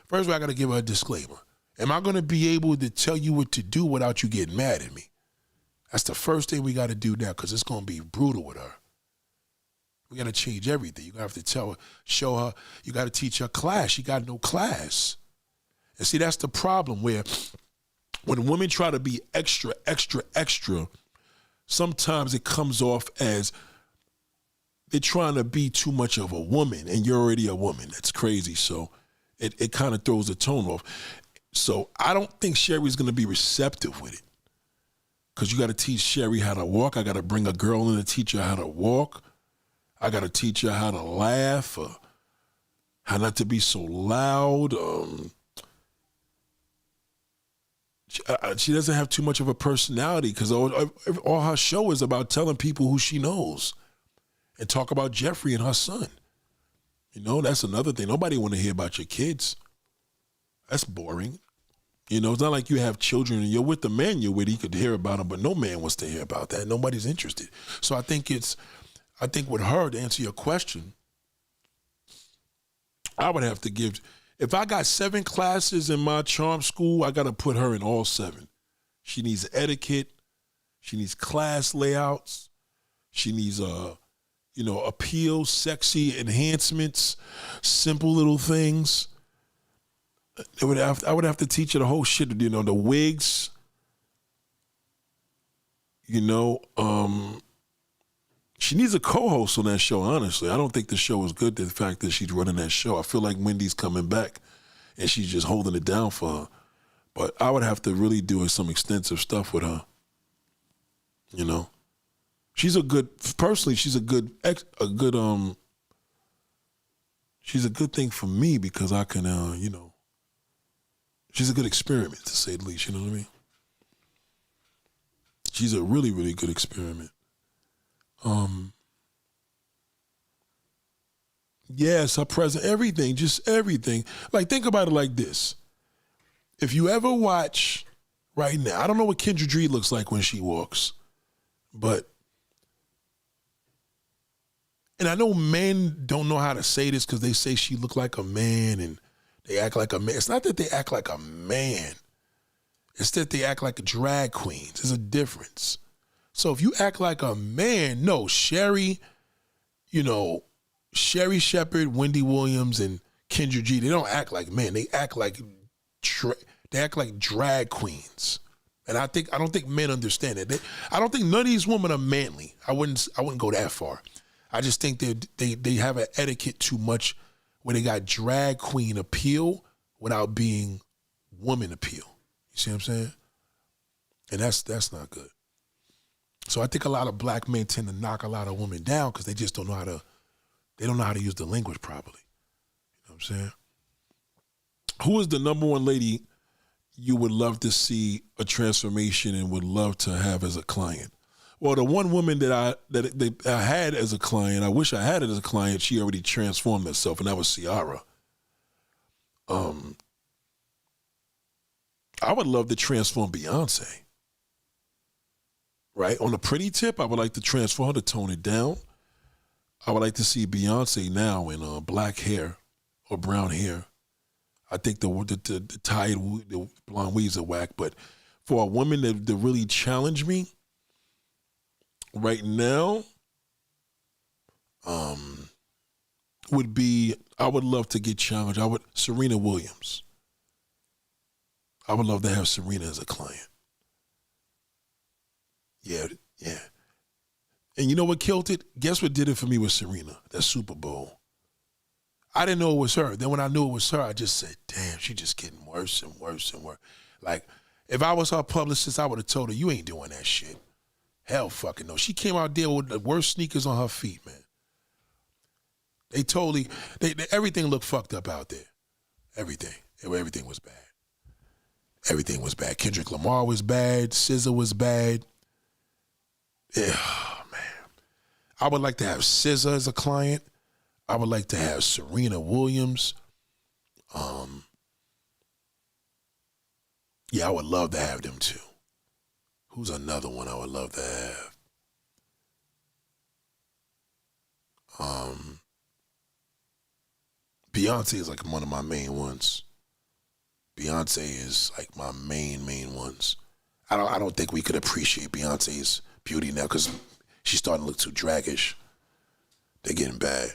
first of all, I got to give her a disclaimer. Am I going to be able to tell you what to do without you getting mad at me? That's the first thing we got to do now, because it's going to be brutal with her. We got to change everything. You have to show her, you got to teach her class. She got no class. And see, that's the problem where when women try to be extra, sometimes it comes off as they're trying to be too much of a woman, and you're already a woman. That's crazy. So it kind of throws the tone off. So I don't think Sherry's going to be receptive with it, because you got to teach Sherry how to walk. I got to bring a girl in to teach her how to walk. I got to teach her how to laugh, how not to be so loud. She doesn't have too much of a personality, because all her show is about telling people who she knows and talk about Jeffrey and her son. You know, that's another thing. Nobody want to hear about your kids. That's boring. You know, it's not like you have children and you're with the man you're with, he could hear about them, but no man wants to hear about that. Nobody's interested. So I think with her, to answer your question, I would have to give, if I got 7 classes in my charm school, I got to put her in all 7. She needs etiquette. She needs class layouts. She needs, appeal, sexy enhancements, simple little things. I would have to teach her the whole shit, the wigs, she needs a co-host on that show, honestly. I don't think the show is good, the fact that she's running that show. I feel like Wendy's coming back and she's just holding it down for her. But I would have to really do some extensive stuff with her. She's a good thing for me, because I can, she's a good experiment, to say the least, you know what I mean? She's a really, really good experiment. Yes, her present, everything, just everything. Like, think about it like this. If you ever watch right now, I don't know what Kendra Dree looks like when she walks, and I know men don't know how to say this because they say she look like a man and they act like a man. It's not that they act like a man. It's that they act like drag queens. There's a difference. So if you act like a man, no, Sherry Shepherd, Wendy Williams, and Kendra G, they don't act like men. They act like drag queens. And I don't think men understand it. I don't think none of these women are manly. I wouldn't go that far. I just think they have an etiquette too much where they got drag queen appeal without being woman appeal. You see what I'm saying? And that's not good. So I think a lot of black men tend to knock a lot of women down because they just don't know how to use the language properly. You know what I'm saying? Who is the number one lady you would love to see a transformation and would love to have as a client? Well, the one woman that I had as a client, I wish I had it as a client. She already transformed herself, and that was Ciara. I would love to transform Beyonce. Right? On a pretty tip, I would like to transform her to tone it down. I would like to see Beyonce now in black hair or brown hair. I think the tied, the blonde weaves are whack, but for a woman to really challenge me right now, would be, I would love to get challenged. Serena Williams. I would love to have Serena as a client. Yeah. And you know what killed it? Guess what did it for me with Serena? That Super Bowl. I didn't know it was her. Then when I knew it was her, I just said, damn, she's just getting worse and worse and worse. Like, if I was her publicist, I would have told her, you ain't doing that shit. Hell fucking no. She came out there with the worst sneakers on her feet, man. Everything looked fucked up out there. Everything was bad. Everything was bad. Kendrick Lamar was bad. SZA was bad. Yeah, oh, man. I would like to have SZA as a client. I would like to have Serena Williams. Yeah, I would love to have them too. Who's another one I would love to have? Beyonce is like one of my main ones. Beyonce is like my main ones. I don't think we could appreciate Beyonce's beauty now because she's starting to look too draggish. They're getting bad.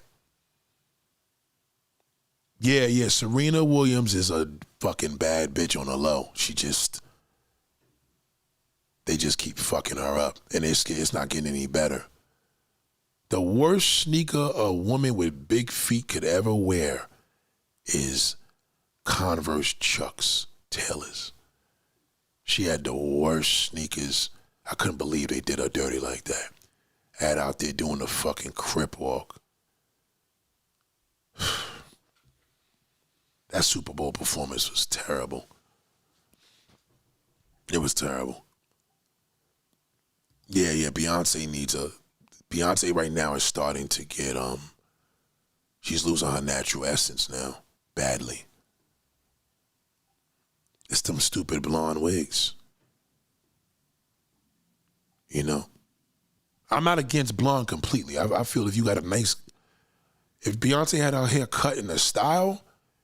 Yeah, Serena Williams is a fucking bad bitch on the low. They just keep fucking her up, and it's not getting any better. The worst sneaker a woman with big feet could ever wear is Converse Chucks Taylors. She had the worst sneakers. I couldn't believe they did her dirty like that. Had out there doing the fucking crip walk. That Super Bowl performance was terrible. It was terrible. Yeah, Beyonce right now is starting to get, she's losing her natural essence now, badly. It's them stupid blonde wigs. You know? I'm not against blonde completely. I feel if if Beyonce had her hair cut in a style,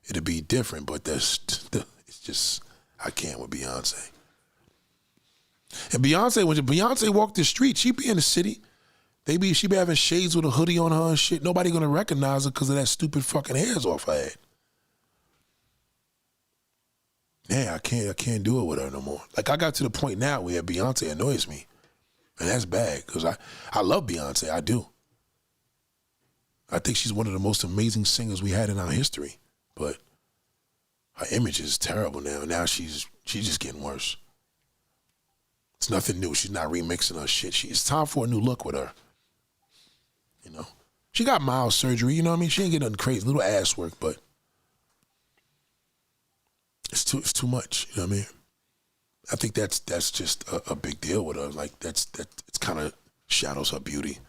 it'd be different, but it's just, I can't with Beyonce. And Beyonce, when Beyonce walked the street, she be in the city. She be having shades with a hoodie on her and shit. Nobody gonna recognize her because of that stupid fucking hairs off her head. Yeah, I can't do it with her no more. Like, I got to the point now where Beyonce annoys me. And that's bad, because I love Beyonce, I do. I think she's one of the most amazing singers we had in our history. But her image is terrible now. Now she's just getting worse. It's nothing new. She's not remixing her shit. It's time for a new look with her. You know? She got mild surgery, you know what I mean? She ain't getting nothing crazy, little ass work, but it's too much, you know what I mean? I think that's just a big deal with her. Like, it's kind of shadows her beauty.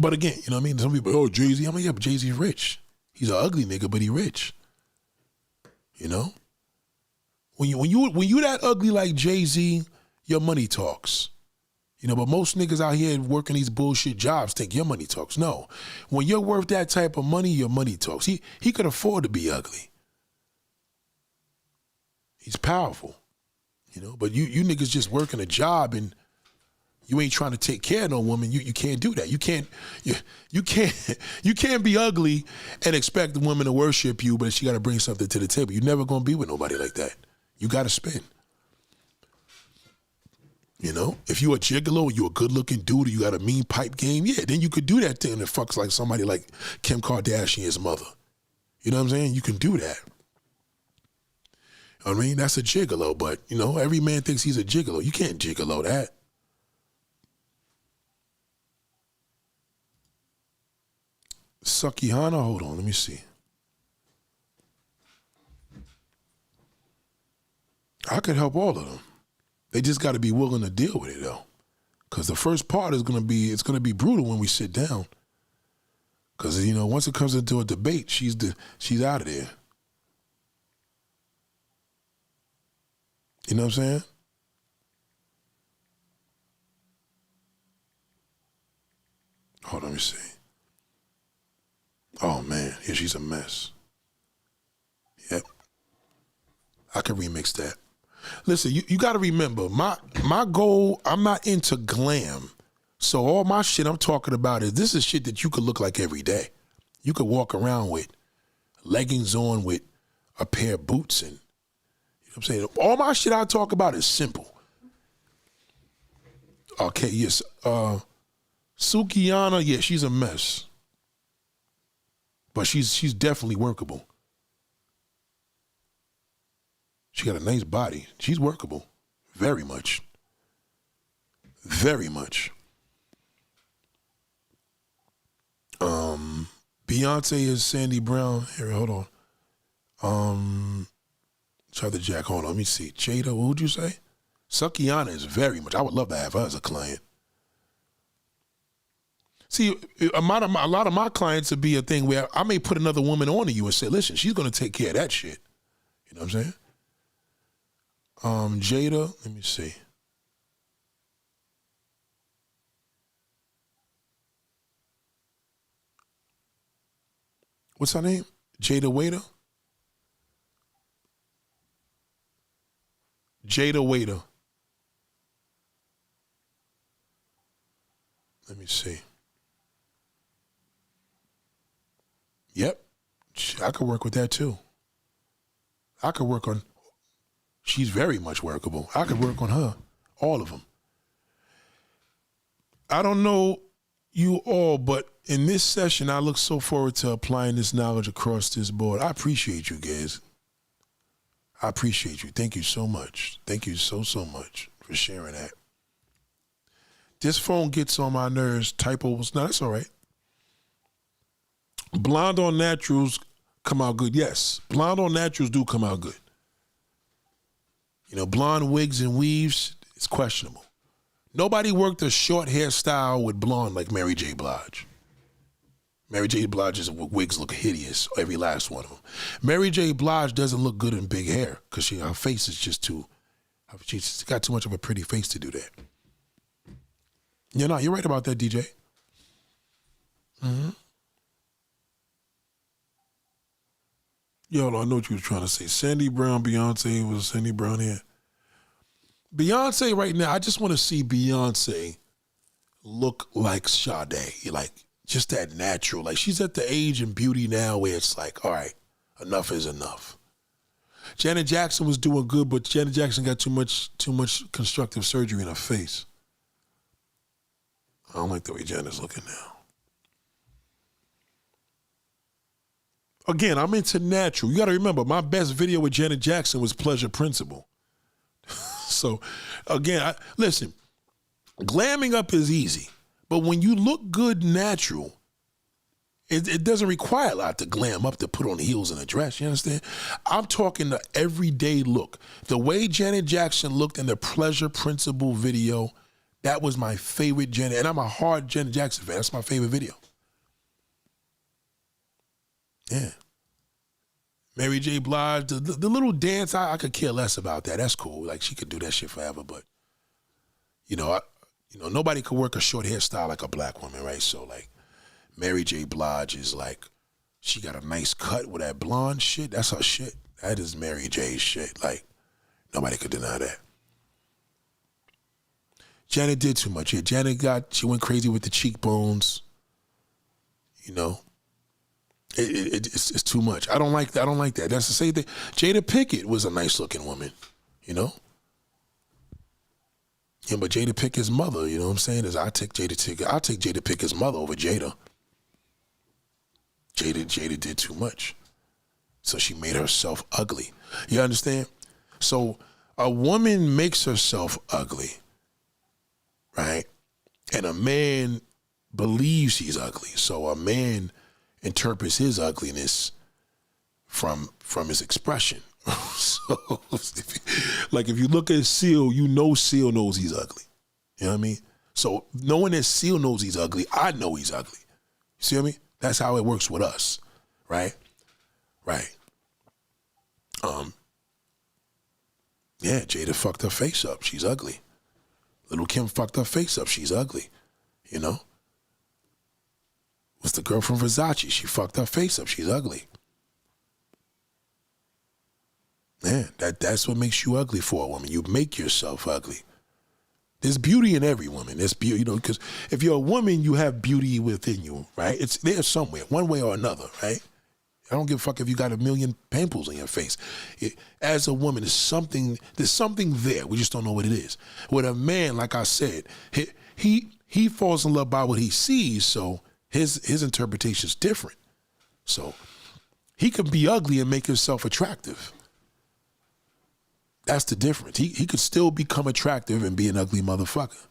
But again, you know what I mean? Some people, oh, Jay-Z. I mean, yeah, but Jay-Z's rich. He's an ugly nigga, but he rich. You know? When you that ugly like Jay-Z, your money talks. You know, but most niggas out here working these bullshit jobs think your money talks. No. When you're worth that type of money, your money talks. He could afford to be ugly. He's powerful. You know, but you niggas just working a job and you ain't trying to take care of no woman. You can't do that. You can't be ugly and expect the woman to worship you, but she got to bring something to the table. You're never gonna be with nobody like that. You got to spend. You know, if you a gigolo, you a good looking dude, or you got a mean pipe game, yeah, then you could do that thing that fucks like somebody like Kim Kardashian's mother. You know what I'm saying? You can do that. I mean, that's a gigolo, but you know, every man thinks he's a gigolo. You can't gigolo that. Sukihana, hold on, let me see. I could help all of them. They just got to be willing to deal with it though, because the first part is gonna be brutal when we sit down. Because once it comes into a debate, she's out of there. You know what I'm saying? Hold on, let me see. Oh man, yeah, she's a mess. Yep. I can remix that. Listen, you got to remember, my goal, I'm not into glam. So all my shit I'm talking about this is shit that you could look like every day. You could walk around with leggings on with a pair of boots and, you know what I'm saying? All my shit I talk about is simple. Okay, yes. Sukiyana, yeah, she's a mess. But she's definitely workable. She got a nice body. She's workable. Very much. Very much. Beyonce is Sandy Brown. Here, hold on. Try the Jack. Hold on, let me see. Jada, what would you say? Sukiyana is very much. I would love to have her as a client. See, a lot of my clients would be a thing where I may put another woman on to you and say, listen, she's going to take care of that shit. You know what I'm saying? Jada, let me see. What's her name? Jada Waiter? Jada Waiter. Let me see. Yep. I could work with that too. I could work on, she's very much workable. I could work on her. All of them. I don't know you all, but in this session, I look so forward to applying this knowledge across this board. I appreciate you guys. I appreciate you. Thank you so much. Thank you so much for sharing that. This phone gets on my nerves. Typos. No, that's all right. Blonde on naturals come out good. Yes, blonde on naturals do come out good. Blonde wigs and weaves, it's questionable. Nobody worked a short hairstyle with blonde like Mary J. Blige. Mary J. Blige's wigs look hideous, every last one of them. Mary J. Blige doesn't look good in big hair because her face is just she's got too much of a pretty face to do that. You're right about that, DJ. Mm-hmm. Yo, I know what you were trying to say. Sandy Brown, Beyonce, was Sandy Brown here? Beyonce right now, I just want to see Beyonce look like Sade, like just that natural. Like she's at the age and beauty now where it's like, all right, enough is enough. Janet Jackson was doing good, but Janet Jackson got too much constructive surgery in her face. I don't like the way Janet's looking now. Again, I'm into natural. You got to remember, my best video with Janet Jackson was Pleasure Principle. So, again, listen, glamming up is easy. But when you look good natural, it doesn't require a lot to glam up, to put on heels and a dress. You understand? I'm talking the everyday look. The way Janet Jackson looked in the Pleasure Principle video, that was my favorite Janet. And I'm a hard Janet Jackson fan. That's my favorite video. Yeah. Mary J. Blige, the little dance, I could care less about that. That's cool. Like, she could do that shit forever. But, nobody could work a short hairstyle like a black woman, right? So, like, Mary J. Blige is like, she got a nice cut with that blonde shit. That's her shit. That is Mary J's shit. Like, nobody could deny that. Janet did too much. Yeah, she went crazy with the cheekbones. It's too much. I don't like that. That's the same thing. Jada Pinkett was a nice looking woman, Yeah, but Jada Pinkett's mother, you know what I'm saying, is I'll take Jada Pinkett's mother over Jada. Jada did too much. So she made herself ugly. You understand? So a woman makes herself ugly, right? And a man believes she's ugly. So a man interprets his ugliness from his expression. So Like if you look at Seal, you know Seal knows he's ugly. You know what I mean? So knowing that Seal knows he's ugly, I know he's ugly. You see what I mean? That's how it works with us, right? Right. Yeah, Jada fucked her face up. She's ugly. Little Kim fucked her face up. She's ugly. You know? What's the girl from Versace? She fucked her face up. She's ugly. Man, that's what makes you ugly for a woman. You make yourself ugly. There's beauty in every woman. There's beauty, you know, because if you're a woman, you have beauty within you, right? It's there somewhere, one way or another, right? I don't give a fuck if you got a million pimples on your face. As a woman, there's something there. We just don't know what it is. With a man, like I said, he falls in love by what he sees, so his interpretation is different. So he can be ugly and make himself attractive. That's the difference. He could still become attractive and be an ugly motherfucker.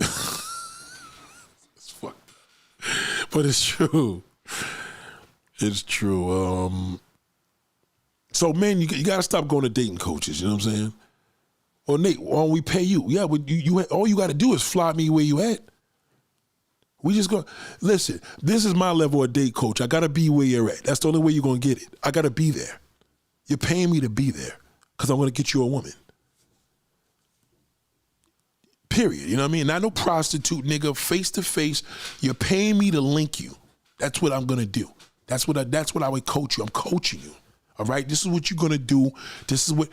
It's fucked up. But it's true. It's true. So, man, you got to stop going to dating coaches. You know what I'm saying? Or Nate, why don't we pay you? Yeah, but you all you got to do is fly me where you at. We just go, listen, this is my level of date coach. I got to be where you're at. That's the only way you're going to get it. I got to be there. You're paying me to be there because I'm going to get you a woman. Period. You know what I mean? Not no prostitute, nigga, face to face. You're paying me to link you. That's what I'm going to do. That's what I would coach you. I'm coaching you. All right? This is what you're going to do. This is what,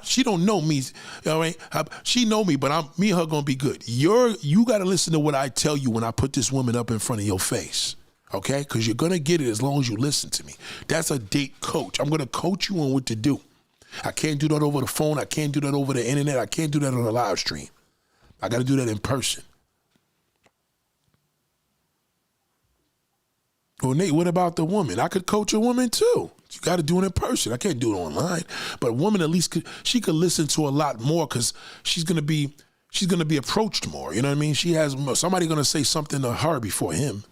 she don't know me. All right? She know me, but me and her going to be good. You got to listen to what I tell you when I put this woman up in front of your face. Okay? Because you're going to get it as long as you listen to me. That's a date coach. I'm going to coach you on what to do. I can't do that over the phone. I can't do that over the internet. I can't do that on a live stream. I got to do that in person. Well, Nate, what about the woman? I could coach a woman too. You got to do it in person. I can't do it online. But a woman at least she could listen to a lot more because she's gonna be approached more. You know what I mean? She has somebody gonna say something to her before him.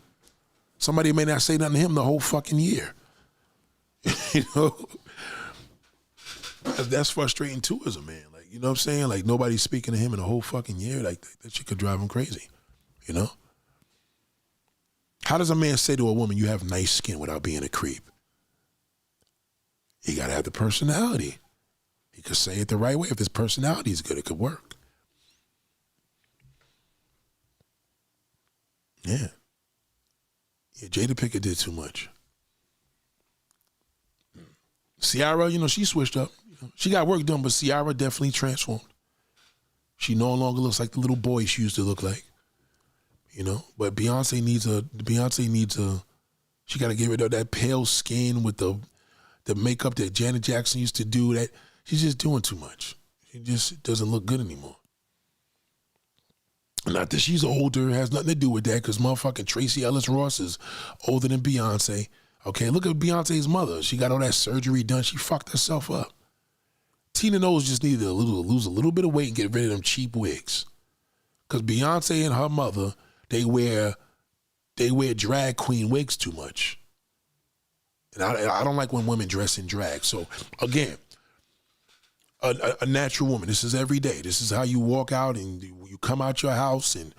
Somebody may not say nothing to him the whole fucking year. You know, that's frustrating too as a man. Like, you know what I'm saying? Like nobody's speaking to him in a whole fucking year. Like that shit could drive him crazy. You know? How does a man say to a woman, you have nice skin without being a creep? He got to have the personality. He could say it the right way. If his personality is good, it could work. Yeah. Yeah, Jada Pinkett did too much. Ciara, you know, she switched up. She got work done, but Ciara definitely transformed. She no longer looks like the little boy she used to look like. You know, but Beyonce needs she got to get rid of that pale skin with the makeup that Janet Jackson used to do. That she's just doing too much. She just doesn't look good anymore. Not that she's older, it has nothing to do with that, because motherfucking Tracy Ellis Ross is older than Beyonce. Okay, look at Beyonce's mother. She got all that surgery done. She fucked herself up. Tina Knowles just needed to lose a little bit of weight and get rid of them cheap wigs. Because Beyonce and her mother, they wear drag queen wigs too much. And I don't like when women dress in drag. So again, a natural woman, this is every day. This is how you walk out and you come out your house, and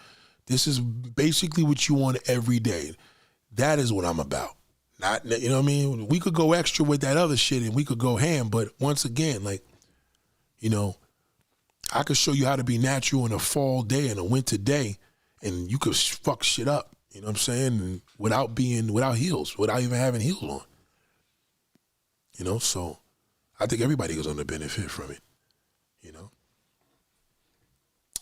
this is basically what you want every day. That is what I'm about. Not, you know what I mean? We could go extra with that other shit and we could go ham, but once again, like, you know, I could show you how to be natural in a fall day and a winter day, and you could fuck shit up. You know what I'm saying? And without heels, without even having heels on. You know, so I think everybody goes on to benefit from it. You know?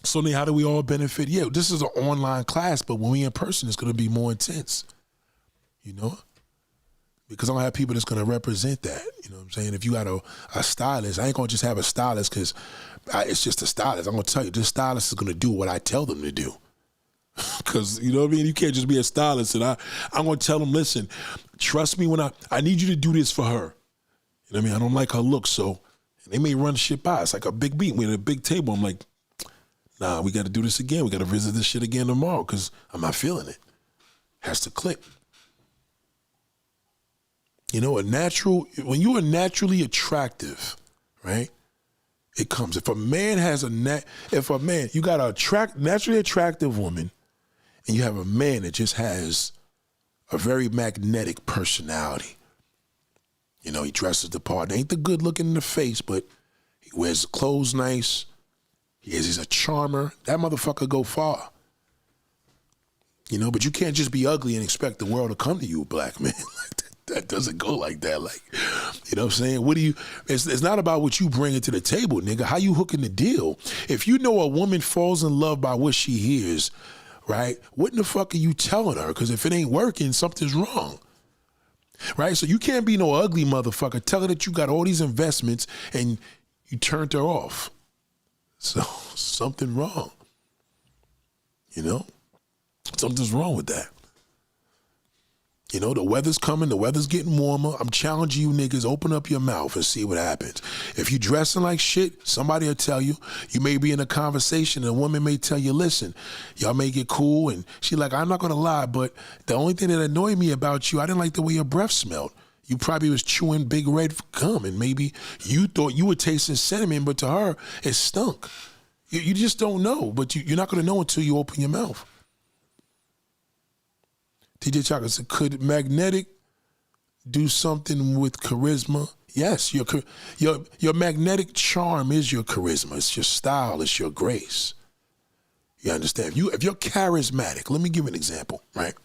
So then how do we all benefit? Yeah, this is an online class, but when we in person, it's going to be more intense. You know? Because I'm going to have people that's going to represent that. You know what I'm saying? If you got a stylist, I ain't going to just have a stylist because it's just a stylist. I'm going to tell you, this stylist is going to do what I tell them to do. Because, you know what I mean? You can't just be a stylist. And I'm going to tell them, listen, trust me when I need you to do this for her. You know what I mean? I don't like her look, so they may run shit by. It's like a big beat. We're at a big table. I'm like, nah, we got to do this again. We got to visit this shit again tomorrow because I'm not feeling it. Has to click. You know, when you are naturally attractive, right? It comes. If a man you got a naturally attractive woman, and you have a man that just has a very magnetic personality. You know, he dresses the part. Ain't the good looking in the face, but he wears clothes nice. He's a charmer. That motherfucker go far. You know, but you can't just be ugly and expect the world to come to you, black man. That doesn't go like that. Like, you know what I'm saying? It's not about what you bring to the table, nigga. How you hooking the deal? If you know a woman falls in love by what she hears, right? What in the fuck are you telling her? Because if it ain't working, something's wrong. Right? So you can't be no ugly motherfucker. Tell her that you got all these investments and you turned her off. So something wrong. You know? Something's wrong with that. You know, the weather's coming, the weather's getting warmer. I'm challenging you niggas, open up your mouth and see what happens. If you dressing like shit, somebody will tell you. You may be in a conversation and a woman may tell you, listen, y'all may get cool. And she like, I'm not gonna lie, but the only thing that annoyed me about you, I didn't like the way your breath smelled. You probably was chewing big red gum and maybe you thought you were tasting cinnamon, but to her, it stunk. You just don't know, but you're not gonna know until you open your mouth. TJ Chocolate said, could magnetic do something with charisma? Yes, your magnetic charm is your charisma. It's your style. It's your grace. You understand? If you're charismatic, let me give you an example, right?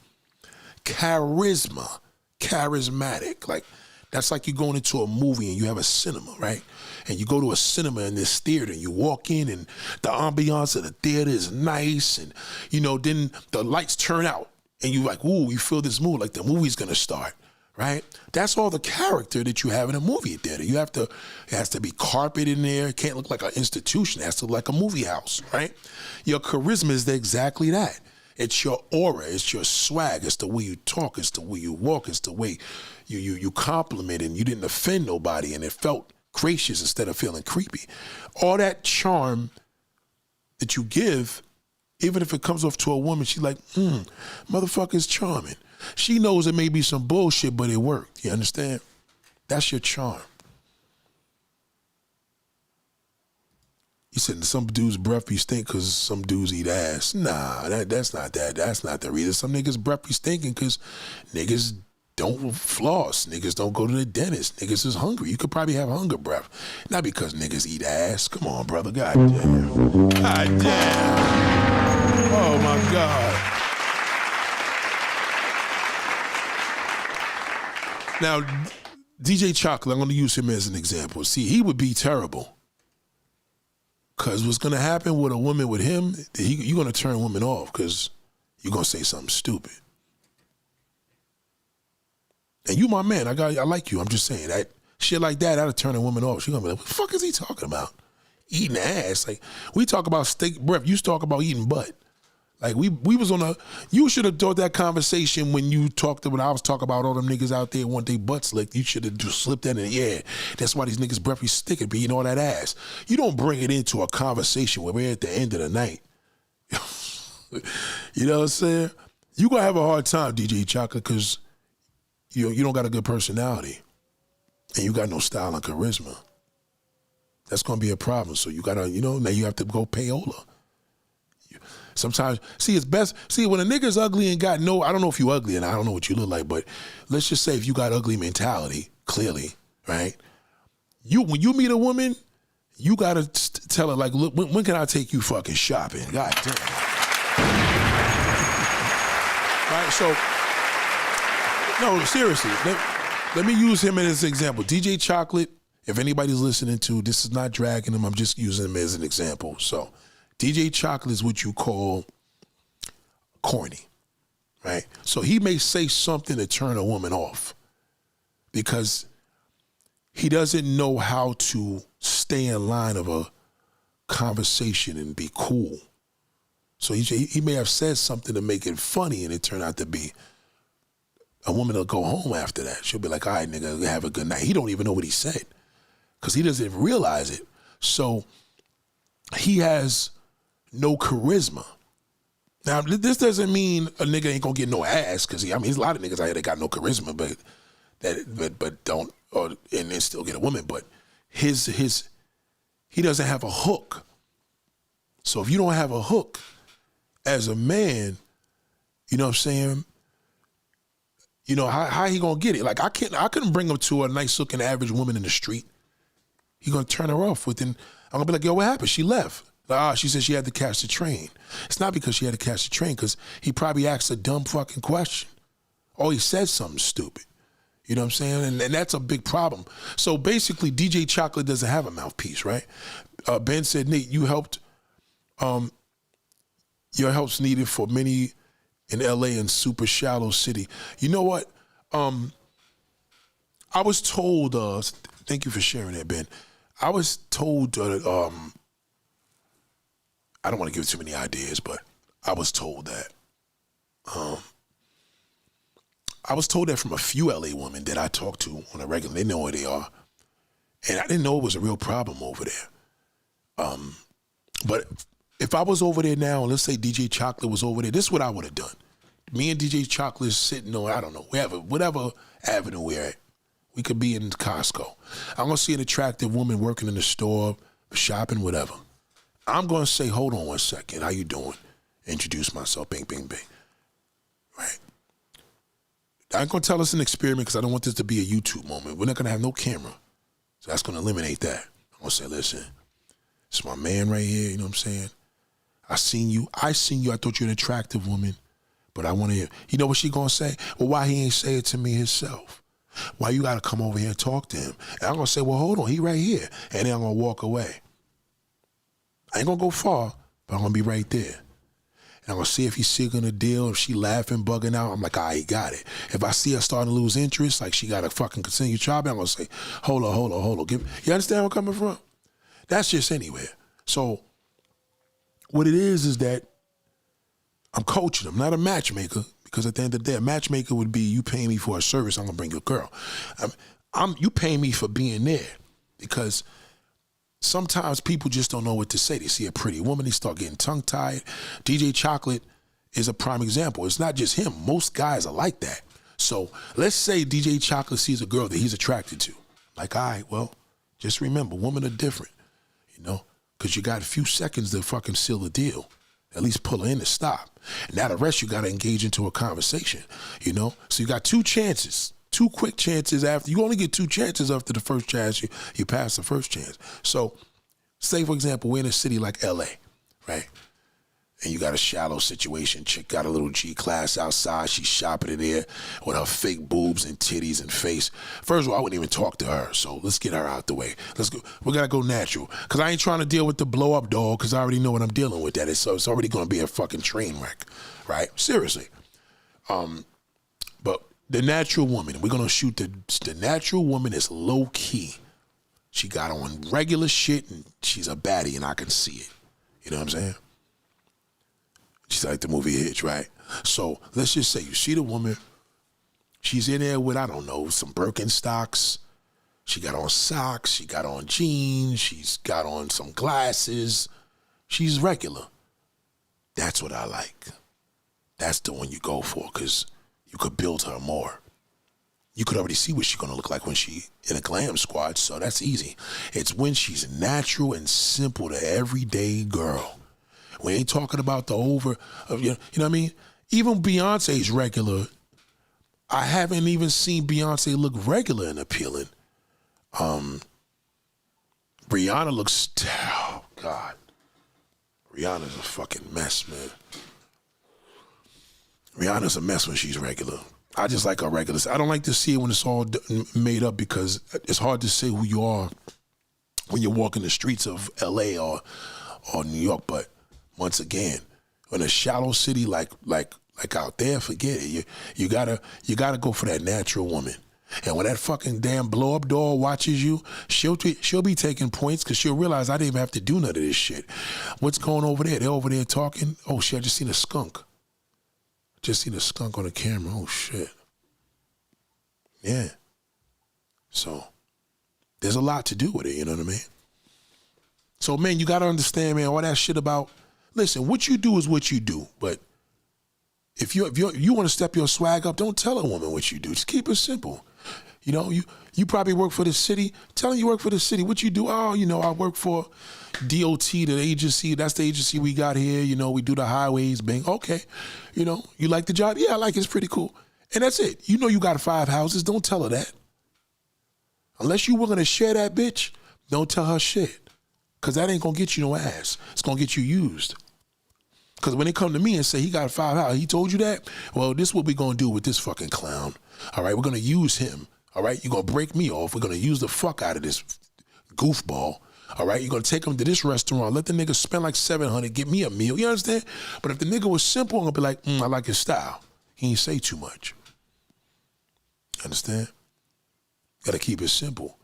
Charismatic. Like, that's like you going into a movie and you have a cinema, right? And you go to a cinema in this theater and you walk in and the ambiance of the theater is nice and, you know, then the lights turn out. And you like, ooh, you feel this mood, like the movie's gonna start, right? That's all the character that you have in a movie theater. It has to be carpet in there. It can't look like an institution. It has to look like a movie house, right? Your charisma is exactly that. It's your aura, it's your swag, it's the way you talk, it's the way you walk, it's the way you compliment and you didn't offend nobody and it felt gracious instead of feeling creepy. All that charm that you give, even if it comes off to a woman, she's like, motherfucker's charming. She knows it may be some bullshit, but it worked. You understand? That's your charm. You said some dudes' breath be stink because some dudes eat ass. Nah, that's not that. That's not the reason. Some niggas' breath be stinking because niggas don't floss. Niggas don't go to the dentist. Niggas is hungry. You could probably have hunger breath. Not because niggas eat ass. Come on, brother. God damn. God damn. Oh, my God. Now, DJ Chocolate, I'm going to use him as an example. See, he would be terrible. Because what's going to happen with a woman with him, you're going to turn women off because you're going to say something stupid. And you my man. I like you. I'm just saying that shit like that, that'll turn a woman off. She's going to be like, what the fuck is he talking about? Eating ass. Like, we talk about steak breath. You talk about eating butt. Like we was on you should have thought that conversation when I was talking about all them niggas out there want their butts licked. You should have just slipped that in. Yeah, that's why these niggas breath be sticking, be eating all that ass. You don't bring it into a conversation where we're at the end of the night. You know what I'm saying? You gonna have a hard time, DJ Chocolate, because you don't got a good personality and you got no style and charisma. That's gonna be a problem. So you gotta, now you have to go payola. Sometimes, it's best, when a nigga's ugly and got I don't know if you ugly and I don't know what you look like, but let's just say if you got ugly mentality, clearly, right? When you meet a woman, you gotta tell her, like, look, when can I take you fucking shopping? God damn. Right, so, no, seriously, let me use him as an example. DJ Chocolate, if anybody's listening to, this is not dragging him, I'm just using him as an example, so. DJ Chocolate is what you call corny, right? So he may say something to turn a woman off because he doesn't know how to stay in line of a conversation and be cool. So he may have said something to make it funny and it turned out to be a woman will go home after that. She'll be like, all right, nigga, have a good night. He don't even know what he said because he doesn't realize it. So he has no charisma. Now, this doesn't mean a nigga ain't gonna get no ass, because there's a lot of niggas out here that got no charisma, but but don't, and then still get a woman. But he doesn't have a hook. So if you don't have a hook as a man, you know what I'm saying? You know, how he gonna get it? Like I couldn't bring him to a nice looking average woman in the street. He gonna turn her off within. I'm gonna be like, yo, what happened? She left. Like, she said she had to catch the train. It's not because she had to catch the train, because he probably asked a dumb fucking question. Or he said something stupid. You know what I'm saying? And that's a big problem. So basically, DJ Chocolate doesn't have a mouthpiece, right? Ben said, Nate, you helped. Your help's needed for many in LA and super shallow city. You know what? I was told, thank you for sharing that, Ben. I was told, I don't want to give too many ideas, but I was told that. I was told that from a few LA women that I talk to on a regular. They know where they are. And I didn't know it was a real problem over there. But if I was over there now, and let's say DJ Chocolate was over there, this is what I would have done. Me and DJ Chocolate sitting on, I don't know, whatever avenue we're at. We could be in Costco. I'm going to see an attractive woman working in the store, shopping, whatever. I'm going to say, hold on one second. How you doing? Introduce myself. Bing, bing, bing. Right. I ain't going to tell us an experiment because I don't want this to be a YouTube moment. We're not going to have no camera. So that's going to eliminate that. I'm going to say, listen, it's my man right here. You know what I'm saying? I seen you. I thought you're an attractive woman, but I want to hear. You know what she going to say? Well, why he ain't say it to me himself? Why you got to come over here and talk to him? And I'm going to say, well, hold on. He right here. And then I'm going to walk away. I ain't going to go far, but I'm going to be right there. And I'm going to see if he's seeking a deal. If she laughing, bugging out, I'm like, all right, got it. If I see her starting to lose interest, like she got to fucking continue shopping, I'm going to say, hold on. You understand where I'm coming from? That's just anywhere. So what it is that I'm coaching them, not a matchmaker, because at the end of the day, a matchmaker would be you paying me for a service, I'm going to bring you a girl. You paying me for being there, because sometimes people just don't know what to say. They see a pretty woman, they start getting tongue-tied. DJ Chocolate is a prime example. It's not just him. Most guys are like that. So let's say DJ Chocolate sees a girl that he's attracted to. Like, all right, well, just remember, women are different, you know, because you got a few seconds to fucking seal the deal. At least pull her in and stop. And now the rest you got to engage into a conversation, you know? So you got 2 chances, 2 quick chances after. You only get 2 chances after the first chance. You pass the first chance. So say, for example, we're in a city like LA, right? And you got a shallow situation. Chick got a little G-class outside. She's shopping in there with her fake boobs and titties and face. First of all, I wouldn't even talk to her. So let's get her out the way. Let's go. We got to go natural. Because I ain't trying to deal with the blow-up doll, because I already know what I'm dealing with. That it's already going to be a fucking train wreck, right? Seriously. But the natural woman, we're going to shoot the natural woman is low-key. She got on regular shit, and she's a baddie, and I can see it. You know what I'm saying? She's like the movie Hitch, right? So let's just say you see the woman. She's in there with, I don't know, some Birkenstocks. She got on socks. She got on jeans. She's got on some glasses. She's regular. That's what I like. That's the one you go for, because you could build her more. You could already see what she's going to look like when she in a glam squad, so that's easy. It's when she's natural and simple to everyday girl. We ain't talking about the you know what I mean? Even Beyonce's regular. I haven't even seen Beyonce look regular and appealing. Rihanna looks, oh God. Rihanna's a fucking mess, man. Rihanna's a mess when she's regular. I just like her regular. I don't like to see it when it's all made up, because it's hard to say who you are when you're walking the streets of LA or New York, but once again, in a shallow city like out there, forget it. You gotta go for that natural woman. And when that fucking damn blow up doll watches you, she'll be taking points, because she'll realize I didn't even have to do none of this shit. What's going over there? They're over there talking. Oh shit! I just seen a skunk. Just seen a skunk on the camera. Oh shit. Yeah. So there's a lot to do with it. You know what I mean? So man, you gotta understand, man. All that shit about. Listen, what you do is what you do, but if you want to step your swag up, don't tell a woman what you do. Just keep it simple. You know, you probably work for the city. Tell them you work for the city. What you do? Oh, you know, I work for DOT, the agency. That's the agency we got here. You know, we do the highways, bang. Okay. You know, you like the job? Yeah, I like it. It's pretty cool. And that's it. You know you got 5 houses. Don't tell her that. Unless you willing to share that bitch, don't tell her shit. Because that ain't going to get you no ass. It's going to get you used. Because when they come to me and say he got 5 houses, he told you that? Well, this is what we're going to do with this fucking clown. All right, we're going to use him. All right, you're going to break me off. We're going to use the fuck out of this goofball. All right, you're going to take him to this restaurant. Let the nigga spend like $700, get me a meal. You understand? But if the nigga was simple, I'm going to be like, I like his style. He ain't say too much. Understand? Got to keep it simple.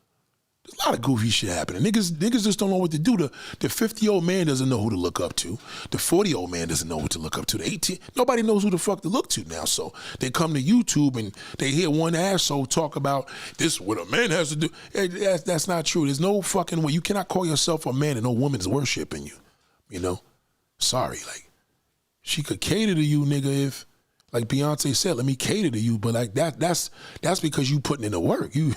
There's a lot of goofy shit happening. Niggas just don't know what to do. The 50-year-old man doesn't know who to look up to. The 40-year-old man doesn't know what to look up to. The 18, nobody knows who the fuck to look to now. So they come to YouTube and they hear one asshole talk about this, what a man has to do. That's not true. There's no fucking way. You cannot call yourself a man and no woman's worshiping you. You know? Sorry. Like, she could cater to you, nigga, if, like Beyonce said, let me cater to you, but like that's because you putting in the work. You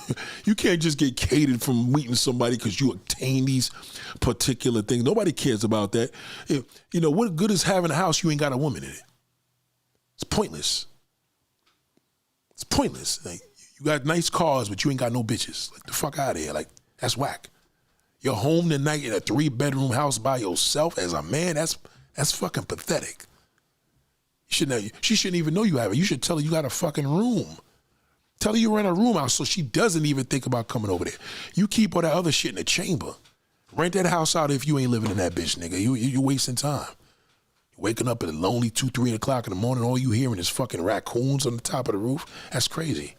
can't just get catered from meeting somebody because you obtain these particular things. Nobody cares about that. You know, what good is having a house you ain't got a woman in it? It's pointless. It's pointless. Like, you got nice cars, but you ain't got no bitches. Like, the fuck out of here. Like, that's whack. You're home tonight in a 3-bedroom house by yourself as a man. That's fucking pathetic. She shouldn't even know you have it. You should tell her you got a fucking room. Tell her you rent a room out so she doesn't even think about coming over there. You keep all that other shit in the chamber. Rent that house out if you ain't living in that bitch, nigga. You wasting time. You're waking up at a lonely 2, 3 o'clock in the morning, all you hearing is fucking raccoons on the top of the roof. That's crazy.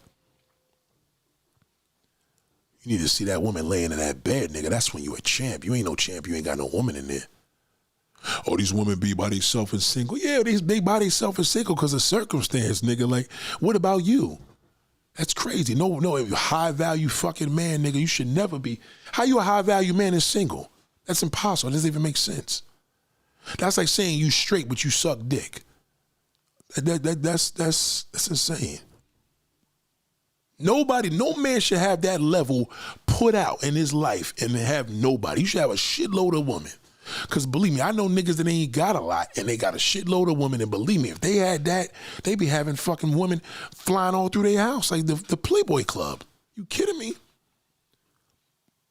You need to see that woman laying in that bed, nigga. That's when you a champ. You ain't no champ. You ain't got no woman in there. Oh, these women be by themselves and single. Yeah, they by themselves and single because of circumstance, nigga. Like, what about you? That's crazy. No, high value fucking man, nigga. You should never be. How you a high value man and single? That's impossible. It doesn't even make sense. That's like saying you straight but you suck dick. That's insane. No man should have that level put out in his life and have nobody. You should have a shitload of women. Because believe me, I know niggas that ain't got a lot and they got a shitload of women. And believe me, if they had that, they be having fucking women flying all through their house like the Playboy Club. You kidding me?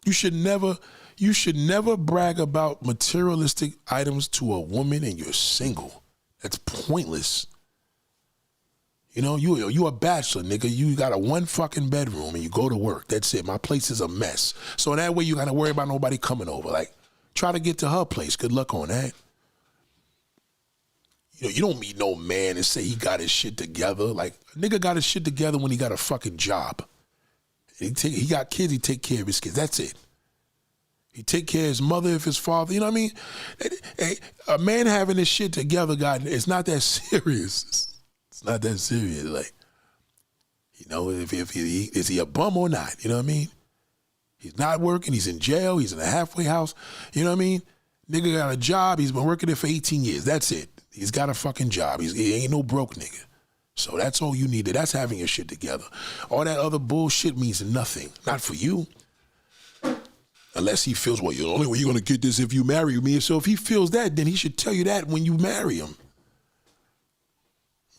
You should never brag about materialistic items to a woman and you're single. That's pointless. You know, you a bachelor, nigga. You got a 1 fucking bedroom and you go to work. That's it. My place is a mess. So that way you got to worry about nobody coming over. Like, try to get to her place. Good luck on that. You know, you don't meet no man and say he got his shit together. Like, a nigga got his shit together when he got a fucking job. He got kids, he take care of his kids. That's it. He take care of his mother if his father, you know what I mean? Hey, a man having his shit together, God, it's not that serious. It's not that serious. Like, you know, if is he a bum or not? You know what I mean? He's not working. He's in jail. He's in a halfway house. You know what I mean? Nigga got a job. He's been working there for 18 years. That's it. He's got a fucking job. He ain't no broke nigga. So that's all you need. That's having your shit together. All that other bullshit means nothing. Not for you. Unless he feels, well, the only way you're going to get this if you marry me. So if he feels that, then he should tell you that when you marry him.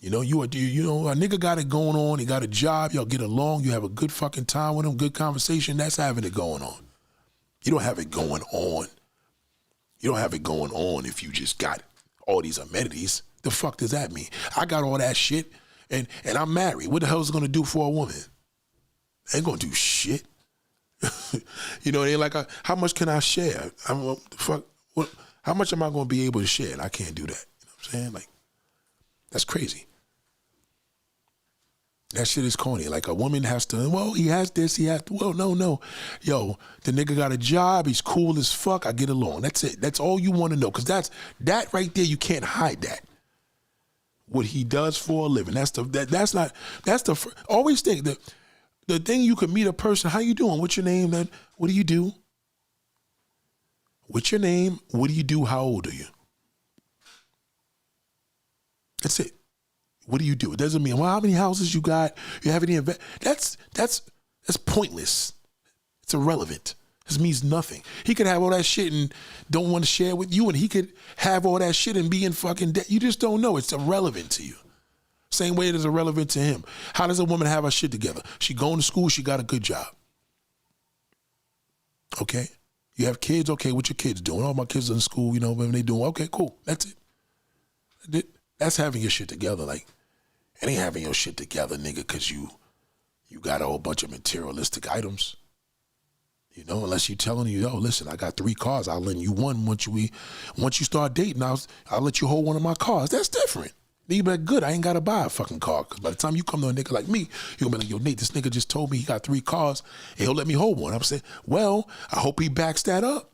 You know, a nigga got it going on. He got a job. Y'all get along. You have a good fucking time with him. Good conversation. That's having it going on. You don't have it going on. You don't have it going on if you just got all these amenities. The fuck does that mean? I got all that shit and I'm married. What the hell is it going to do for a woman? Ain't going to do shit. You know, they like, how much can I share? How much am I going to be able to share? And I can't do that. You know what I'm saying? Like, that's crazy. That shit is corny. Like, a woman has to, well, he has this, he has to, well, no. Yo, the nigga got a job, he's cool as fuck, I get along. That's it. That's all you want to know. Because that right there, you can't hide that. What he does for a living. Always think that the thing you could meet a person, how you doing? What's your name? What do you do? What's your name? What do you do? How old are you? That's it. What do you do? It doesn't mean, well, how many houses you got? You have any invest? That's That's pointless. It's irrelevant. This means nothing. He could have all that shit and don't want to share it with you, and he could have all that shit and be in fucking debt. You just don't know. It's irrelevant to you. Same way it is irrelevant to him. How does a woman have her shit together? She going to school, she got a good job. Okay? You have kids, okay, what your kids doing? Oh, my kids are in school, you know, when they doing, okay, cool. That's it. That's having your shit together. Like, it ain't having your shit together, nigga, because you got a whole bunch of materialistic items. You know, unless you telling you, yo, listen, I got 3 cars, I'll lend you one once you start dating, I'll let you hold one of my cars. That's different. Then you be like, good, I ain't got to buy a fucking car. Because by the time you come to a nigga like me, you'll be like, yo, Nate, this nigga just told me he got 3 cars and he'll let me hold one. I'm saying, well, I hope he backs that up.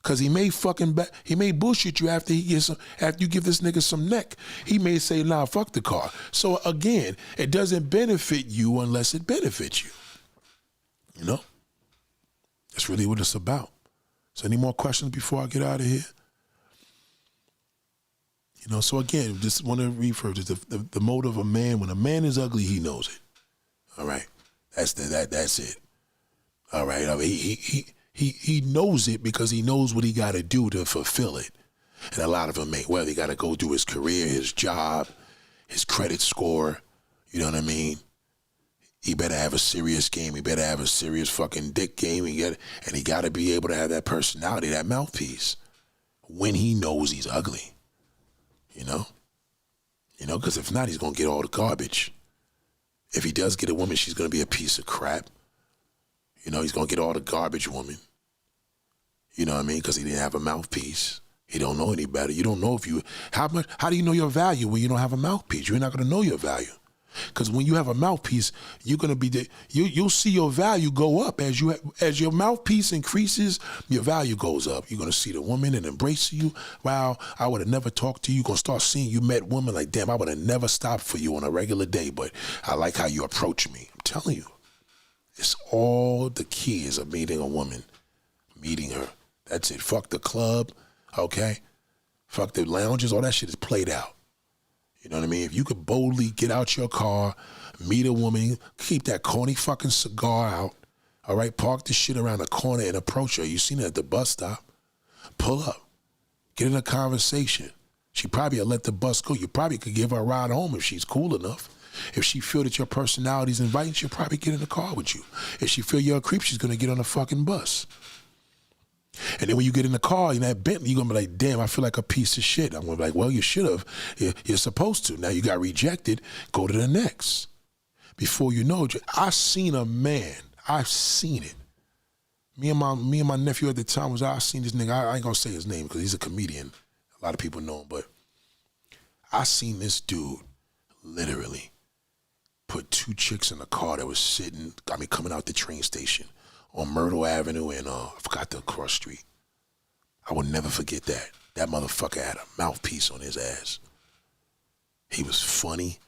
Because he may bullshit you after you give this nigga some neck. He may say, nah, fuck the car. So again, it doesn't benefit you unless it benefits you. You know? That's really what it's about. So any more questions before I get out of here? You know, so again, just want to refer to the motive of a man. When a man is ugly, he knows it. All right, that's it. All right, I mean, he knows it because he knows what he got to do to fulfill it. And a lot of them ain't. Well, he got to go do his career, his job, his credit score. You know what I mean? He better have a serious game. He better have a serious fucking dick game. And he got to be able to have that personality, that mouthpiece, when he knows he's ugly. You know, because if not, he's going to get all the garbage. If he does get a woman, she's going to be a piece of crap. You know, he's going to get all the garbage woman. You know what I mean? Because he didn't have a mouthpiece. He don't know any better. You don't know how do you know your value when you don't have a mouthpiece? You're not going to know your value. Because when you have a mouthpiece, you're gonna be you'll see your value go up as your mouthpiece increases. Your value goes up. You're gonna see the woman and embrace you. Wow, I would have never talked to you. You're gonna start seeing you met women like, damn, I would have never stopped for you on a regular day, but I like how you approach me. I'm telling you, it's all the keys of meeting a woman, meeting her. That's it. Fuck the club, okay? Fuck the lounges. All that shit is played out. You know what I mean? If you could boldly get out your car, meet a woman, keep that corny fucking cigar out, all right? Park the shit around the corner and approach her. You seen her at the bus stop. Pull up. Get in a conversation. She probably will let the bus go. You probably could give her a ride home if she's cool enough. If she feel that your personality's inviting, she'll probably get in the car with you. If she feel you're a creep, she's going to get on the fucking bus. And then when you get in the car in that Bentley, you're going to be like, damn, I feel like a piece of shit. I'm going to be like, well, you should have. You're supposed to. Now you got rejected. Go to the next. Before you know it, I seen a man. I've seen it. Me and my nephew at the time I seen this nigga. I ain't going to say his name because he's a comedian. A lot of people know him. But I seen this dude literally put 2 chicks in the car that was coming out the train station on Myrtle Avenue and I forgot the cross street. I will never forget that. That motherfucker had a mouthpiece on his ass. He was funny.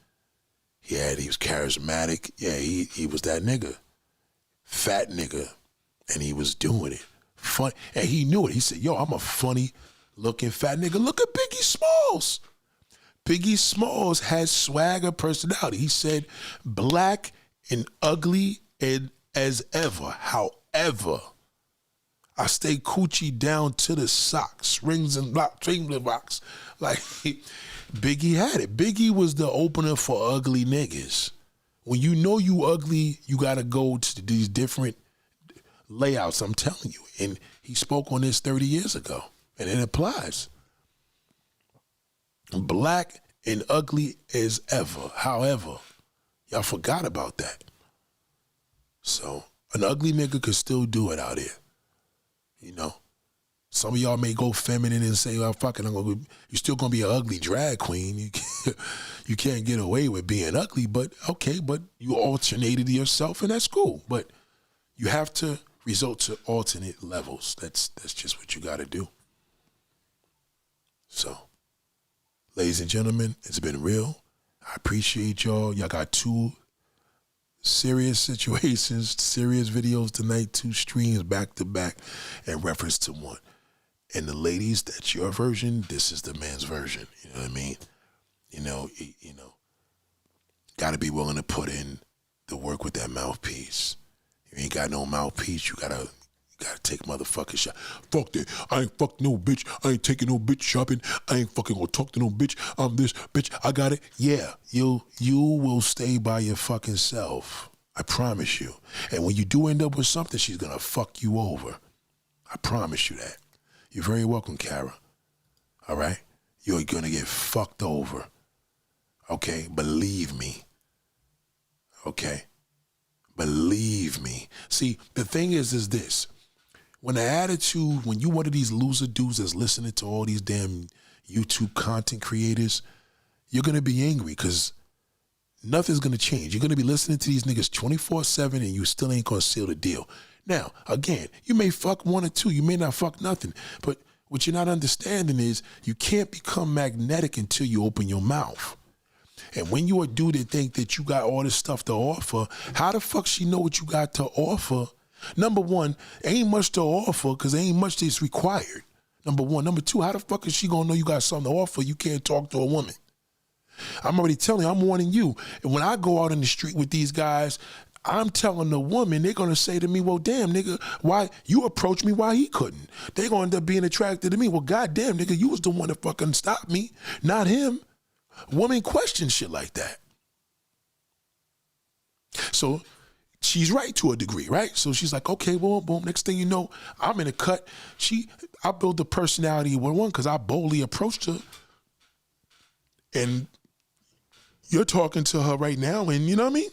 He was charismatic. Yeah, he was that nigga. Fat nigga. And he was doing it. Fun. And he knew it. He said, yo, I'm a funny looking fat nigga. Look at Biggie Smalls. Biggie Smalls had swagger personality. He said, black and ugly and as ever. However, I stay coochie down to the socks, rings and blocks. Like, Biggie had it. Biggie was the opener for ugly niggas. When you know you ugly, you got to go to these different layouts, I'm telling you. And he spoke on this 30 years ago, and it applies. Black and ugly as ever. However, y'all forgot about that. So an ugly nigga could still do it out here. You know, some of y'all may go feminine and say, well, fuck it, you're still going to be an ugly drag queen. You can't get away with being ugly, but okay, but you alternated yourself and that's cool. But you have to resort to alternate levels. That's just what you got to do. So, ladies and gentlemen, it's been real. I appreciate y'all. Y'all got 2 serious situations, serious videos tonight, 2 streams back to back in reference to one. And the ladies, that's your version. This is the man's version. You know what I mean? You know, got to be willing to put in to work with that mouthpiece. You ain't got no mouthpiece, you gotta take motherfucking shot. Fuck that. I ain't fucking no bitch. I ain't taking no bitch shopping. I ain't fucking gonna talk to no bitch. I'm this bitch. I got it. Yeah, you will stay by your fucking self. I promise you. And when you do end up with something, she's gonna fuck you over. I promise you that. You're very welcome, Kara. All right? You're gonna get fucked over. Okay? Believe me. Okay? Believe me. See, the thing is this. When you one of these loser dudes that's listening to all these damn YouTube content creators, you're going to be angry because nothing's going to change. You're going to be listening to these niggas 24/7 and you still ain't going to seal the deal. Now, again, you may fuck one or two. You may not fuck nothing. But what you're not understanding is you can't become magnetic until you open your mouth. And when you a dude that think that you got all this stuff to offer, how the fuck she know what you got to offer? Number one, ain't much to offer because ain't much that's required. Number one. Number two, how the fuck is she gonna know you got something to offer? You can't talk to a woman. I'm already telling you, I'm warning you. And when I go out in the street with these guys, I'm telling the woman, they're gonna say to me, well, damn, nigga, why you approached me, why he couldn't? They're gonna end up being attracted to me. Well, goddamn, nigga, you was the one that fucking stopped me, not him. Women question shit like that. So she's right to a degree, right? So she's like, okay, boom, boom. Next thing you know, I'm in a cut. I built the personality with one because I boldly approached her. And you're talking to her right now, and you know what I mean?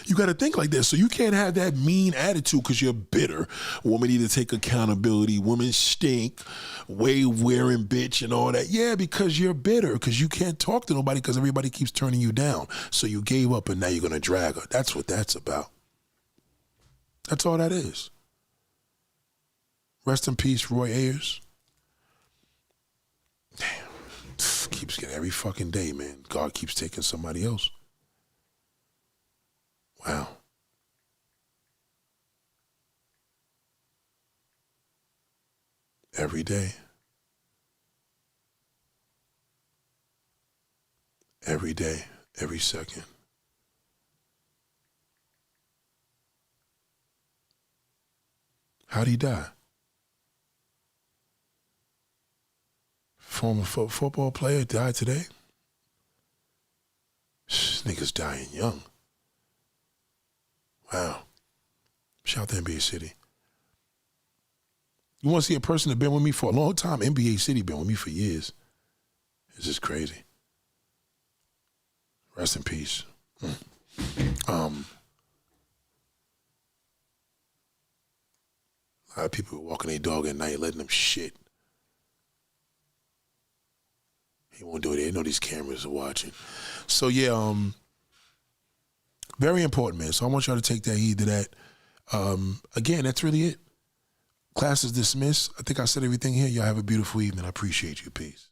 You got to think like this. So you can't have that mean attitude because you're bitter. Women need to take accountability. Women stink, way wearing bitch and all that. Yeah, because you're bitter, because you can't talk to nobody because everybody keeps turning you down. So you gave up and now you're going to drag her. That's what that's about. That's all that is. Rest in peace, Roy Ayers. Damn. Keeps getting every fucking day, man. God keeps taking somebody else. Wow. Every day. Every day. Every second. How'd he die? Former football player died today? Niggas dying young. Wow. Shout out to NBA City. You want to see a person that been with me for a long time? NBA City been with me for years. It's just crazy. Rest in peace. A lot of people walking their dog at night, letting them shit. He won't do it. They know these cameras are watching. So yeah, very important, man. So I want y'all to take that heed to that. Again, that's really it. Class is dismissed. I think I said everything here. Y'all have a beautiful evening. I appreciate you. Peace.